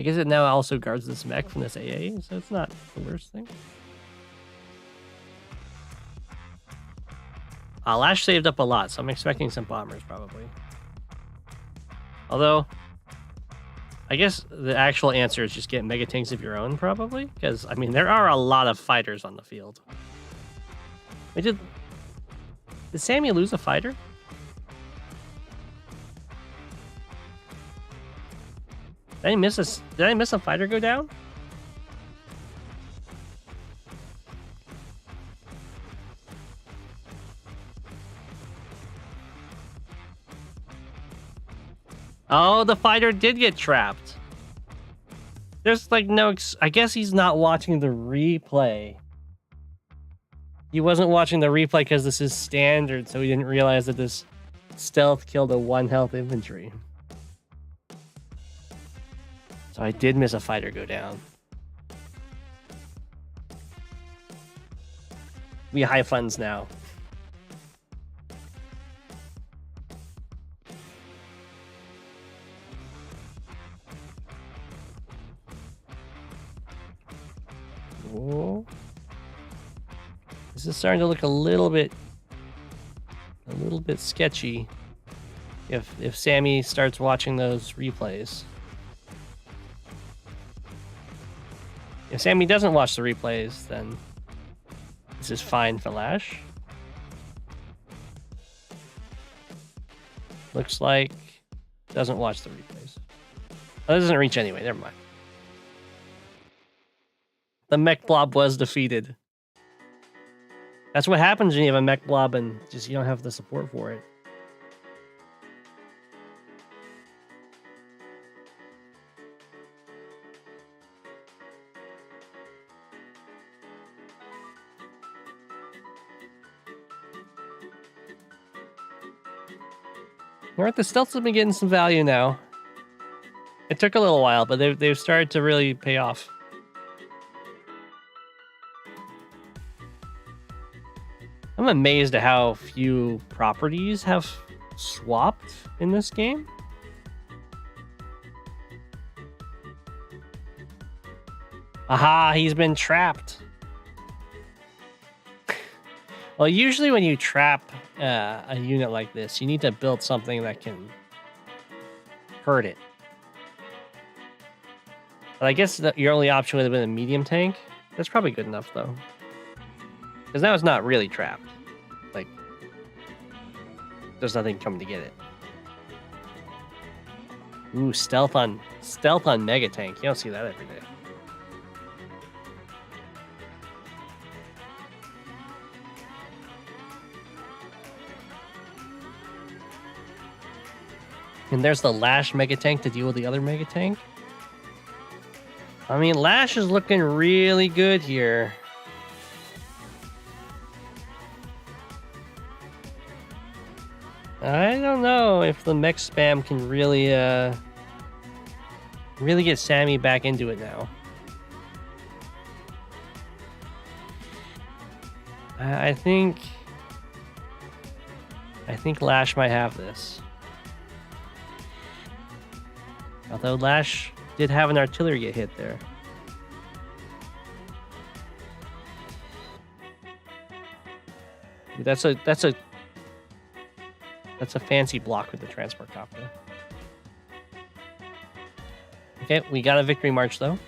I guess it now also guards this mech from this AA, so it's not the worst thing. Lash saved up a lot, so I'm expecting some bombers probably. Although, I guess the actual answer is just get mega tanks of your own probably, because I mean there are a lot of fighters on the field. Did Sammy lose a fighter? Did I miss a fighter go down? Oh, the fighter did get trapped. There's like no... I guess he's not watching the replay. He wasn't watching the replay because this is standard, so he didn't realize that this stealth killed a 1 health infantry. So I did miss a fighter go down. We high funds now. Whoa. This is starting to look a little bit sketchy if Sammy starts watching those replays. If Sammy doesn't watch the replays, then this is fine for Lash. Looks like doesn't watch the replays. Oh, it doesn't reach anyway, never mind. The mech blob was defeated. That's what happens when you have a mech blob and just you don't have the support for it. Alright, the stealths have been getting some value now. It took a little while, but they've started to really pay off. I'm amazed at how few properties have swapped in this game. Aha, he's been trapped. Well, usually when you trap a unit like this, you need to build something that can hurt it. But I guess your only option would have been a medium tank. That's probably good enough, though. Because now it's not really trapped. Like, there's nothing coming to get it. Ooh, stealth on Mega Tank. You don't see that every day. And there's the Lash Mega Tank to deal with the other Mega Tank. I mean, Lash is looking really good here. I don't know if the mech spam can really get Sammy back into it now. I think Lash might have this. Although Lash did have an artillery get hit there. That's a fancy block with the transport copter. Okay, we got a victory march though.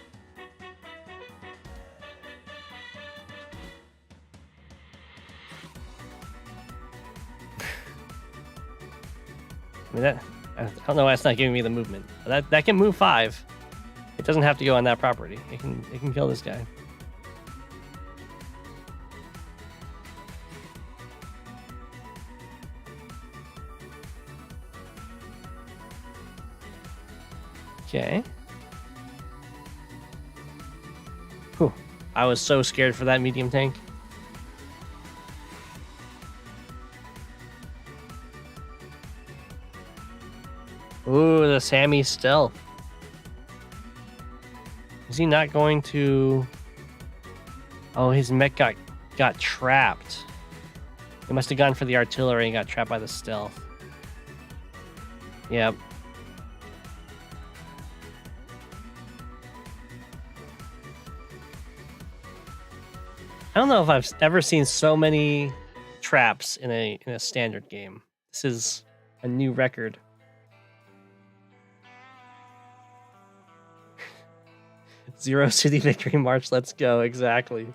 I mean, I don't know why it's not giving me the movement. But that can move 5. It doesn't have to go on that property. It can kill this guy. Okay. Whew. I was so scared for that medium tank. Ooh, the Sammy stealth. Is he not going to... Oh, his mech got trapped. He must have gone for the artillery and got trapped by the stealth. Yep. I don't know if I've ever seen so many traps in a standard game. This is a new record. Zero City Victory March, let's go, exactly.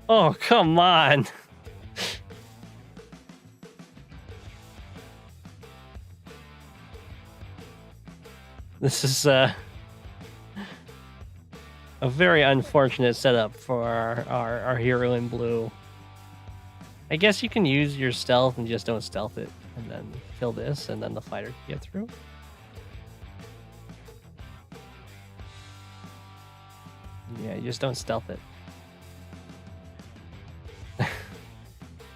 Oh, come on. This is a very unfortunate setup for our hero in blue. I guess you can use your stealth and just don't stealth it, and then kill this, and then the fighter can get through. Yeah, you just don't stealth it.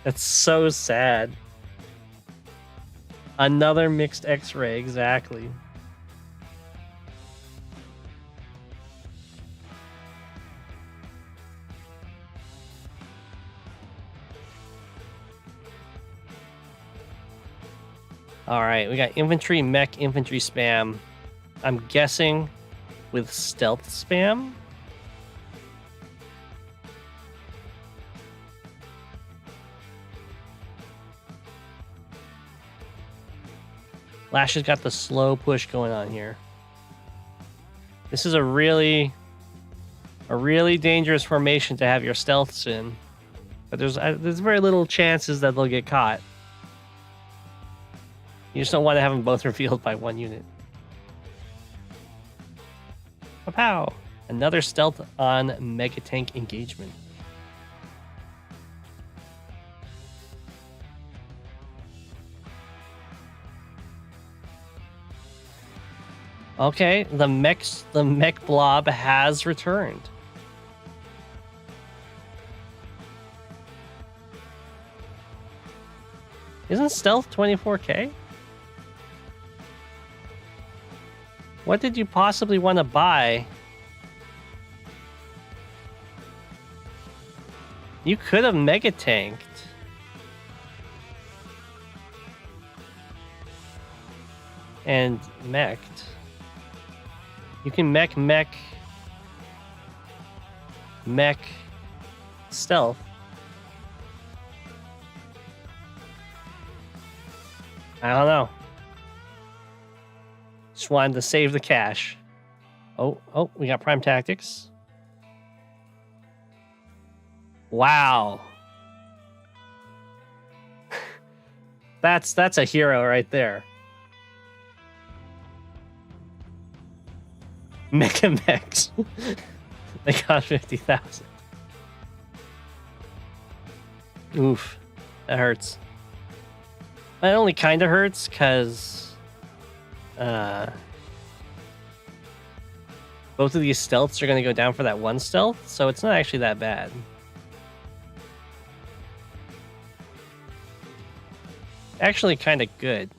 That's so sad. Another mixed X-ray, exactly. All right, we got infantry, mech, infantry spam. I'm guessing with stealth spam. Lash has got the slow push going on here. This is a really dangerous formation to have your stealths in, but there's very little chances that they'll get caught. You just don't want to have them both revealed by one unit. Pow! Another stealth on Mega Tank engagement. Okay, the mech blob has returned. Isn't stealth 24k? What did you possibly want to buy? You could have mega tanked. And mech'd. You can mech, stealth. I don't know. Just wanted to save the cash. Oh, we got prime tactics. Wow. That's a hero right there. Mega mechs. They cost 50,000. Oof. That hurts. That only kind of hurts because both of these stealths are going to go down for that one stealth, so it's not actually that bad. Actually kind of good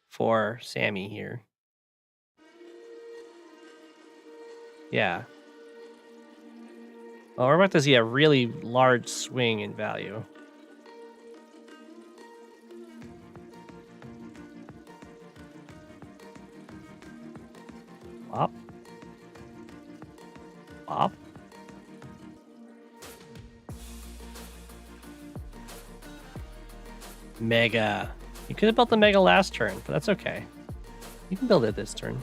for Sammy here. Yeah. Well, we're about to see a really large swing in value. Pop. Pop. Mega. You could have built the Mega last turn, but that's okay. You can build it this turn.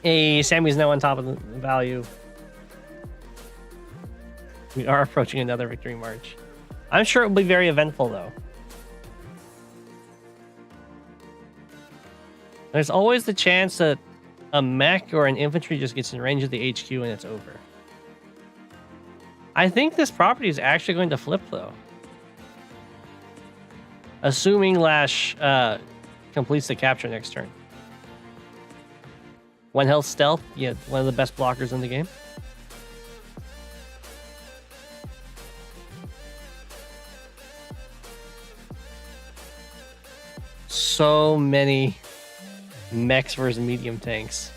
Hey, Sammy's now on top of the value. We are approaching another victory march. I'm sure it will be very eventful, though. There's always the chance that a mech or an infantry just gets in range of the HQ and it's over. I think this property is actually going to flip, though. Assuming Lash completes the capture next turn. One health stealth, yeah, one of the best blockers in the game. So many mechs versus medium tanks.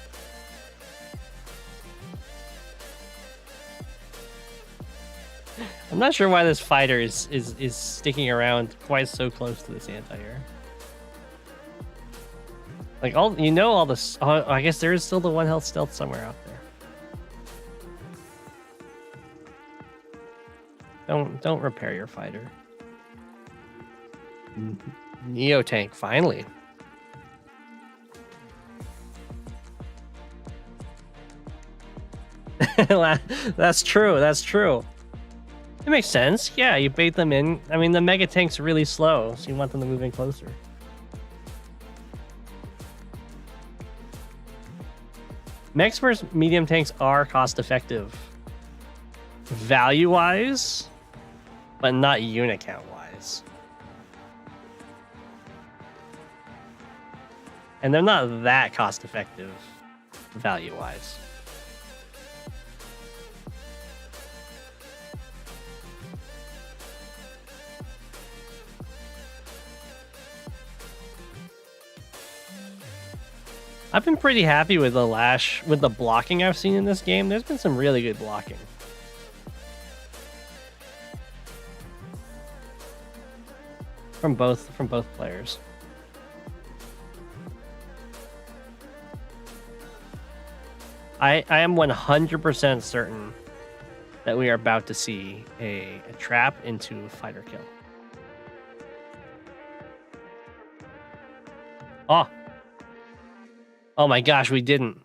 I'm not sure why this fighter is sticking around quite so close to this anti-air. Like all this. Oh, I guess there is still the 1 health stealth somewhere out there. Don't repair your fighter. Neo tank finally. That's true. That's true. It makes sense. Yeah, you bait them in. I mean, the mega tank's really slow, so you want them to move in closer. Mechs versus medium tanks are cost effective, value wise, but not unit count wise. And they're not that cost effective value wise. I've been pretty happy with the blocking I've seen in this game. There's been some really good blocking. From both players. I am 100% certain that we are about to see a trap into fighter kill. Oh my gosh, we didn't.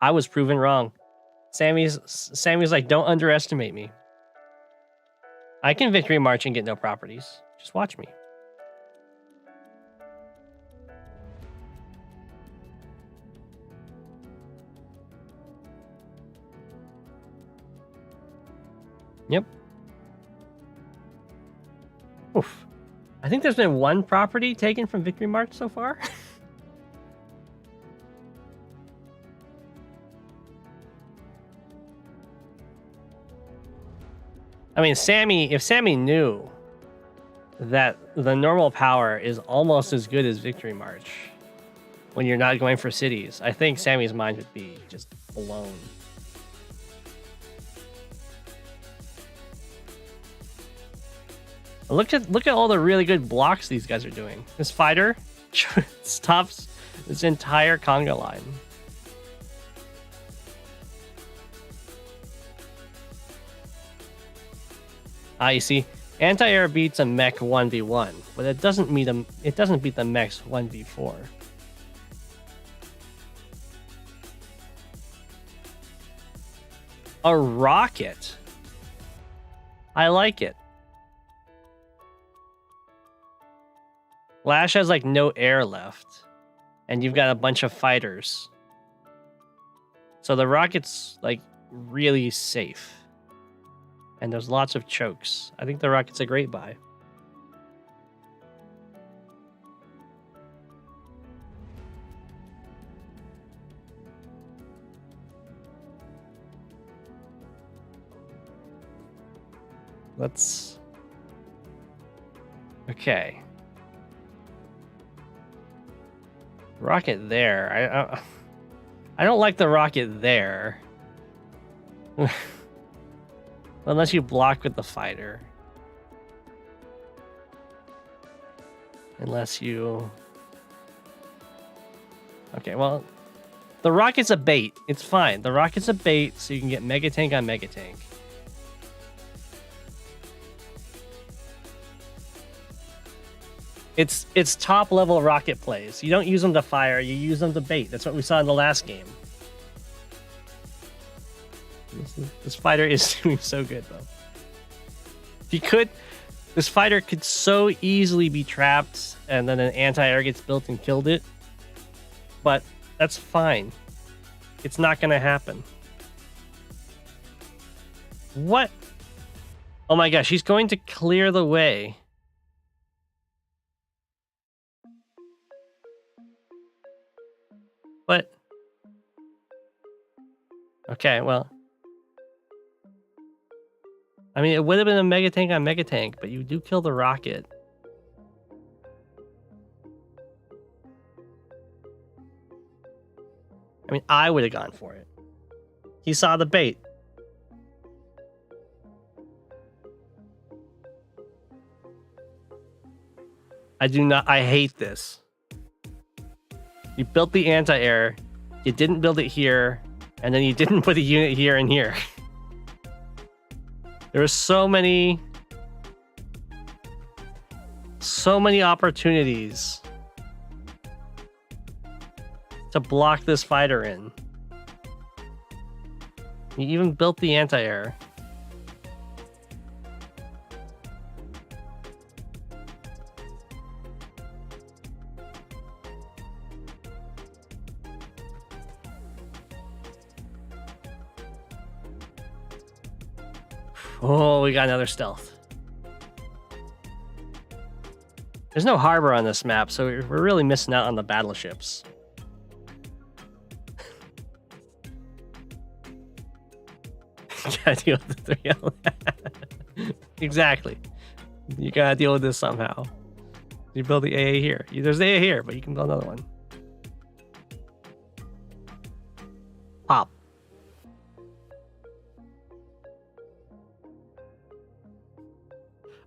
I was proven wrong. Sammy's like, don't underestimate me. I can victory march and get no properties. Just watch me. Yep. Oof. I think there's been 1 property taken from Victory March so far. I mean, if Sammy knew that the normal power is almost as good as Victory March when you're not going for cities, I think Sammy's mind would be just blown. Look at all the really good blocks these guys are doing. This fighter stops this entire conga line. You see, anti-air beats a mech 1v1, but it doesn't beat the mech's 1v4. A rocket. I like it. Lash has like no air left, and you've got a bunch of fighters. So the rocket's like really safe. And there's lots of chokes. I think the rocket's a great buy. Okay. Rocket there. I don't like the rocket there. Unless you block with the fighter. Unless you... Okay, well... The rocket's a bait. It's fine. The rocket's a bait, so you can get Mega Tank on Mega Tank. It's top level rocket plays. You don't use them to fire, you use them to bait. That's what we saw in the last game. This fighter is doing so good though. This fighter could so easily be trapped and then an anti-air gets built and killed it. But that's fine. It's not gonna happen. What? Oh my gosh, he's going to clear the way. What? Okay, well. I mean, it would have been a Mega Tank on Mega Tank, but you do kill the rocket. I mean, I would have gone for it. He saw the bait. I do not. I hate this. You built the anti-air. You didn't build it here. And then you didn't put a unit here and here. There were so many opportunities to block this fighter in. You even built the anti-air. Oh, we got another stealth. There's no harbor on this map, so we're really missing out on the battleships. Gotta deal with the 3L. Exactly. You gotta deal with this somehow. You build the AA here. There's the AA here, but you can build another one. Pop.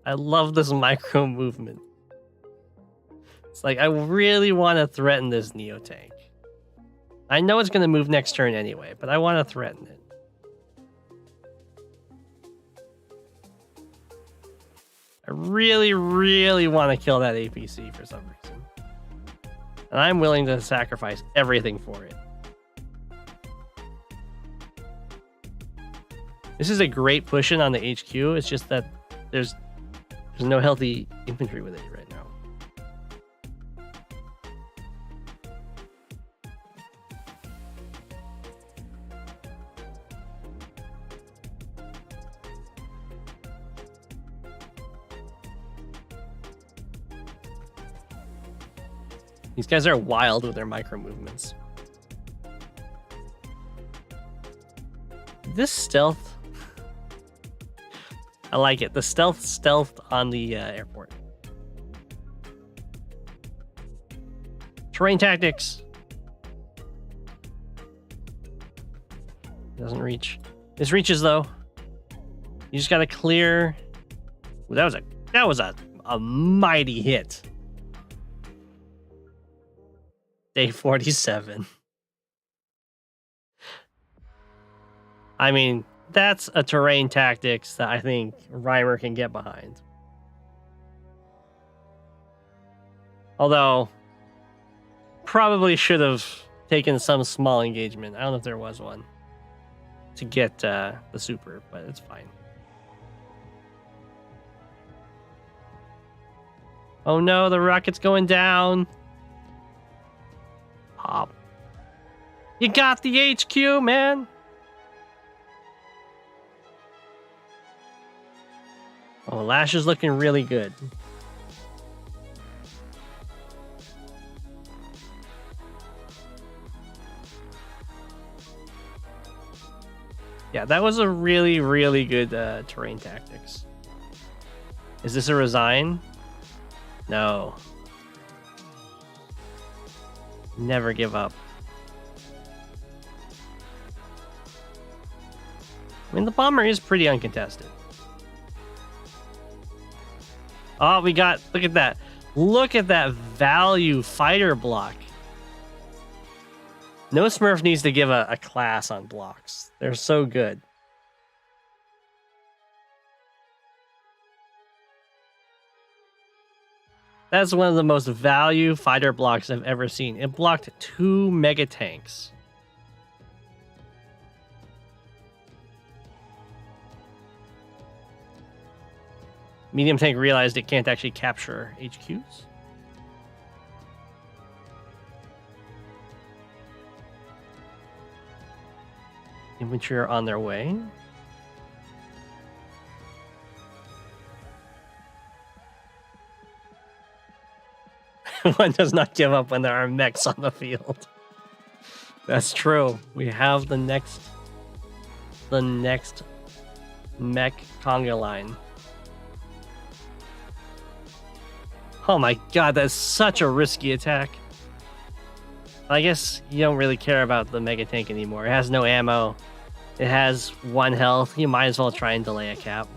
I love this micro movement. It's like, I really want to threaten this Neo tank. I know it's going to move next turn anyway, but I want to threaten it. I really, really want to kill that APC for some reason. And I'm willing to sacrifice everything for it. This is a great push-in on the HQ. It's just that there's no healthy infantry with it right now. These guys are wild with their micro movements. This stealth, I like it. The stealth on the airport. Terrain tactics. Doesn't reach. This reaches though. You just gotta clear. Ooh, that was a mighty hit. Day 47. I mean, that's a terrain tactics that I think Reimer can get behind. Although, probably should have taken some small engagement. I don't know if there was one to get the super, but it's fine. Oh no, the rocket's going down. Pop. You got the HQ, man. Oh, Lash is looking really good. Yeah, that was a really, really good terrain tactics. Is this a resign? No. Never give up. I mean, the bomber is pretty uncontested. Oh, we got... Look at that. Look at that value fighter block. No Smurf needs to give a class on blocks. They're so good. That's one of the most value fighter blocks I've ever seen. It blocked 2 mega tanks. Medium tank realized it can't actually capture HQs. Infantry are on their way. One does not give up when there are mechs on the field. That's true. We have the next mech conga line. Oh my god, that's such a risky attack. I guess you don't really care about the mega tank anymore. It has no ammo. It has 1 health. You might as well try and delay a cap.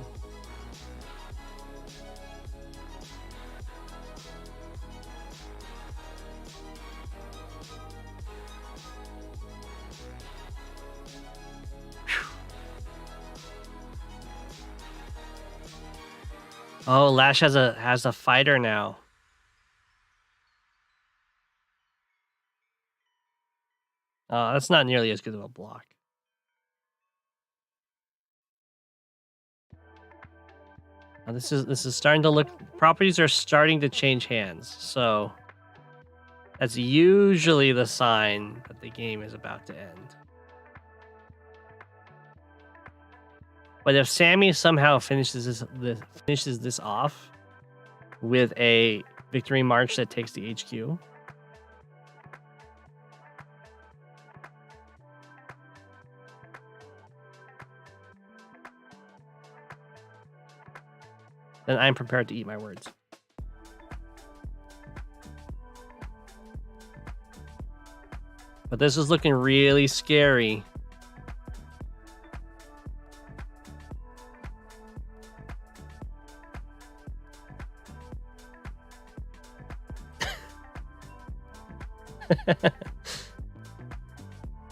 Oh, Lash has a fighter now. That's not nearly as good of a block. Now this is starting to look. Properties are starting to change hands, so that's usually the sign that the game is about to end. But if Sammy somehow finishes this off with a victory march that takes the HQ, then I'm prepared to eat my words. But this is looking really scary.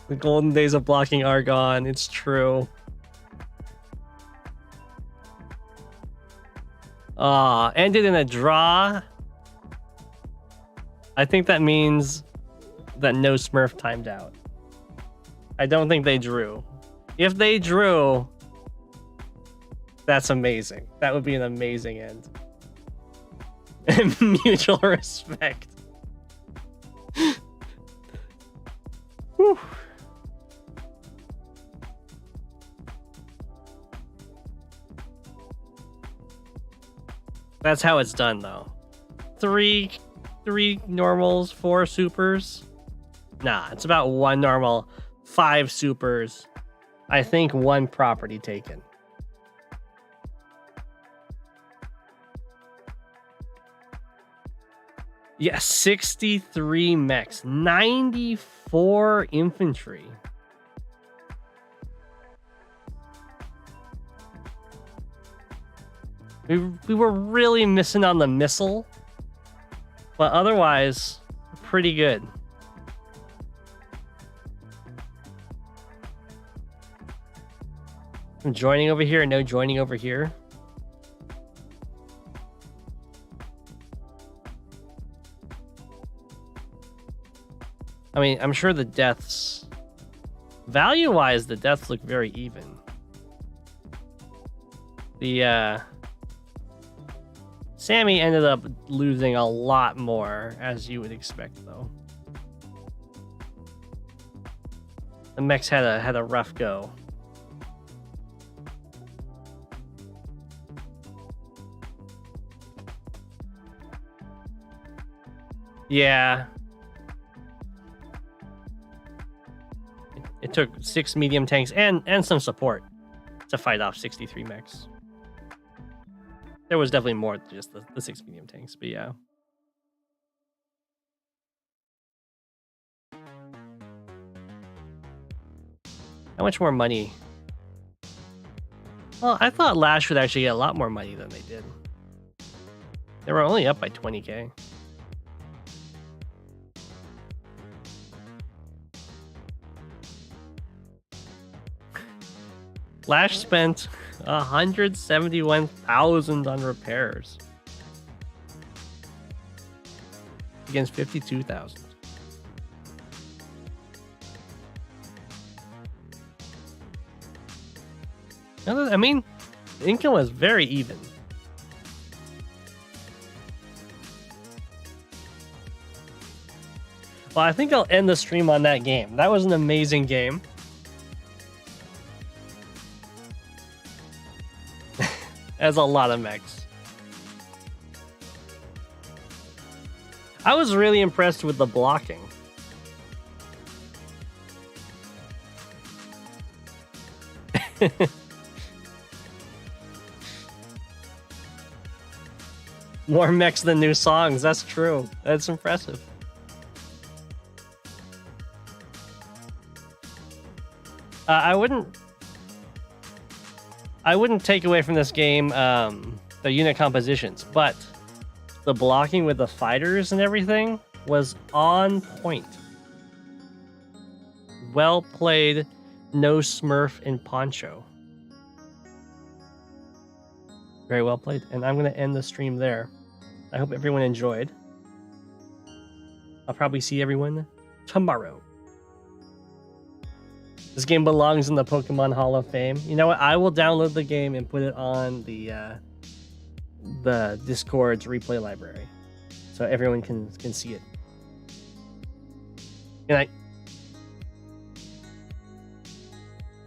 The golden days of blocking are gone. It's true. Ended in a draw. I think that means that no Smurf timed out. I don't think they drew. If they drew, that's amazing. That would be an amazing end. Mutual respect. Whew. That's how it's done, though. Three normals, 4 supers. Nah, it's about 1 normal, 5 supers. I think 1 property taken. Yeah, 63 mechs, 94 infantry. We were really missing on the missile, but otherwise, pretty good. I'm joining over here and no joining over here. I mean, I'm sure the deaths, value-wise, the deaths look very even. The, Sammy ended up losing a lot more, as you would expect, though. The mechs had a rough go. Yeah. It took 6 medium tanks and some support to fight off 63 mechs. There was definitely more than just the 6 medium tanks, but yeah. How much more money? Well, I thought Lash would actually get a lot more money than they did. They were only up by 20k. Lash spent 171,000 on repairs against 52,000. I mean, the income was very even. Well, I think I'll end the stream on that game. That was an amazing game. That's a lot of mechs. I was really impressed with the blocking. More mechs than new songs. That's true. That's impressive. I wouldn't take away from this game the unit compositions, but the blocking with the fighters and everything was on point. Well played, no Smurf and Poncho. Very well played. And I'm going to end the stream there. I hope everyone enjoyed. I'll probably see everyone tomorrow. This game belongs in the Pokemon Hall of Fame. You know what? I will download the game and put it on the Discord's replay library, so everyone can see it. Good night.